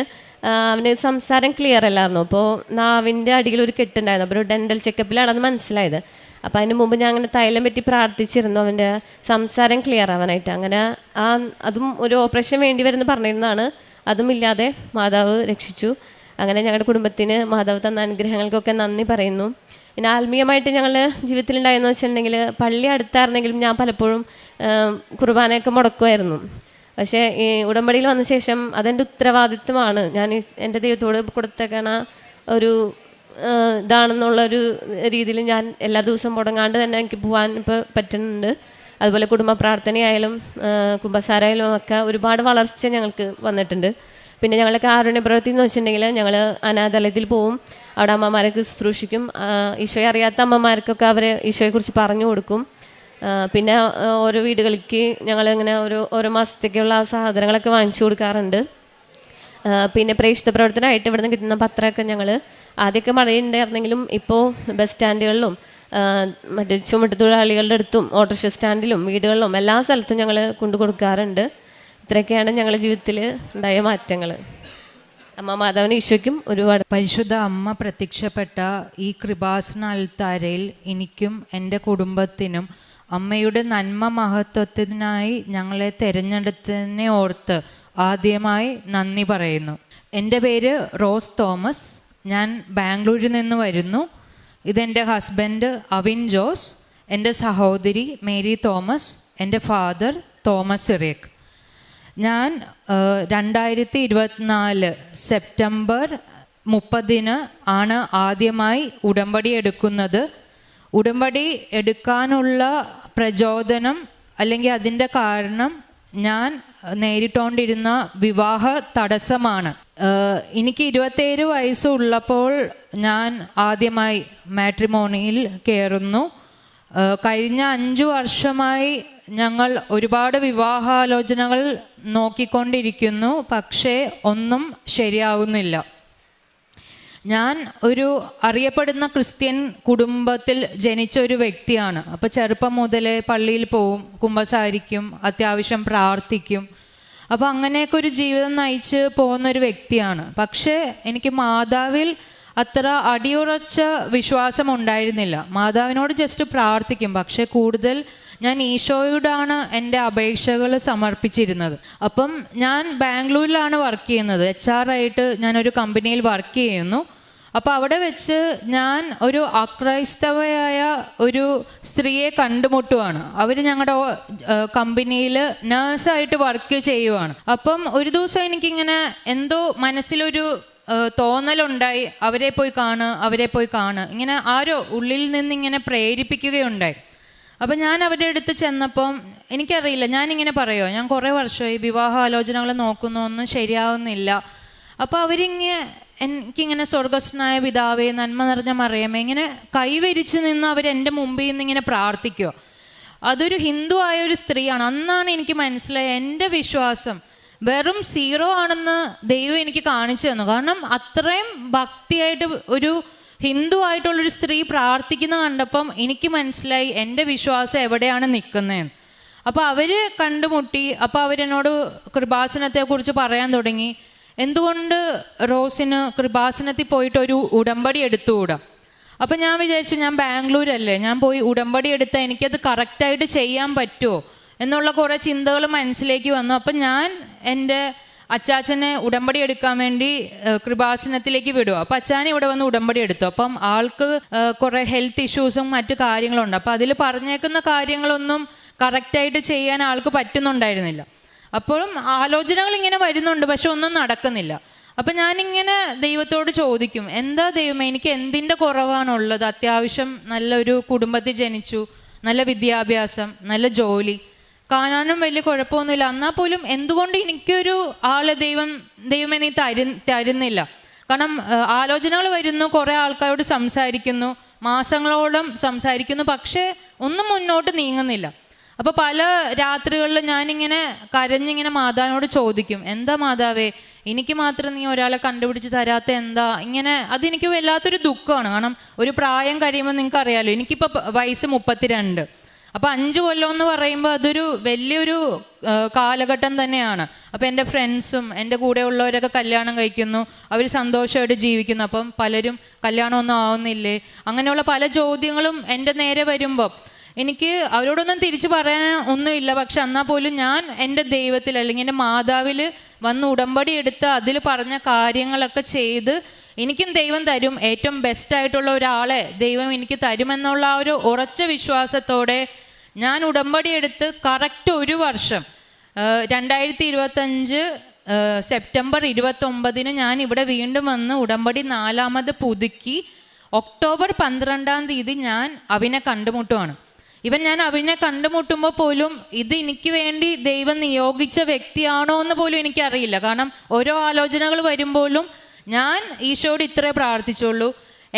അവന് സംസാരം ക്ലിയർ അല്ലായിരുന്നു. അപ്പോൾ നാവിൻ്റെ അടിയിൽ ഒരു കെട്ടുണ്ടായിരുന്നു. അപ്പോൾ ഒരു ഡെൻ്റൽ ചെക്കപ്പിലാണ് അത് മനസ്സിലായത്. അപ്പോൾ അതിന് മുമ്പ് ഞാൻ അങ്ങനെ തൈലം പറ്റി പ്രാർത്ഥിച്ചിരുന്നു അവൻ്റെ സംസാരം ക്ലിയർ ആവാനായിട്ട്. അങ്ങനെ അതും ഒരു ഓപ്പറേഷൻ വേണ്ടി വരുമെന്ന് പറഞ്ഞിരുന്നതാണ്. അതും ഇല്ലാതെ മാതാവ് രക്ഷിച്ചു. അങ്ങനെ ഞങ്ങളുടെ കുടുംബത്തിന് മാതാവ് തന്ന അനുഗ്രഹങ്ങൾക്കൊക്കെ നന്ദി പറയുന്നു. പിന്നെ ആത്മീയമായിട്ട് ഞങ്ങൾ ജീവിതത്തിലുണ്ടായെന്ന് വെച്ചിട്ടുണ്ടെങ്കിൽ പള്ളി അടുത്തായിരുന്നെങ്കിലും ഞാൻ പലപ്പോഴും കുർബാനയൊക്കെ മുടക്കുമായിരുന്നു. പക്ഷേ ഈ ഉടമ്പടിയിൽ വന്ന ശേഷം അതെൻ്റെ ഉത്തരവാദിത്വമാണ്, ഞാൻ എൻ്റെ ദൈവത്തോട് കൊടുത്തേക്കണ ഒരു ഇതാണെന്നുള്ളൊരു രീതിയിൽ ഞാൻ എല്ലാ ദിവസവും മുടങ്ങാണ്ട് തന്നെ എനിക്ക് പോകാൻ ഇപ്പോൾ പറ്റുന്നുണ്ട്. അതുപോലെ കുടുംബ പ്രാർത്ഥനയായാലും കുമ്പസാരായാലും ഒക്കെ ഒരുപാട് വളർച്ച ഞങ്ങൾക്ക് വന്നിട്ടുണ്ട്. പിന്നെ ഞങ്ങൾ കാരുണ്യ പ്രവൃത്തി എന്ന് വെച്ചിട്ടുണ്ടെങ്കിൽ ഞങ്ങൾ അനാഥാലയത്തിൽ പോവും, അവിടെ അമ്മമാരൊക്കെ ശുശ്രൂഷിക്കും. ഈശോയെ അറിയാത്ത അമ്മമാർക്കൊക്കെ അവർ ഈശോയെക്കുറിച്ച് പറഞ്ഞു കൊടുക്കും. പിന്നെ ഓരോ വീടുകളിലേക്ക് ഞങ്ങളിങ്ങനെ ഓരോ മാസത്തേക്കുള്ള സാധനങ്ങളൊക്കെ വാങ്ങിച്ചു കൊടുക്കാറുണ്ട്. പിന്നെ പ്രേക്ഷിത പ്രവർത്തനമായിട്ട് ഇവിടെ നിന്ന് കിട്ടുന്ന പത്രമൊക്കെ ഞങ്ങൾ ആദ്യമൊക്കെ മഴയുണ്ടായിരുന്നെങ്കിലും ഇപ്പോൾ ബസ് സ്റ്റാൻഡുകളിലും മറ്റേ ചുമട്ടുതൊഴിലാളികളുടെ അടുത്തും ഓട്ടോറിക്ഷ സ്റ്റാൻഡിലും വീടുകളിലും എല്ലാ സ്ഥലത്തും ഞങ്ങൾ കൊണ്ടു കൊടുക്കാറുണ്ട്. ഇത്രയൊക്കെയാണ് ഞങ്ങളുടെ ജീവിതത്തിൽ ഉണ്ടായ മാറ്റങ്ങൾ. അമ്മ മാതാവിന് ഈശോയ്ക്കും ഒരുപാട്. പരിശുദ്ധ അമ്മ പ്രത്യക്ഷപ്പെട്ട ഈ കൃപാസന അൾത്താരയിൽ എനിക്കും എൻ്റെ കുടുംബത്തിനും അമ്മയുടെ നന്മ മഹത്വത്തിനായി ഞങ്ങളെ തിരഞ്ഞെടുത്തതിനെ ഓർത്ത് ആദ്യമായി നന്ദി പറയുന്നു. എൻ്റെ പേര് റോസ് തോമസ്. ഞാൻ ബാംഗ്ലൂരിൽ നിന്ന് വരുന്നു. ഇതെൻ്റെ ഹസ്ബൻഡ് അവിൻ ജോസ്, എൻ്റെ സഹോദരി മേരി തോമസ്, എൻ്റെ ഫാദർ തോമസ് സിറിയക്. ഞാൻ 2024 സെപ്റ്റംബർ 30 ആണ് ആദ്യമായി ഉടമ്പടി എടുക്കുന്നത്. ഉടമ്പടി എടുക്കാനുള്ള പ്രചോദനം അല്ലെങ്കിൽ അതിൻ്റെ കാരണം ഞാൻ നേരിട്ടുകൊണ്ടിരുന്ന വിവാഹ തടസ്സമാണ്. എനിക്ക് 27 വയസ്സുള്ളപ്പോൾ ഞാൻ ആദ്യമായി മാട്രിമോണിയിൽ കയറുന്നു. കഴിഞ്ഞ 5 വർഷമായി ഞങ്ങൾ ഒരുപാട് വിവാഹാലോചനകൾ നോക്കിക്കൊണ്ടിരിക്കുന്നു, പക്ഷേ ഒന്നും ശരിയാവുന്നില്ല. ഞാൻ ഒരു അറിയപ്പെടുന്ന ക്രിസ്ത്യൻ കുടുംബത്തിൽ ജനിച്ച ഒരു വ്യക്തിയാണ്. അപ്പോൾ ചെറുപ്പം മുതലേ പള്ളിയിൽ പോവും, കുമ്പസാരിക്കും, അത്യാവശ്യം പ്രാർത്ഥിക്കും. അപ്പോൾ അങ്ങനെയൊക്കെ ഒരു ജീവിതം നയിച്ച് പോകുന്നൊരു വ്യക്തിയാണ്. പക്ഷേ എനിക്ക് മാതാവിൽ അത്ര അടിയുറച്ച വിശ്വാസം ഉണ്ടായിരുന്നില്ല. മാതാവിനോട് ജസ്റ്റ് പ്രാർത്ഥിക്കും, പക്ഷേ കൂടുതൽ ഞാൻ ഈശോയോടാണ് എൻ്റെ അപേക്ഷകൾ സമർപ്പിച്ചിരുന്നത്. അപ്പം ഞാൻ ബാംഗ്ലൂരിലാണ് വർക്ക് ചെയ്യുന്നത്. HR ആയിട്ട് ഞാനൊരു കമ്പനിയിൽ വർക്ക് ചെയ്യുന്നു. അപ്പോൾ അവിടെ വെച്ച് ഞാൻ ഒരു അക്രൈസ്തവയായ ഒരു സ്ത്രീയെ കണ്ടുമുട്ടുവാണ്. അവർ ഞങ്ങളുടെ കമ്പനിയിൽ നേഴ്സായിട്ട് വർക്ക് ചെയ്യുവാണ്. അപ്പം ഒരു ദിവസം എനിക്കിങ്ങനെ എന്തോ മനസ്സിലൊരു തോന്നലുണ്ടായി, അവരെ പോയി കാണ് ഇങ്ങനെ ആരോ ഉള്ളിൽ നിന്നിങ്ങനെ പ്രേരിപ്പിക്കുകയുണ്ടായി. അപ്പം ഞാൻ അവരുടെ അടുത്ത് ചെന്നപ്പം എനിക്കറിയില്ല, ഞാനിങ്ങനെ പറയുമോ, ഞാൻ കുറേ വർഷമായി വിവാഹാലോചനകൾ നോക്കുന്നു, ഒന്നും ശരിയാവുന്നില്ല. അപ്പോൾ എനിക്കിങ്ങനെ സ്വർഗസ്നായ പിതാവേ, നന്മ നിറഞ്ഞ മറിയമേ, ഇങ്ങനെ കൈവരിച്ച് നിന്ന് അവരെൻ്റെ മുമ്പിൽ നിന്ന് ഇങ്ങനെ പ്രാർത്ഥിക്കുക. അതൊരു ഹിന്ദു ആയ ഒരു സ്ത്രീയാണ്. അന്നാണ് എനിക്ക് മനസ്സിലായത് എൻ്റെ വിശ്വാസം വെറും 0 ആണെന്ന് ദൈവം എനിക്ക് കാണിച്ചു തന്നു. കാരണം അത്രയും ഭക്തിയായിട്ട് ഒരു ഹിന്ദു ആയിട്ടുള്ളൊരു സ്ത്രീ പ്രാർത്ഥിക്കുന്ന കണ്ടപ്പം എനിക്ക് മനസ്സിലായി എൻ്റെ വിശ്വാസം എവിടെയാണ് നിൽക്കുന്നതെന്ന്. അപ്പോൾ അവർ കണ്ടുമുട്ടി. അപ്പോൾ അവരെന്നോട് കൃപാസനത്തെക്കുറിച്ച് പറയാൻ തുടങ്ങി. എന്തുകൊണ്ട് റോസിന് കൃപാസനത്തിൽ പോയിട്ടൊരു ഉടമ്പടി എടുത്തുകൂടാ? അപ്പം ഞാൻ വിചാരിച്ചു, ഞാൻ ബാംഗ്ലൂരല്ലേ, ഞാൻ പോയി ഉടമ്പടി എടുത്താൽ എനിക്കത് കറക്റ്റായിട്ട് ചെയ്യാൻ പറ്റുമോ എന്നുള്ള കുറേ ചിന്തകൾ മനസ്സിലേക്ക് വന്നു. അപ്പം ഞാൻ എൻ്റെ അച്ചാച്ചനെ ഉടമ്പടി എടുക്കാൻ വേണ്ടി കൃപാസനത്തിലേക്ക് വിടുക. അപ്പം അച്ചാനെ ഇവിടെ വന്ന് ഉടമ്പടി എടുത്തു. അപ്പം ആൾക്ക് കുറേ ഹെൽത്ത് ഇഷ്യൂസും മറ്റു കാര്യങ്ങളുണ്ട്. അപ്പം അതിൽ പറഞ്ഞേക്കുന്ന കാര്യങ്ങളൊന്നും കറക്റ്റായിട്ട് ചെയ്യാൻ ആൾക്ക് പറ്റുന്നുണ്ടായിരുന്നില്ല. അപ്പോഴും ആലോചനകൾ ഇങ്ങനെ വരുന്നുണ്ട്, പക്ഷെ ഒന്നും നടക്കുന്നില്ല. അപ്പം ഞാനിങ്ങനെ ദൈവത്തോട് ചോദിക്കും, എന്താ ദൈവമേ, എനിക്ക് എന്തിൻ്റെ കുറവാണുള്ളത്? അത്യാവശ്യം നല്ലൊരു കുടുംബത്തിൽ ജനിച്ചു, നല്ല വിദ്യാഭ്യാസം, നല്ല ജോലി, കാണാനും വലിയ കുഴപ്പമൊന്നുമില്ല. എന്നാൽ പോലും എന്തുകൊണ്ട് എനിക്കൊരു ആളെ ദൈവമേ നീ തരുന്നില്ല? കാരണം ആലോചനകൾ വരുന്നു, കുറേ ആൾക്കാരോട് സംസാരിക്കുന്നു, മാസങ്ങളോളം സംസാരിക്കുന്നു, പക്ഷേ ഒന്നും മുന്നോട്ട് നീങ്ങുന്നില്ല. അപ്പോൾ പല രാത്രികളിൽ ഞാനിങ്ങനെ കരഞ്ഞിങ്ങനെ മാതാവിനോട് ചോദിക്കും, എന്താ മാതാവേ, എനിക്ക് മാത്രം നീ ഒരാളെ കണ്ടുപിടിച്ച് തരാത്ത എന്താ? ഇങ്ങനെ അതെനിക്ക് വല്ലാത്തൊരു ദുഃഖമാണ്. കാരണം ഒരു പ്രായം കഴിയുമ്പോൾ നിങ്ങൾക്ക് അറിയാമല്ലോ, എനിക്കിപ്പോൾ വയസ്സ് 32. അപ്പോൾ 5 കൊല്ലം എന്ന് പറയുമ്പോൾ അതൊരു വലിയൊരു കാലഘട്ടം തന്നെയാണ്. അപ്പോൾ എൻ്റെ ഫ്രണ്ട്സും എൻ്റെ കൂടെ ഉള്ളവരൊക്കെ കല്യാണം കഴിക്കുന്നു, അവർ സന്തോഷമായിട്ട് ജീവിക്കുന്നു. അപ്പം പലരും കല്യാണമൊന്നും ആവുന്നില്ലേ, അങ്ങനെയുള്ള പല ചോദ്യങ്ങളും എൻ്റെ നേരെ വരുമ്പോൾ എനിക്ക് അവരോടൊന്നും തിരിച്ചു പറയാൻ ഒന്നുമില്ല. പക്ഷെ എന്നാൽ പോലും ഞാൻ എൻ്റെ ദൈവത്തിൽ അല്ലെങ്കിൽ എൻ്റെ മാതാവിൽ വന്ന് ഉടമ്പടി എടുത്ത് അതിൽ പറഞ്ഞ കാര്യങ്ങളൊക്കെ ചെയ്ത് എനിക്കും ദൈവം തരും, ഏറ്റവും ബെസ്റ്റായിട്ടുള്ള ഒരാളെ ദൈവം എനിക്ക് തരുമെന്നുള്ള ആ ഒരു ഉറച്ച വിശ്വാസത്തോടെ ഞാൻ ഉടമ്പടി എടുത്ത് കറക്റ്റ് 1 വർഷം 2025 സെപ്റ്റംബർ 29 ഞാൻ ഇവിടെ വീണ്ടും വന്ന് ഉടമ്പടി 4ാമത് പുതുക്കി ഒക്ടോബർ 12 ഞാൻ അവനെ കണ്ടുമുട്ടുവാണ്. ഇവൻ ഞാൻ അവനെ കണ്ടുമുട്ടുമ്പോൾ പോലും ഇത് എനിക്ക് വേണ്ടി ദൈവം നിയോഗിച്ച വ്യക്തിയാണോ എന്ന് പോലും എനിക്കറിയില്ല. കാരണം ഓരോ ആലോചനകൾ വരുമ്പോഴും ഞാൻ ഈശോയോട് ഇത്രേ പ്രാർത്ഥിച്ചുള്ളൂ,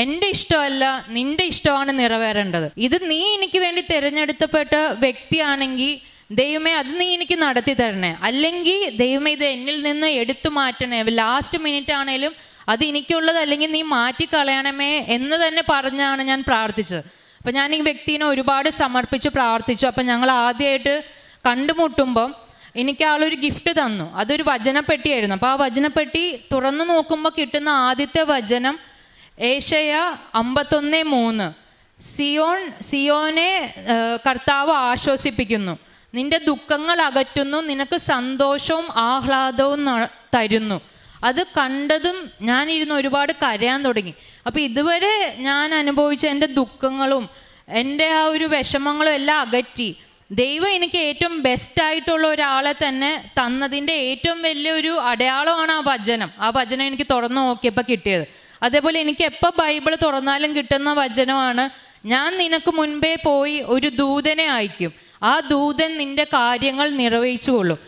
എൻ്റെ ഇഷ്ടമല്ല നിൻ്റെ ഇഷ്ടമാണ് നിറവേറേണ്ടത്. ഇത് നീ എനിക്ക് വേണ്ടി തിരഞ്ഞെടുക്കപ്പെട്ട വ്യക്തിയാണെങ്കിൽ ദൈവമേ അത് നീ എനിക്ക് നടത്തി തരണേ, അല്ലെങ്കിൽ ദൈവമേ ഇത് എന്നിൽ നിന്ന് എടുത്തു മാറ്റണേ, ലാസ്റ്റ് മിനിറ്റ് ആണേലും അത് എനിക്കുള്ളത് അല്ലെങ്കിൽ നീ മാറ്റിക്കളയണമേ എന്ന് തന്നെ പറഞ്ഞാണ് ഞാൻ പ്രാർത്ഥിച്ചത്. അപ്പം ഞാൻ ഈ വ്യക്തിനെ ഒരുപാട് സമർപ്പിച്ച് പ്രാർത്ഥിച്ചു. അപ്പം ഞങ്ങൾ ആദ്യമായിട്ട് കണ്ടുമുട്ടുമ്പം എനിക്ക് ആളൊരു ഗിഫ്റ്റ് തന്നു. അതൊരു വചനപ്പെട്ടിയായിരുന്നു. അപ്പോൾ ആ വചനപ്പെട്ടി തുറന്നു നോക്കുമ്പോൾ കിട്ടുന്ന ആദ്യത്തെ വചനം ഏശയ്യ 51:3, സിയോനെ കർത്താവ് ആശ്വസിപ്പിക്കുന്നു, നിന്റെ ദുഃഖങ്ങൾ അകറ്റുന്നു, നിനക്ക് സന്തോഷവും ആഹ്ലാദവും തരുന്നു. അത് കണ്ടതും ഞാനിരുന്ന് ഒരുപാട് കരയാൻ തുടങ്ങി. അപ്പോൾ ഇതുവരെ ഞാൻ അനുഭവിച്ച എൻ്റെ ദുഃഖങ്ങളും എൻ്റെ ആ ഒരു വിഷമങ്ങളും എല്ലാം അകറ്റി ദൈവം എനിക്ക് ഏറ്റവും ബെസ്റ്റായിട്ടുള്ള ഒരാളെ തന്നെ തന്നതിൻ്റെ ഏറ്റവും വലിയൊരു അടയാളമാണ് ആ വചനം. ആ വചനം എനിക്ക് തുറന്നു നോക്കിയപ്പോൾ കിട്ടിയത്. അതേപോലെ എനിക്ക് എപ്പോൾ ബൈബിൾ തുറന്നാലും കിട്ടുന്ന വചനമാണ്, ഞാൻ നിനക്ക് മുൻപേ പോയി ഒരു ദൂതനെ അയക്കും, ആ ദൂതൻ നിൻ്റെ കാര്യങ്ങൾ നിറവേച്ചു കൊള്ളും.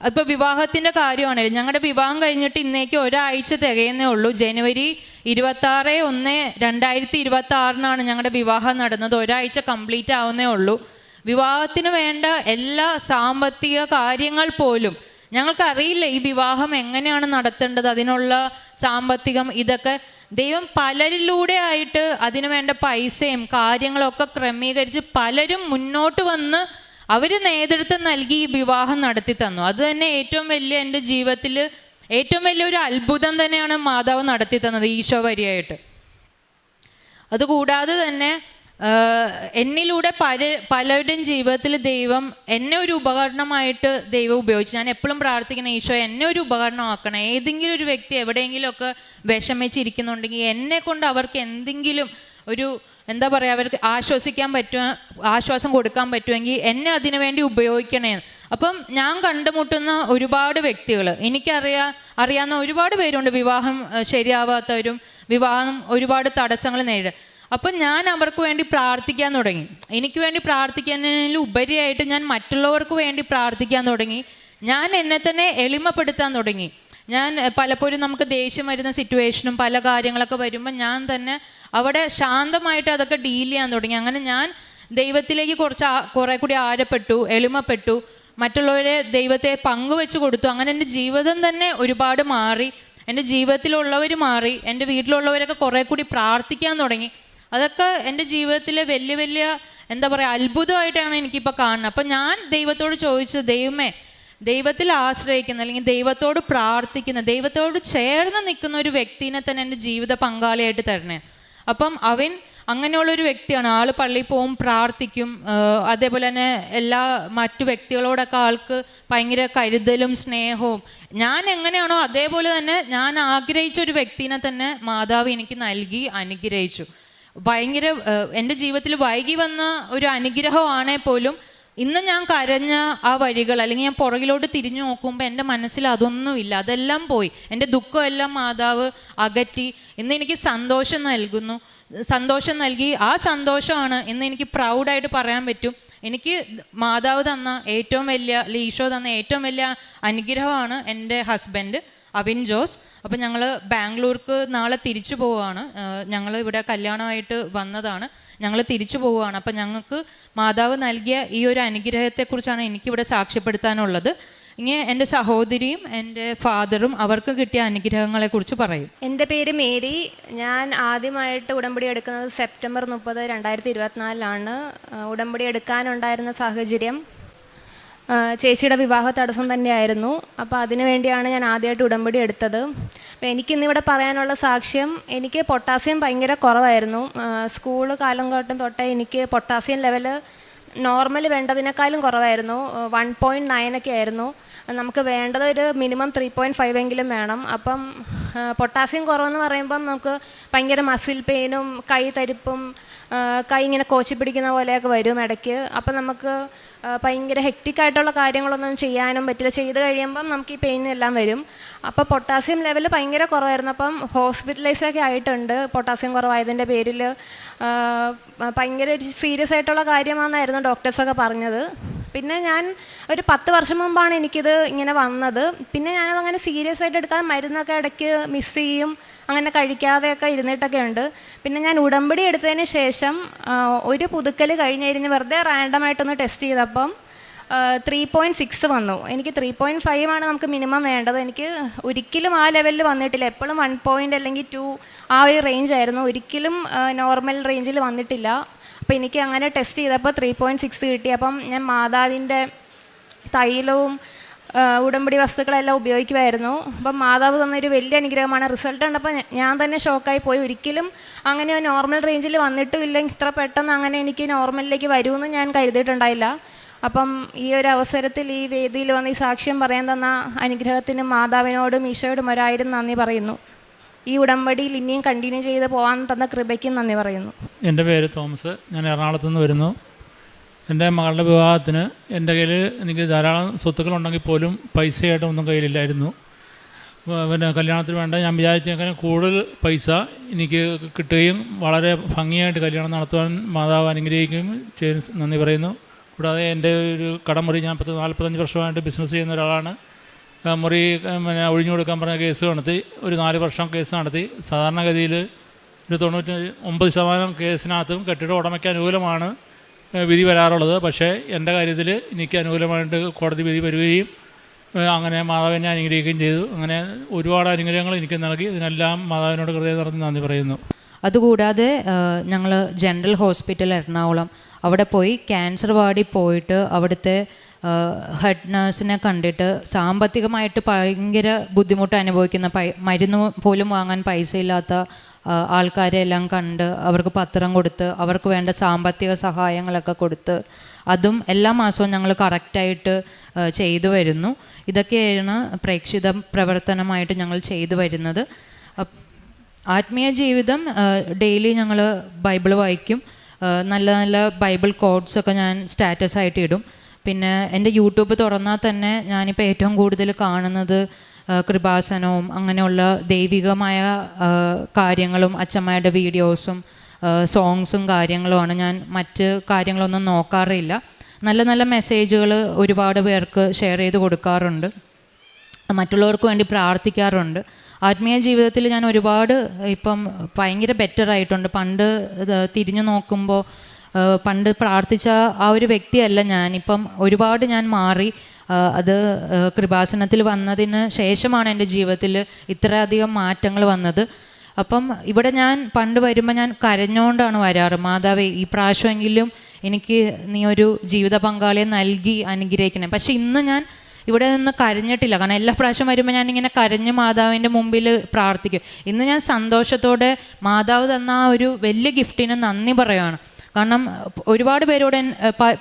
ഇപ്പോൾ വിവാഹത്തിൻ്റെ കാര്യമാണെങ്കിൽ ഞങ്ങളുടെ വിവാഹം കഴിഞ്ഞിട്ട് ഇന്നേക്ക് ഒരാഴ്ച തികയുന്നേ ഉള്ളൂ. ജനുവരി 26/1/2026 ഞങ്ങളുടെ വിവാഹം നടന്നത്. ഒരാഴ്ച കംപ്ലീറ്റ് ആവുന്നേ ഉള്ളൂ. വിവാഹത്തിന് വേണ്ട എല്ലാ സാമ്പത്തിക കാര്യങ്ങൾ പോലും ഞങ്ങൾക്കറിയില്ല ഈ വിവാഹം എങ്ങനെയാണ് നടത്തേണ്ടത്, അതിനുള്ള സാമ്പത്തികം ഇതൊക്കെ ദൈവം പലരിലൂടെ ആയിട്ട് അതിനു വേണ്ട പൈസയും കാര്യങ്ങളൊക്കെ ക്രമീകരിച്ച് പലരും മുന്നോട്ട് വന്ന് അവർ നേതൃത്വം നൽകി ഈ വിവാഹം നടത്തി തന്നു. അത് തന്നെ ഏറ്റവും വലിയ എൻ്റെ ജീവിതത്തിൽ ഏറ്റവും വലിയൊരു അത്ഭുതം തന്നെയാണ് മാതാവ് നടത്തി തന്നത് ഈശോ വഴിയായിട്ട്. അതുകൂടാതെ തന്നെ എന്നിലൂടെ പലരുടെയും ജീവിതത്തിൽ ദൈവം എന്നെ ഒരു ഉപകരണമായിട്ട് ദൈവം ഉപയോഗിച്ചു. ഞാൻ എപ്പോഴും പ്രാർത്ഥിക്കുന്ന ഈശോ എന്നെ ഒരു ഉപകരണമാക്കണം. ഏതെങ്കിലും ഒരു വ്യക്തി എവിടെയെങ്കിലുമൊക്കെ വിഷമിച്ചിരിക്കുന്നുണ്ടെങ്കിൽ എന്നെ കൊണ്ട് അവർക്ക് എന്തെങ്കിലും ഒരു എന്താ പറയുക, അവർക്ക് ആശ്വാസം കൊടുക്കാൻ പറ്റുമെങ്കിൽ എന്നെ അതിനു വേണ്ടി ഉപയോഗിക്കണേ. അപ്പം ഞാൻ കണ്ടുമുട്ടുന്ന ഒരുപാട് വ്യക്തികൾ അറിയാവുന്ന ഒരുപാട് പേരുണ്ട്, വിവാഹം ശരിയാവാത്തവരും വിവാഹം ഒരുപാട് തടസ്സങ്ങൾ നേരിടുക. അപ്പം ഞാൻ അവർക്ക് വേണ്ടി പ്രാർത്ഥിക്കാൻ തുടങ്ങി. എനിക്ക് വേണ്ടി പ്രാർത്ഥിക്കുന്നതിൽ ഉപരിയായിട്ട് ഞാൻ മറ്റുള്ളവർക്ക് വേണ്ടി പ്രാർത്ഥിക്കാൻ തുടങ്ങി. ഞാൻ എന്നെ തന്നെ എളിമപ്പെടുത്താൻ തുടങ്ങി. ഞാൻ പലപ്പോഴും നമുക്ക് ദേഷ്യം വരുന്ന സിറ്റുവേഷനും പല കാര്യങ്ങളൊക്കെ വരുമ്പോൾ ഞാൻ തന്നെ അവിടെ ശാന്തമായിട്ട് അതൊക്കെ ഡീൽ ചെയ്യാൻ തുടങ്ങി. അങ്ങനെ ഞാൻ ദൈവത്തിലേക്ക് കുറേ കൂടി ആഴപ്പെട്ടു, എളിമപ്പെട്ടു, മറ്റുള്ളവരെ ദൈവത്തെ പങ്കുവെച്ച് കൊടുത്തു. അങ്ങനെ എൻ്റെ ജീവിതം തന്നെ ഒരുപാട് മാറി, എൻ്റെ ജീവിതത്തിലുള്ളവർ മാറി, എൻ്റെ വീട്ടിലുള്ളവരൊക്കെ കുറേ കൂടി പ്രാർത്ഥിക്കാൻ തുടങ്ങി. അതൊക്കെ എൻ്റെ ജീവിതത്തിലെ വലിയ വലിയ എന്താ പറയുക അത്ഭുതമായിട്ടാണ് എനിക്കിപ്പോൾ കാണുന്നത്. അപ്പം ഞാൻ ദൈവത്തോട് ചോദിച്ചത്, ദൈവമേ ദൈവത്തിൽ ആശ്രയിക്കുന്ന അല്ലെങ്കിൽ ദൈവത്തോട് പ്രാർത്ഥിക്കുന്ന ദൈവത്തോട് ചേർന്ന് നിൽക്കുന്ന ഒരു വ്യക്തിനെ തന്നെ എൻ്റെ ജീവിത പങ്കാളിയായിട്ട് തരണേ. അപ്പം അവൻ അങ്ങനെയുള്ളൊരു വ്യക്തിയാണ്. ആൾ പള്ളിയിൽ പോവും, പ്രാർത്ഥിക്കും, അതേപോലെ തന്നെ എല്ലാ മറ്റു വ്യക്തികളോടൊക്കെ ആൾക്ക് ഭയങ്കര കരുതലും സ്നേഹവും. ഞാൻ എങ്ങനെയാണോ അതേപോലെ തന്നെ ഞാൻ ആഗ്രഹിച്ച ഒരു വ്യക്തിനെ തന്നെ മാതാവ് എനിക്ക് നൽകി അനുഗ്രഹിച്ചു. ഭയങ്കര എൻ്റെ ജീവിതത്തിൽ വൈകി വന്ന ഒരു അനുഗ്രഹമാണേ പോലും ഇന്ന് ഞാൻ കരഞ്ഞ ആ വഴികൾ അല്ലെങ്കിൽ ഞാൻ പുറകിലോട്ട് തിരിഞ്ഞു നോക്കുമ്പോൾ എൻ്റെ മനസ്സിൽ അതൊന്നുമില്ല, അതെല്ലാം പോയി. എൻ്റെ ദുഃഖമെല്ലാം മാതാവ് അകറ്റി ഇന്ന് എനിക്ക് സന്തോഷം നൽകി. ആ സന്തോഷമാണ് ഇന്ന് എനിക്ക് പ്രൗഡായിട്ട് പറയാൻ പറ്റും. എനിക്ക് മാതാവ് തന്ന ഏറ്റവും വലിയ ഈശോ തന്ന ഏറ്റവും വലിയ അനുഗ്രഹമാണ് എൻ്റെ ഹസ്ബൻഡ് അവിൻ ജോസ്. അപ്പം ഞങ്ങൾ ബാംഗ്ലൂർക്ക് നാളെ തിരിച്ചു പോവുകയാണ്. ഞങ്ങൾ ഇവിടെ കല്യാണമായിട്ട് വന്നതാണ്, ഞങ്ങൾ തിരിച്ചു പോവുകയാണ്. അപ്പം ഞങ്ങൾക്ക് മാതാവ് നൽകിയ ഈ ഒരു അനുഗ്രഹത്തെക്കുറിച്ചാണ് എനിക്കിവിടെ സാക്ഷ്യപ്പെടുത്താനുള്ളത്. ഇങ്ങനെ എൻ്റെ സഹോദരിയും എൻ്റെ ഫാദറും അവർക്ക് കിട്ടിയ അനുഗ്രഹങ്ങളെക്കുറിച്ച് പറയും. എൻ്റെ പേര് മേരി. ഞാൻ ആദ്യമായിട്ട് ഉടമ്പടി എടുക്കുന്നത് സെപ്റ്റംബർ 30, 2024 ഉടമ്പടി എടുക്കാനുണ്ടായിരുന്ന സാഹചര്യം ചേച്ചിയുടെ വിവാഹ തടസ്സം തന്നെയായിരുന്നു. അപ്പോൾ അതിനു വേണ്ടിയാണ് ഞാൻ ആദ്യമായിട്ട് ഉടമ്പടി എടുത്തത്. അപ്പോൾ എനിക്കിന്നിവിടെ പറയാനുള്ള സാക്ഷ്യം, എനിക്ക് പൊട്ടാസ്യം ഭയങ്കര കുറവായിരുന്നു. സ്കൂൾ കാലം തൊട്ടേ എനിക്ക് പൊട്ടാസ്യം ലെവൽ നോർമൽ വേണ്ടതിനേക്കാളും കുറവായിരുന്നു. 1.9 ഒക്കെ ആയിരുന്നു. നമുക്ക് വേണ്ടത് ഒരു മിനിമം 3.5 എങ്കിലും വേണം. അപ്പം പൊട്ടാസ്യം കുറവെന്ന് പറയുമ്പം നമുക്ക് ഭയങ്കര മസിൽ പെയിനും കൈ തരിപ്പും കൈ ഇങ്ങനെ കോച്ചി പിടിക്കുന്ന പോലെയൊക്കെ വരും ഇടയ്ക്ക്. അപ്പം നമുക്ക് ഭയങ്കര ഹെക്റ്റിക്കായിട്ടുള്ള കാര്യങ്ങളൊന്നും ചെയ്യാനും പറ്റില്ല. ചെയ്ത് കഴിയുമ്പം നമുക്ക് ഈ പെയിൻ എല്ലാം വരും. അപ്പോൾ പൊട്ടാസ്യം ലെവൽ ഭയങ്കര കുറവായിരുന്നു. അപ്പം ഹോസ്പിറ്റലൈസൊക്കെ ആയിട്ടുണ്ട് പൊട്ടാസ്യം കുറവായതിൻ്റെ പേരിൽ. ഭയങ്കര സീരിയസ് ആയിട്ടുള്ള കാര്യമാണെന്നായിരുന്നു ഡോക്ടേഴ്സൊക്കെ പറഞ്ഞത്. പിന്നെ ഞാൻ ഒരു 10 വർഷം മുമ്പാണ് എനിക്കിത് ഇങ്ങനെ വന്നത്. പിന്നെ ഞാനതങ്ങനെ സീരിയസ് ആയിട്ട് എടുക്കാതെ മരുന്നൊക്കെ ഇടയ്ക്ക് മിസ് ചെയ്യും, അങ്ങനെ കഴിക്കാതെയൊക്കെ ഇരുന്നിട്ടൊക്കെ ഉണ്ട്. പിന്നെ ഞാൻ ഉടമ്പടി എടുത്തതിന് ശേഷം ഒരു പുതുക്കൽ കഴിഞ്ഞ് വെറുതെ റാൻഡമായിട്ടൊന്ന് ടെസ്റ്റ് ചെയ്തപ്പം 3.6 വന്നു. എനിക്ക് 3.5 ആണ് നമുക്ക് മിനിമം വേണ്ടത്. എനിക്ക് ഒരിക്കലും ആ ലെവലിൽ വന്നിട്ടില്ല. എപ്പോഴും 1 പോയിൻ്റ് അല്ലെങ്കിൽ 2 ആ ഒരു റേഞ്ച് ആയിരുന്നു. ഒരിക്കലും നോർമൽ റേഞ്ചിൽ വന്നിട്ടില്ല. അപ്പോൾ എനിക്ക് അങ്ങനെ ടെസ്റ്റ് ചെയ്തപ്പോൾ 3.6 കിട്ടി. അപ്പം ഞാൻ മാതാവിൻ്റെ തൈലവും ഉടമ്പടി വസ്തുക്കളെല്ലാം ഉപയോഗിക്കുമായിരുന്നു. അപ്പം മാതാവ് തന്നൊരു വലിയ അനുഗ്രഹമാണ്. റിസൾട്ട് കണ്ടപ്പോൾ ഞാൻ തന്നെ ഷോക്കായി പോയി. ഒരിക്കലും അങ്ങനെ നോർമൽ റേഞ്ചിൽ വന്നിട്ടും ഇല്ലെങ്കിൽ ഇത്ര പെട്ടെന്ന് അങ്ങനെ എനിക്ക് നോർമലിലേക്ക് വരുമെന്ന് ഞാൻ കരുതിയിട്ടുണ്ടായില്ല. അപ്പം ഈ ഒരു അവസരത്തിൽ ഈ വേദിയിൽ വന്ന് ഈ സാക്ഷ്യം പറയാൻ തന്ന അനുഗ്രഹത്തിനും മാതാവിനോടും ഈശോയോടും 1000 നന്ദി പറയുന്നു. ഈ ഉടമ്പടിയിൽ ഇനിയും കണ്ടിന്യൂ ചെയ്ത് പോകാൻ തന്ന കൃപയ്ക്കും നന്ദി പറയുന്നു. എൻ്റെ പേര് തോമസ്. ഞാൻ എറണാകുളത്തു നിന്ന് വരുന്നു. എൻ്റെ മകളുടെ വിവാഹത്തിന് എൻ്റെ കയ്യിൽ എനിക്ക് ധാരാളം സ്വത്തുക്കളുണ്ടെങ്കിൽ പോലും പൈസയായിട്ട് ഒന്നും കയ്യിലില്ലായിരുന്നു. പിന്നെ കല്യാണത്തിന് വേണ്ട ഞാൻ വിചാരിച്ചേക്കാൾ കൂടുതൽ പൈസ എനിക്ക് കിട്ടുകയും വളരെ ഭംഗിയായിട്ട് കല്യാണം നടത്തുവാൻ മാതാവ് അനുഗ്രഹിക്കുകയും ചെയ്ത് നന്ദി പറയുന്നു. കൂടാതെ എൻ്റെ ഒരു കടമുറി, ഞാൻ 45 വർഷമായിട്ട് ബിസിനസ് ചെയ്യുന്ന ഒരാളാണ്. മുറി പിന്നെ ഒഴിഞ്ഞു കൊടുക്കാൻ പറഞ്ഞ കേസ് നടത്തി, ഒരു 4 വർഷം കേസ് നടത്തി. സാധാരണഗതിയിൽ ഒരു 99% കേസിനകത്തും കെട്ടിട ഉടമയ്ക്ക് അനുകൂലമാണ് വിധി വരാറുള്ളത്. പക്ഷേ എൻ്റെ കാര്യത്തിൽ എനിക്ക് അനുകൂലമായിട്ട് കോടതി വിധി വരികയും അങ്ങനെ മാതാവിനെ അനുഗ്രഹിക്കുകയും ചെയ്തു. അങ്ങനെ ഒരുപാട് അനുഗ്രഹങ്ങൾ എനിക്ക് നൽകി. ഇതിനെല്ലാം മാതാവിനോട് ഹൃദയം നിറഞ്ഞ് നന്ദി പറയുന്നു. അതുകൂടാതെ ഞങ്ങൾ ജനറൽ ഹോസ്പിറ്റൽ എറണാകുളം അവിടെ പോയി ക്യാൻസർ വാർഡിൽ പോയിട്ട് അവിടുത്തെ ഹെഡ് നഴ്സിനെ കണ്ടിട്ട് സാമ്പത്തികമായിട്ട് ഭയങ്കര ബുദ്ധിമുട്ട് അനുഭവിക്കുന്ന മരുന്ന് പോലും വാങ്ങാൻ പൈസ ഇല്ലാത്ത ആൾക്കാരെ എല്ലാം കണ്ട് അവർക്ക് പത്രം കൊടുത്ത് അവർക്ക് വേണ്ട സാമ്പത്തിക സഹായങ്ങളൊക്കെ കൊടുത്ത് അതും എല്ലാ മാസവും ഞങ്ങൾ കറക്റ്റായിട്ട് ചെയ്തു വരുന്നു. ഇതൊക്കെയാണ് പ്രേക്ഷിത പ്രവർത്തനമായിട്ട് ഞങ്ങൾ ചെയ്തു വരുന്നത്. ആത്മീയ ജീവിതം ഡെയിലി ഞങ്ങൾ ബൈബിൾ വായിക്കും. നല്ല നല്ല ബൈബിൾ കോഡ്സൊക്കെ ഞാൻ സ്റ്റാറ്റസായിട്ട് ഇടും. പിന്നെ എൻ്റെ യൂട്യൂബ് തുറന്നാൽ തന്നെ ഞാനിപ്പോൾ ഏറ്റവും കൂടുതൽ കാണുന്നത് കൃപാസനവും അങ്ങനെയുള്ള ദൈവികമായ കാര്യങ്ങളും അച്ഛമ്മയുടെ വീഡിയോസും സോങ്സും കാര്യങ്ങളുമാണ്. ഞാൻ മറ്റ് കാര്യങ്ങളൊന്നും നോക്കാറില്ല. നല്ല നല്ല മെസ്സേജുകൾ ഒരുപാട് പേർക്ക് ഷെയർ ചെയ്ത് കൊടുക്കാറുണ്ട്, മറ്റുള്ളവർക്ക് വേണ്ടി പ്രാർത്ഥിക്കാറുണ്ട്. ആത്മീയ ജീവിതത്തിൽ ഞാൻ ഒരുപാട് ഇപ്പം ഭയങ്കര ബെറ്ററായിട്ടുണ്ട്. പണ്ട് തിരിഞ്ഞു നോക്കുമ്പോൾ പണ്ട് പ്രാർത്ഥിച്ച ആ ഒരു വ്യക്തിയല്ല ഞാനിപ്പം. ഒരുപാട് ഞാൻ മാറി. അത് കൃപാസനത്തിൽ വന്നതിന് ശേഷമാണ് എൻ്റെ ജീവിതത്തിൽ ഇത്രയധികം മാറ്റങ്ങൾ വന്നത്. അപ്പം ഇവിടെ ഞാൻ പണ്ട് വരുമ്പോൾ ഞാൻ കരഞ്ഞുകൊണ്ടാണ് വരാറ്. മാതാവേ, ഈ പ്രാവശ്യമെങ്കിലും എനിക്ക് നീ ഒരു ജീവിത പങ്കാളിയെ നൽകി അനുഗ്രഹിക്കണേ. പക്ഷെ ഇന്ന് ഞാൻ ഇവിടെ നിന്ന് കരഞ്ഞിട്ടില്ല. കാരണം എല്ലാ പ്രാവശ്യം വരുമ്പോൾ ഞാനിങ്ങനെ കരഞ്ഞ് മാതാവിൻ്റെ മുമ്പിൽ പ്രാർത്ഥിക്കും. ഇന്ന് ഞാൻ സന്തോഷത്തോടെ മാതാവ് തന്ന ആ ഒരു വലിയ ഗിഫ്റ്റിന് നന്ദി പറയുകയാണ്. കാരണം ഒരുപാട്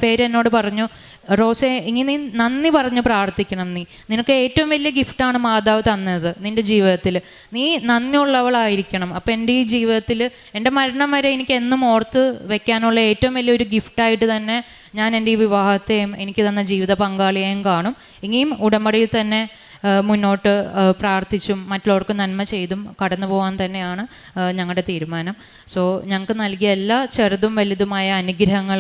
പേര് എന്നോട് പറഞ്ഞു, റോസെ ഇനി നീ നന്ദി പറഞ്ഞ് പ്രാർത്ഥിക്കണം, നിനക്ക് ഏറ്റവും വലിയ ഗിഫ്റ്റാണ് മാതാവ് തന്നത് നിൻ്റെ ജീവിതത്തിൽ, നീ നന്ദിയുള്ളവളായിരിക്കണം. അപ്പോൾ എൻ്റെ ഈ ജീവിതത്തിൽ എൻ്റെ മരണം വരെ എനിക്ക് എന്നും ഓർത്ത് വെക്കാനുള്ള ഏറ്റവും വലിയൊരു ഗിഫ്റ്റായിട്ട് തന്നെ ഞാൻ എൻ്റെ ഈ വിവാഹത്തെയും എനിക്ക് തന്ന ജീവിത പങ്കാളിയെയും കാണും. ഇനിയും ഉടമ്പടിയിൽ തന്നെ മുന്നോട്ട് പ്രാർത്ഥിച്ചും മറ്റുള്ളവർക്ക് നന്മ ചെയ്തും കടന്നു പോകാൻ തന്നെയാണ് ഞങ്ങളുടെ തീരുമാനം. സോ ഞങ്ങൾക്ക് നൽകിയ എല്ലാ ചെറുതും വലുതുമായ അനുഗ്രഹങ്ങൾ